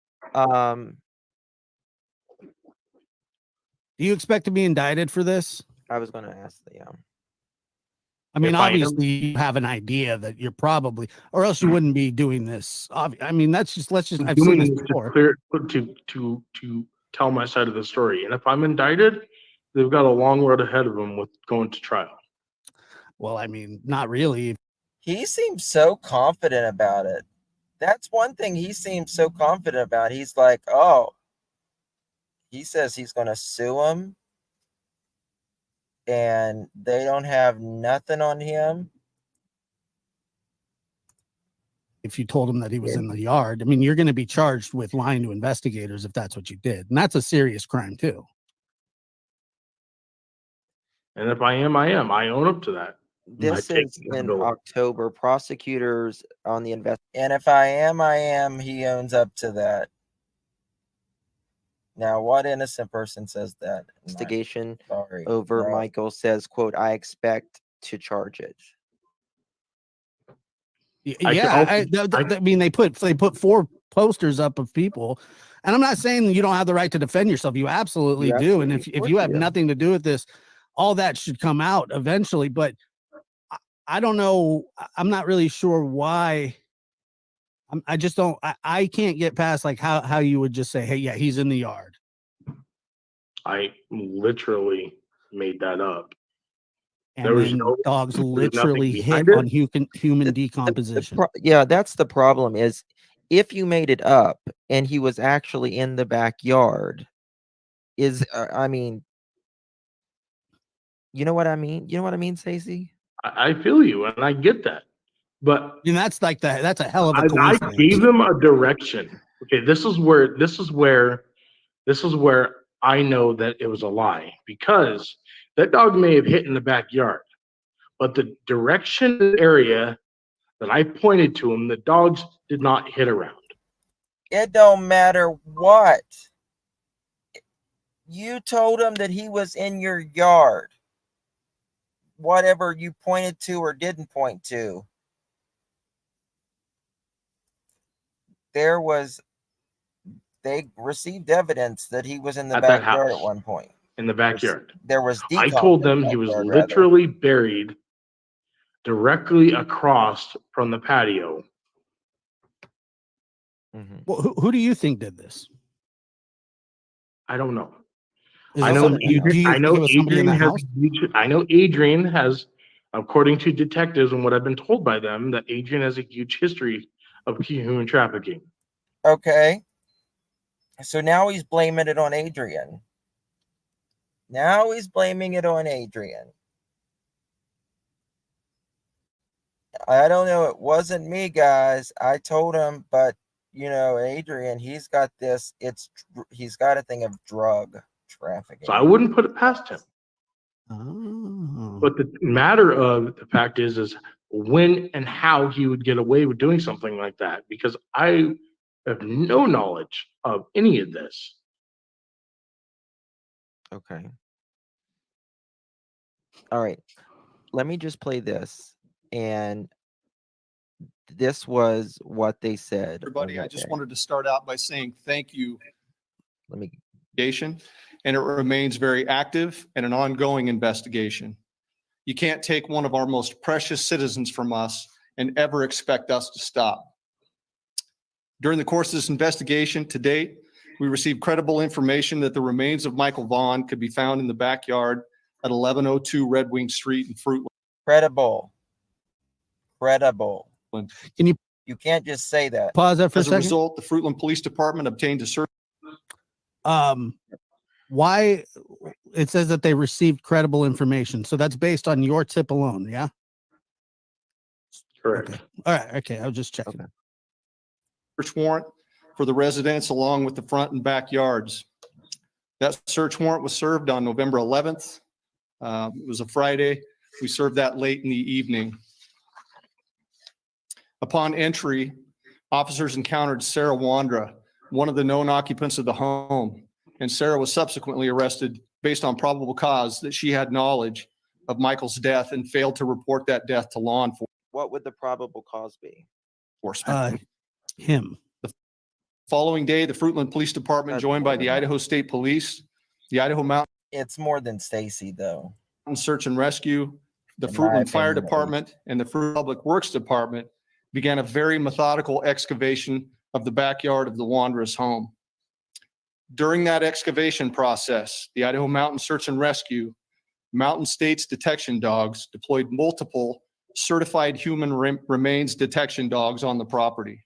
Do you expect to be indicted for this? I was going to ask the I mean, If I am- obviously you have an idea that you're probably, or else you wouldn't be doing this. I mean, let's just, I've seen doing this this before. to tell my side of the story. And if I'm indicted, they've got a long road ahead of them with going to trial. Well, I mean, not really. He seems so confident about it. That's one thing he seems so confident about. He's like, oh, he says he's going to sue him and they don't have nothing on him. If you told him that he was in the yard, I mean, you're going to be charged with lying to investigators if that's what you did. And that's a serious crime too. And if I am, I am. I own up to that. This is in October. Prosecutors on the And if I am, he owns up to that. Now, what innocent person says that? investigation Sorry. over No. Michael says, quote, I expect to charge it. I mean, they put 4 posters up of people, and I'm not saying you don't have the right to defend yourself. You absolutely do. And if you have nothing to do with this, all that should come out eventually. But I don't know. I'm not really sure why. I just don't. I can't get past like how you would just say, hey, yeah, he's in the yard. I literally made that up. And then dogs literally hit on human decomposition. Yeah, that's the problem is if you made it up and he was actually in the backyard, I mean, you know what I mean? You know what I mean, Stacey? I feel you, and I get that. But and that's like that's a hell of a I coincidence. gave them a direction. Okay, this is where I know that it was a lie, because that dog may have hit in the backyard, but the direction area that I pointed to him, the dogs did not hit around. It don't matter what. You told him that he was in your yard. Whatever you pointed to or didn't point to. They received evidence that he was in the backyard at one point. In the backyard. There was I told them he was literally buried directly across from the patio. Well, who do you think did this? I don't know. Is I it know some- do you I know think it was somebody in Adrian the has house? I know Adrian has, according to detectives and what I've been told by them, that Adrian has a huge history of human trafficking. Okay. So now he's blaming it on Adrian. Now he's blaming it on Adrian. I don't know. It wasn't me, guys. I told him, but you know, Adrian, he's got this. He's got a thing of drug trafficking. So I wouldn't put it past him. Oh. But the matter of the fact is when and how he would get away with doing something like that, because I have no knowledge of any of this. Okay. All right. Let me just play this. And this was what they said. on Everybody, I that just day. wanted to start out by saying thank you. Let me. Investigation, and it remains very active and an ongoing investigation. You can't take one of our most precious citizens from us and ever expect us to stop. During the course of this investigation to date, we received credible information that the remains of Michael Vaughan could be found in the backyard at 1102 Red Wing Street in Fruitland. Credible. Can you You can't just say that. pause that for a As a second? result, the Fruitland Police Department obtained a search. Why it says that they received credible information. So that's based on your tip alone. Yeah. Correct. Okay. All right. Okay. I was just checking. Okay. Search warrant for the residence along with the front and backyards. That search warrant was served on November 11th. It was a Friday. We served that late in the evening. Upon entry, officers encountered Sarah Wandra, one of the known occupants of the home, and Sarah was subsequently arrested based on probable cause that she had knowledge of Michael's death and failed to report that death to law What would the probable cause be? enforcement. Him. The following day, the Fruitland Police Department, That's joined more by than the that. Idaho State Police, the Idaho Mountain It's more than Stacy, though. Search and Rescue, the In my Fruitland Fire opinion, at least. Department, and the Fruitland Public Works Department began a very methodical excavation of the backyard of the Wanderers' home. During that excavation process, the Idaho Mountain Search and Rescue, Mountain States detection dogs deployed multiple certified human remains detection dogs on the property,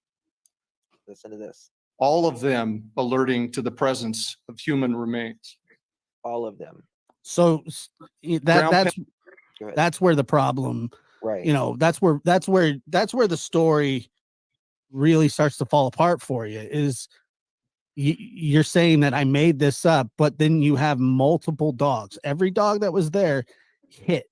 Listen to this. all of them alerting to the presence of human remains. All of them. So Ground Go ahead. that's where the problem, Right. that's where the story really starts to fall apart for you. Is you're saying that I made this up, but then you have multiple dogs. Every dog that was there hit.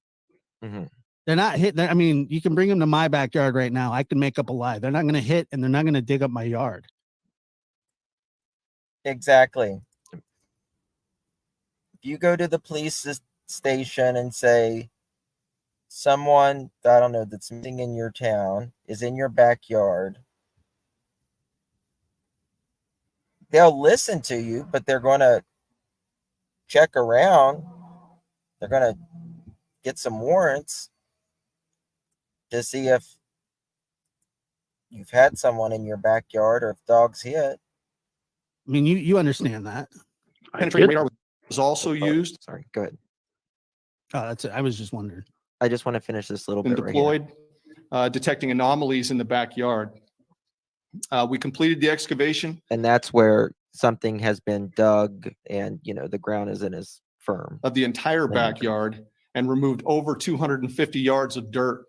Mm-hmm. They're not hit. I mean, you can bring them to my backyard right now. I can make up a lie. They're not going to hit, and they're not going to dig up my yard. Exactly. If you go to the police station and say, someone, I don't know, that's missing in your town is in your backyard, they'll listen to you, but they're going to check around. They're going to get some warrants to see if you've had someone in your backyard or if dogs hit. I mean, you understand that. Penetrating radar was also used Sorry. Go ahead. Oh, that's it. I was just wondering. I just want to finish this little and bit right here. deployed, detecting anomalies in the backyard. We completed the excavation And that's where something has been dug and, the ground isn't as firm. of the entire Thank you. backyard and removed over 250 yards of dirt.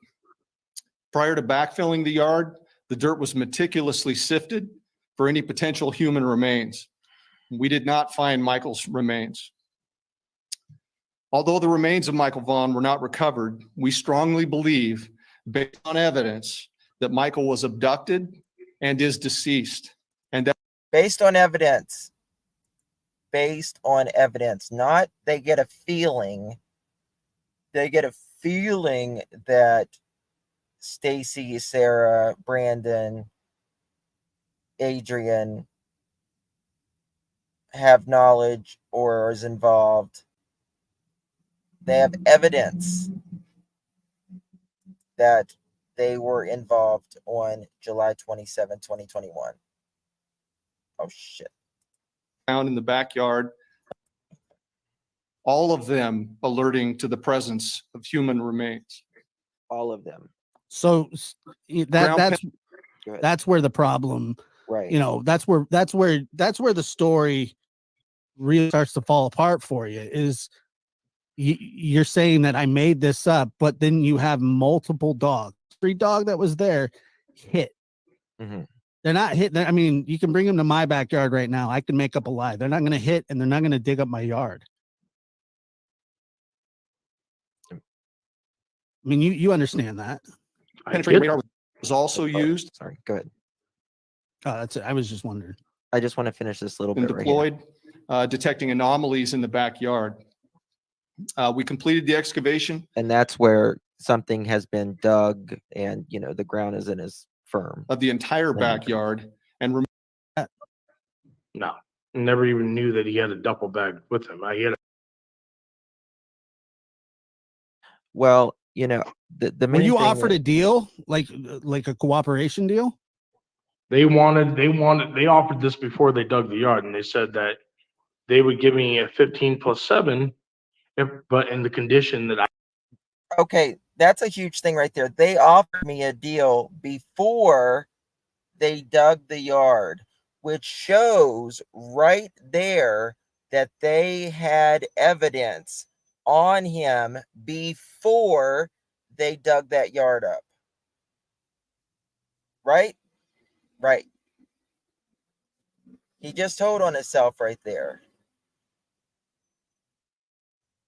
Prior to backfilling the yard, the dirt was meticulously sifted for any potential human remains. We did not find Michael's remains. Although the remains of Michael Vaughan were not recovered, we strongly believe, based on evidence, that Michael was abducted and is deceased. And that Based on evidence. Not they get a feeling. They get a feeling that Stacy, Sarah, Brandon, Adrian have knowledge or is involved. They have evidence that they were involved on July 27, 2021. Oh, shit. found in the backyard, all of them alerting to the presence of human remains. All of them. So Ground Go ahead. that's where the problem, Right. that's where the story really starts to fall apart for you. Is you're saying that I made this up, but then you have multiple dogs. Every dog that was there hit. Mm-hmm. They're not hit. I mean, you can bring them to my backyard right now. I can make up a lie. They're not going to hit, and they're not going to dig up my yard. I mean, you understand that. Penetrating radar was also used Sorry. Go ahead. Oh, that's it. I was just wondering. I just want to finish this little and bit right here. deployed, detecting anomalies in the backyard. We completed the excavation And that's where something has been dug and, the ground isn't as firm. of the entire Land firm. backyard and No, never even knew that he had a duffel bag with him. He had Well, you know, the Were main you thing offered is- a deal, like a cooperation deal? they offered this before they dug the yard, and they said that they would give me a 15 plus 7, but in the condition that I Okay, that's a huge thing right there. They offered me a deal before they dug the yard, which shows right there that they had evidence on him before they dug that yard up. Right? Right. He just told on himself right there.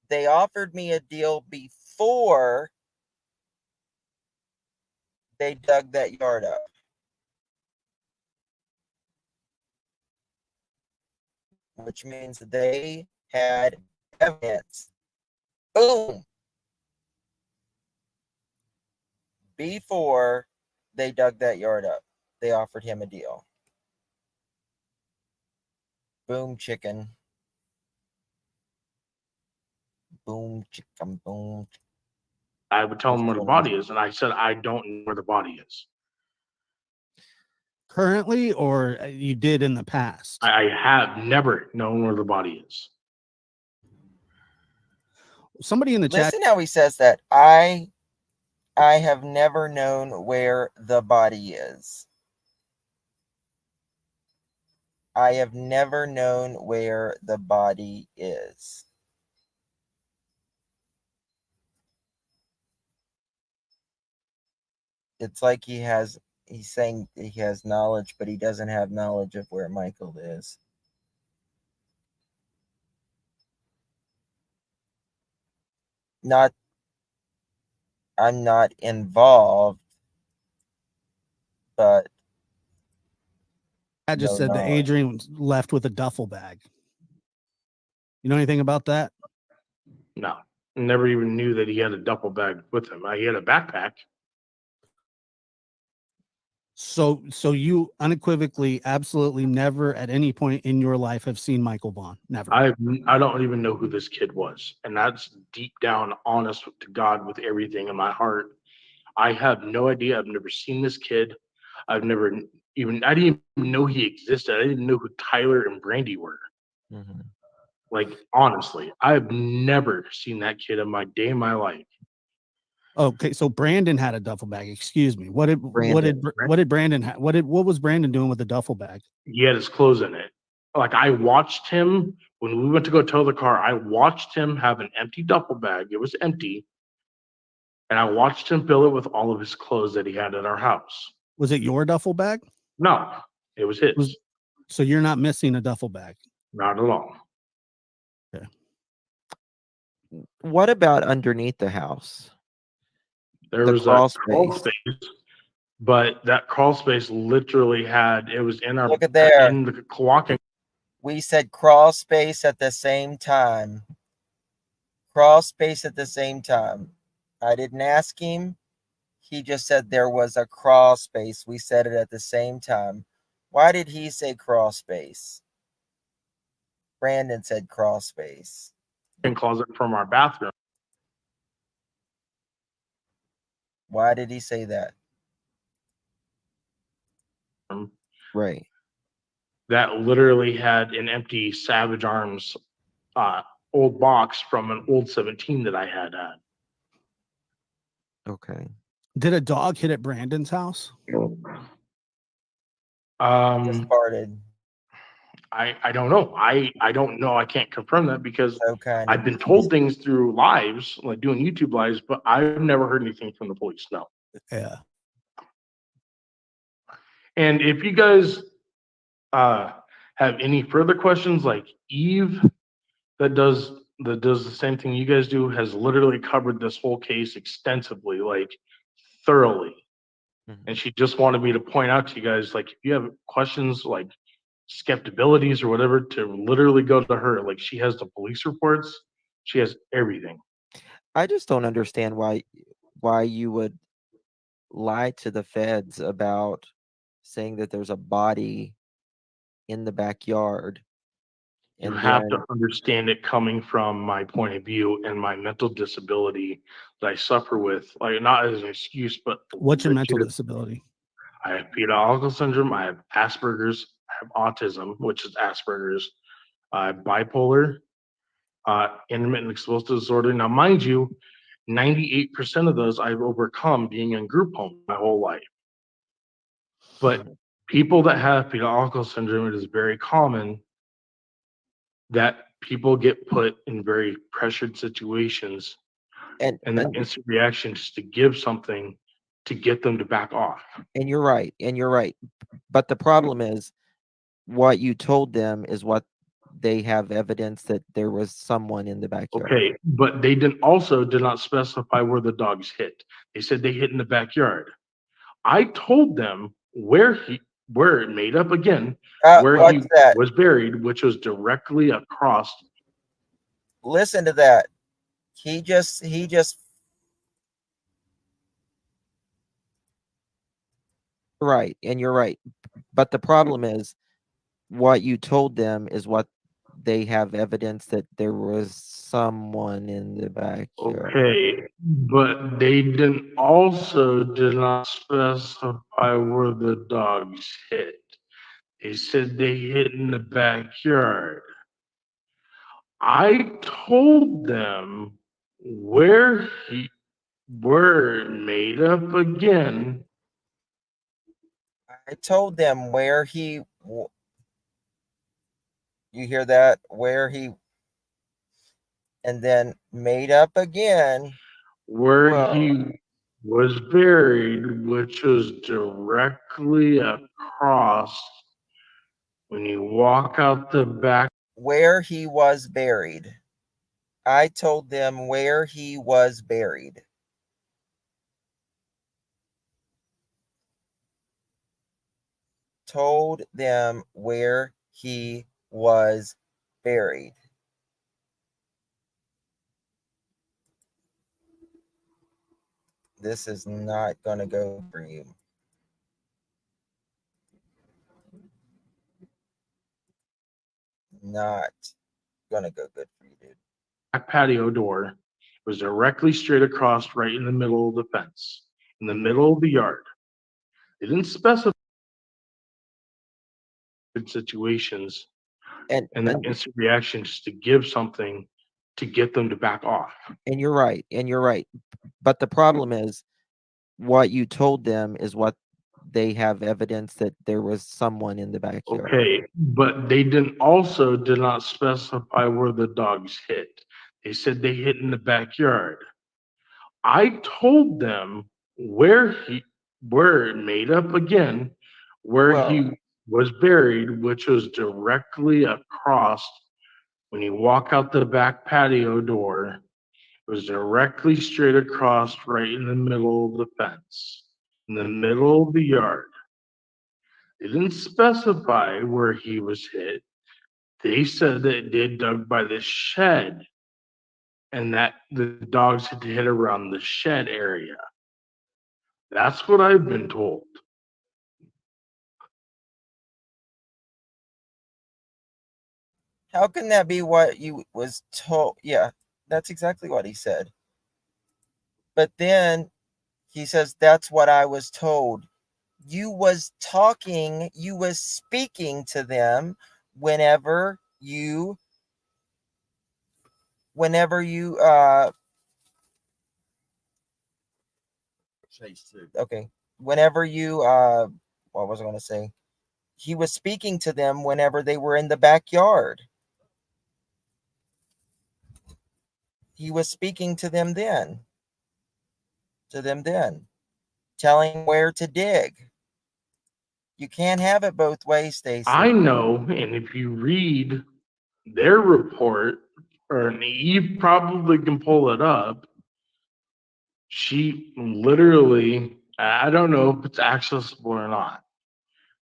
They offered me a deal before they dug that yard up. Which means they had evidence. Boom. Before they dug that yard up, they offered him a deal. Boom, chicken. Boom, chicken, boom. I would tell them where the body is, and I said I don't know where the body is. Currently, or you did in the past? I have never known where the body is. Somebody in the chat. Listen how he says that. I have never known where the body is. I have never known where the body is. It's like he's saying he has knowledge, but he doesn't have knowledge of where Michael is. I'm not involved, but I just no said that knowledge. Adrian was left with a duffel bag. You know anything about that? No, never even knew that he had a duffel bag with him. He had a backpack. So you unequivocally, absolutely never at any point in your life have seen Michael Vaughan. Never. I don't even know who this kid was, and that's deep down honest to God with everything in my heart. I have no idea. I've never seen this kid. I didn't even know he existed. I didn't know who Tyler and Brandy were. Mhm. Like, honestly, I've never seen that kid in my day in my life. Okay, so Brandon had a duffel bag. Excuse me. What did Brandon. Brandon have? What was Brandon doing with the duffel bag? He had his clothes in it. Like, I watched him when we went to go tow the car. I watched him have an empty duffel bag. It was empty. And I watched him fill it with all of his clothes that he had at our house. Was it your duffel bag? No, it was his. So you're not missing a duffel bag. Not at all. Okay. What about underneath the house? There The was crawl a crawl space. space, but that crawl space literally it was in our Look at there. in the walking. We said crawl space at the same time. Crawl space at the same time. I didn't ask him. He just said there was a crawl space. We said it at the same time. Why did he say crawl space? Brandon said crawl space. Closet from our bathroom. Why did he say that? Right. That literally had an empty Savage Arms old box from an old 17 that I had. Okay. Did a dog hit at Brandon's house? Just farted. I don't know. I don't know. I can't confirm that because So kind I've been told things through lives, like doing YouTube lives, but I've never heard anything from the police. No. Yeah. And if you guys have any further questions, like Eve that does the same thing you guys do, has literally covered this whole case extensively, like thoroughly. Mhm. And she just wanted me to point out to you guys, like, if you have questions, like skeptibilities or whatever, to literally go to her. Like, she has the police reports, she has everything. I just don't understand why you would lie to the feds about saying that there's a body in the backyard. You And have then, to understand it coming from my point of view and my mental disability that I suffer with, like not as an excuse, but What's your mental legit. disability? I have beta syndrome. I have Asperger's. I have autism, which is Asperger's. I have bipolar, intermittent explosive disorder. Now, mind you, 98% of those I've overcome being in group home my whole life. But people that have beta syndrome, it is very common that people get put in very pressured situations, and and the instant reaction is to give something to get them to back off. and you're right, but the problem is what you told them is what they have evidence that there was someone in the backyard. Okay, but they did not specify where the dogs hit. They said they hit in the backyard. I told them where it made up again, where he What's that? was buried, which was directly across. Listen to that. He just Right, and you're right. But the problem is what you told them is what they have evidence that there was someone in the backyard. Okay, but they did not specify where the dogs hit. They said they hit in the backyard. I told them where it made up again. I told them where he. You hear that? Where he. And then made up again. Where he was buried, which was directly across when you walk out the back. Where he was buried. I told them where he was buried. Told them where he was buried. This is not going to go for you. Not going to go good for you, dude. Back patio door was directly straight across right in the middle of the fence, in the middle of the yard. They didn't specify situations and the instant reaction is to give something to get them to back off. And you're right, but the problem is what you told them is what they have evidence that there was someone in the backyard. Okay, but they did not specify where the dogs hit. They said they hit in the backyard. I told them where it made up again, where he was buried, which was directly across when you walk out the back patio door. It was directly straight across right in the middle of the fence, in the middle of the yard. They didn't specify where he was hit. They said that they dug by the shed and that the dogs had hit around the shed area. That's what I've been told. How can that be what you was told? Yeah, that's exactly what he said. But then he says, that's what I was told. You was speaking to them whenever you okay, whenever you what was I going to say? He was speaking to them whenever they were in the backyard. He was speaking to them then. Telling where to dig. You can't have it both ways, Stacy. I know, and if you read their report, or Eve probably can pull it up, she literally, I don't know if it's accessible or not,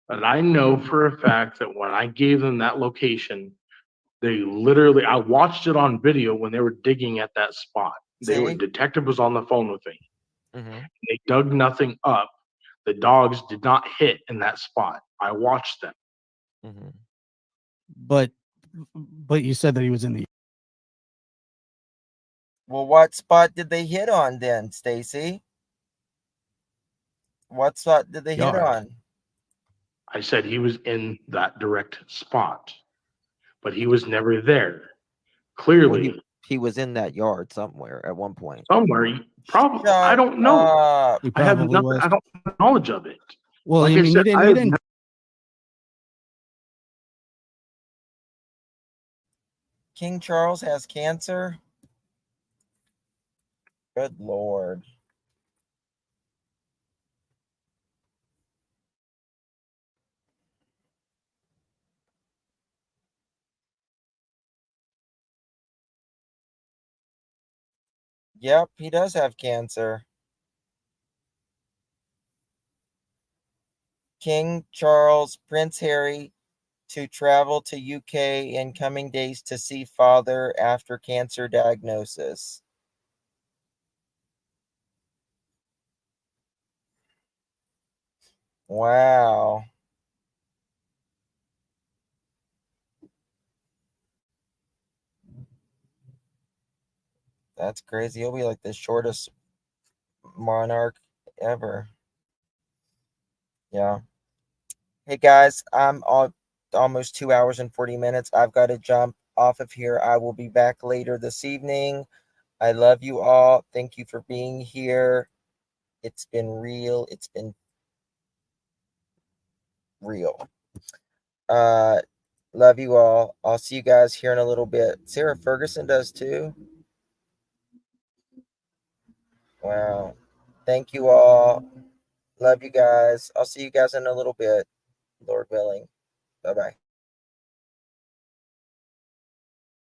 but I know for a fact that when I gave them that location, they literally, I watched it on video when they were digging at that spot. The detective was on the phone with me. They dug nothing up. The dogs did not hit in that spot. I watched them. But you said that he was in the. Well, what spot did they hit on then, Stacy? What spot did they hit Yard. on? I said he was in that direct spot, but he was never there. Clearly, Well, he was in that yard somewhere at one point. somewhere. Probably, I Shut don't know. up. He I have probably nothing. was. I don't have knowledge of it. Well, Like I I mean, said, you I have didn't. King Charles has cancer? Good Lord. Yep, he does have cancer. King Charles, Prince Harry to travel to UK in coming days to see father after cancer diagnosis. Wow. That's crazy. He'll be like the shortest monarch ever. Yeah. Hey guys, I'm almost 2 hours and 40 minutes. I've got to jump off of here. I will be back later this evening. I love you all. Thank you for being here. It's been real. It's been real. Love you all. I'll see you guys here in a little bit. Sarah Ferguson does too. Wow. Thank you all. Love you guys. I'll see you guys in a little bit, Lord willing. Bye-bye.